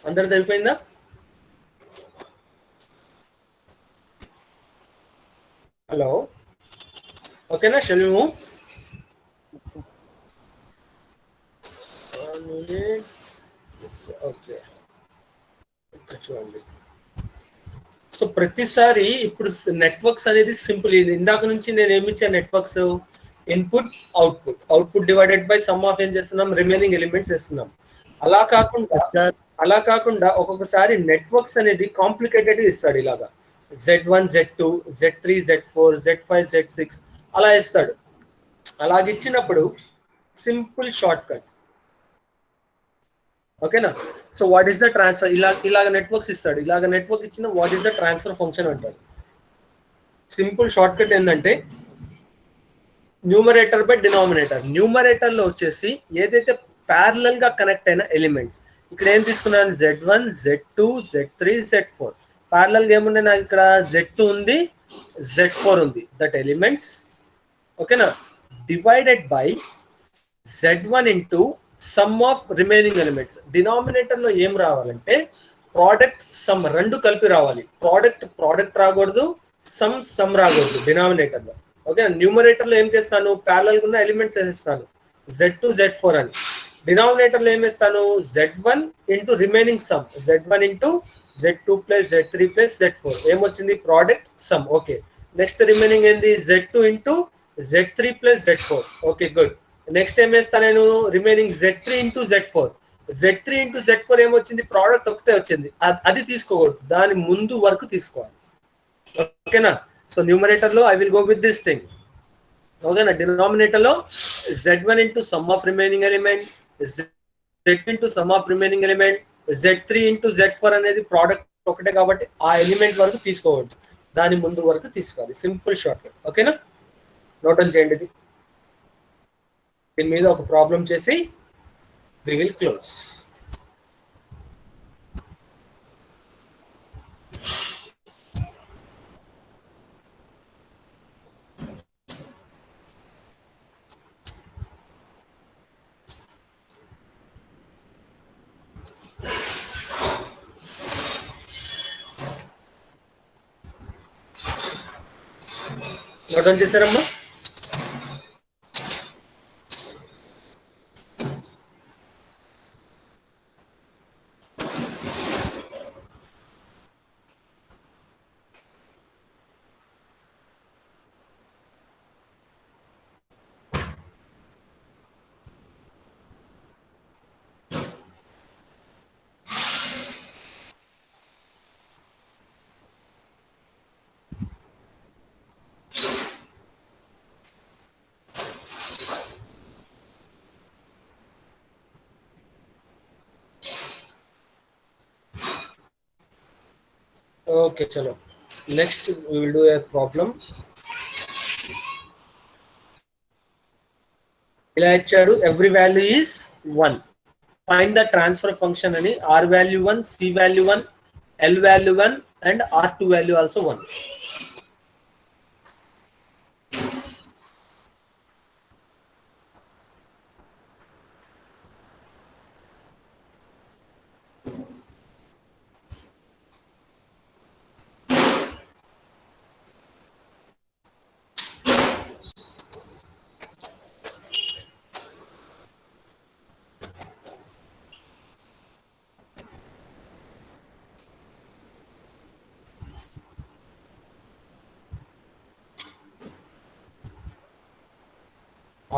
అందరు తెలిపోయిందా? హలో, ఓకేనా? షెల్యూ ఓకే, చూడండి. సో ప్రతిసారి ఇప్పుడు నెట్వర్క్స్ అనేది సింపుల్. ఇది ఇందాక నుంచి నేను ఏమి ఇచ్చాను, networks input output divided by sum of ఏం చేస్తున్నాం, రిమైనింగ్ ఎలిమెంట్స్ వేస్తున్నాం. అలా కాకుండా ఒక్కొక్కసారి నెట్వర్క్స్ అనేది కాంప్లికేటెడ్ ఇస్తాడు. ఇలాగా Z1 Z2 Z3 Z4 Z5 Z6 అలా ఇస్తాడు. అలాగిచ్చినప్పుడు సింపుల్ షార్ట్ కట్. ఓకేనా? So what is the transfer, ఇలాగ నెట్వర్క్స్ ఇస్తాడు. ఇలాగ నెట్వర్క్ ఇచ్చిన what is the transfer function అంటాడు. సింపుల్ షార్ట్ కట్ ఏంటంటే న్యూమరేటర్ బై డినామినేటర్. న్యూమరేటర్ లో వచ్చేసి ఏదైతే ప్యారలల్ గా కనెక్ట్ అయిన ఎలిమెంట్స్, ఇక్కడ ఏం తీసుకున్నాను, Z1 Z2 Z3 Z4. Parallel గా ఏముంది నాకు ఇక్కడ, Z2 ఉంది, Z4 ఉంది, దట్ ఎలిమెంట్స్. ఓకేనా? Divided by Z1 into some of remaining elements. Denominator లో ఏం రావాలంటే ప్రోడక్ట్ సమ్ రెండు కలిపి రావాలి. ప్రోడక్ట్ రాకూడదు, సమ్ రాకూడదు డినామినేటర్ లో. ఓకే, న్యూమరేటర్ లో ఏం చేస్తాను, ప్యారలల్ గా ఉన్న ఎలిమెంట్స్ వేసేస్తాను Z2 Z4 అని. డినామినేటర్ లో ఏం వేస్తాను, Z1 into remaining some, Z1 into Z2 plus Z3 plus Z4. ఏమొచ్చింది, product some. Okay, next remaining ఏంది, Z2 into Z3 plus Z4. Okay, good. Next ఏం వేస్తాను నేను, remaining Z3 into Z4. Z3 into Z4 ఏమొచ్చింది, product ఒకటే వచ్చింది, అది తీసుకోకూడదు, దాని ముందు వరకు తీసుకోవాలి. ఓకేనా? సో న్యూమరేటర్ లో I will go with this thing. ఓకేనా? డినామినేటర్ లో Z1 into some of remaining element, Z2 into some of remaining element, Z3 into Z4 అనేది ప్రోడక్ట్ ఒకటే కాబట్టి ఆ ఎలిమెంట్ వరకు తీసుకోవద్దు, దాని ముందు వరకు తీసుకోవాలి. Simple short cut. ఓకేనా? నోట్ చేయండి. ఇది దీని మీద ఒక ప్రాబ్లం చేసి we will close. నోట్ చేశారమ్మా? Okay, chalo. Next we will do a problem. ఇలా ఇచ్చాడు, every value is 1. Find the transfer function అని, R value 1, C value 1, L value 1 and R2 value also 1.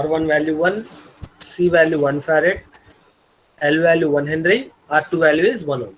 R1 value 1, C value 1 farad, L value 1 Henry, R2 value is 1 ohm.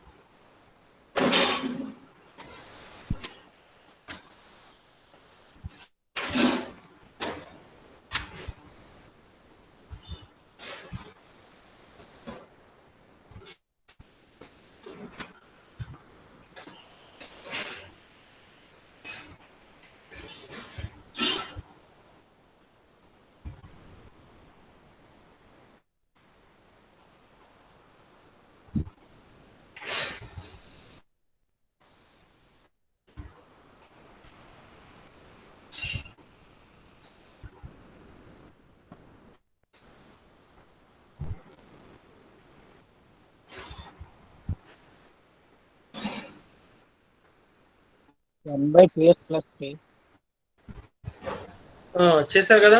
చేశారు కదా.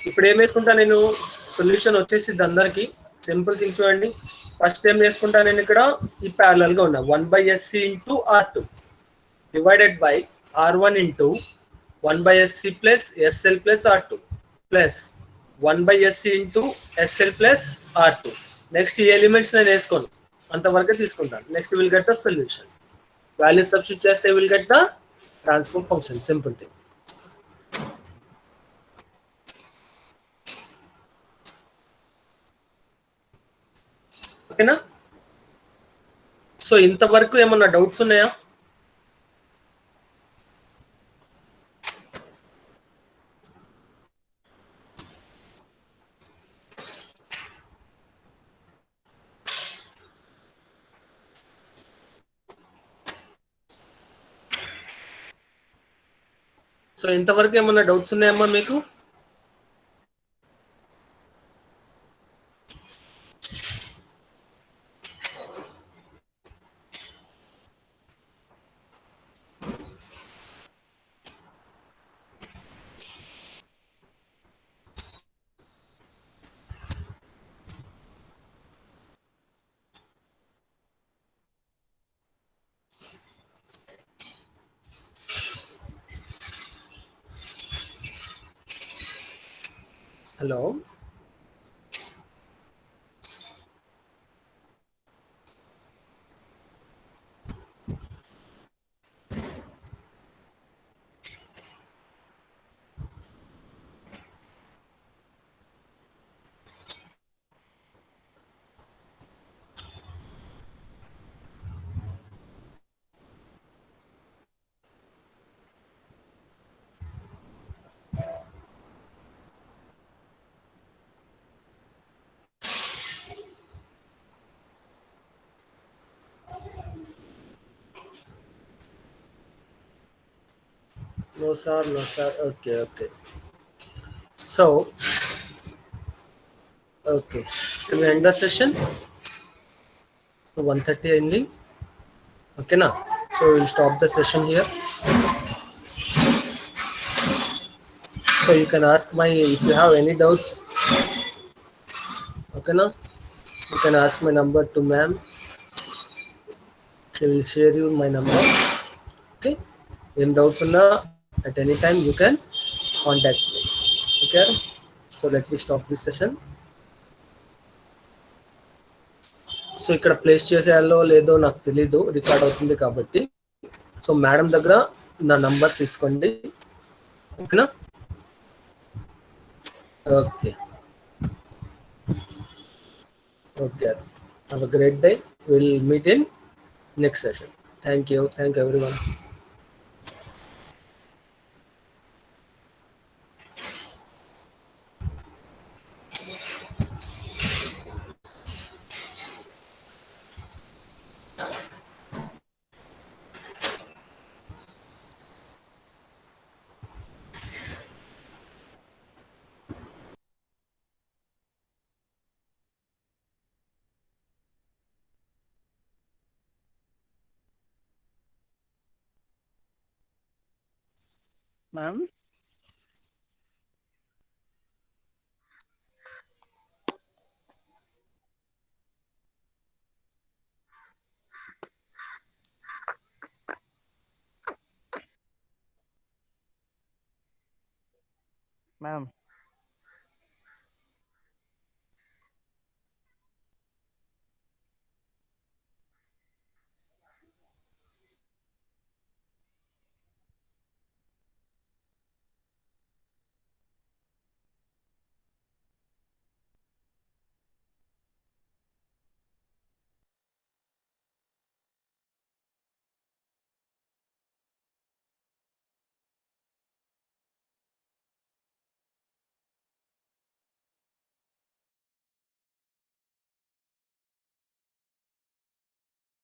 ఇప్పుడు ఏం వేసుకుంటా నేను, solution వచ్చేసింది అందరికి. సింపుల్ థింగ్ చూడండి. ఫస్ట్ ఏం వేసుకుంటా నేను, ఇక్కడ ఈ ప్యారలల్ గా ఉన్నా 1/SC into R2. divided by R1 into 1 by SC plus SL plus R2 plus 1 by SC into SL plus R2. Next ఈ ఎలిమెంట్స్ నేను వేసుకోను, అంతవరకే తీసుకుంటాను. Next will get the solution. Value substitute చేస్తే will get the transfer function. Simple thing. ఓకేనా? So ఇంతవరకు ఏమన్నా doubts ఉన్నాయా? సో ఇంతవరకు ఏమన్నా డౌట్స్ ఉన్నాయమ్మా మీకు? Hello, no sir, no sir. Okay, okay. So, okay, can we end the session? So 1:30 ending. Okay, now. So we'll stop the session here. So you can ask my, if you have any doubts. Okay, now you can ask my number to ma'am. She will share you my number. Okay. In doubts uన్నా at any time you can contact me. Okay. So let me stop this session. So ఇక్కడ place చేసేయాలో లేదో నాకు తెలీదు, record అవుతుంది కాబట్టి. So madam దగ్గర నా number తీసుకోండి. ఓకేనా? Okay, okay. Have a great day. Will meet in next session. Thank you everyone. Ma'am ma'am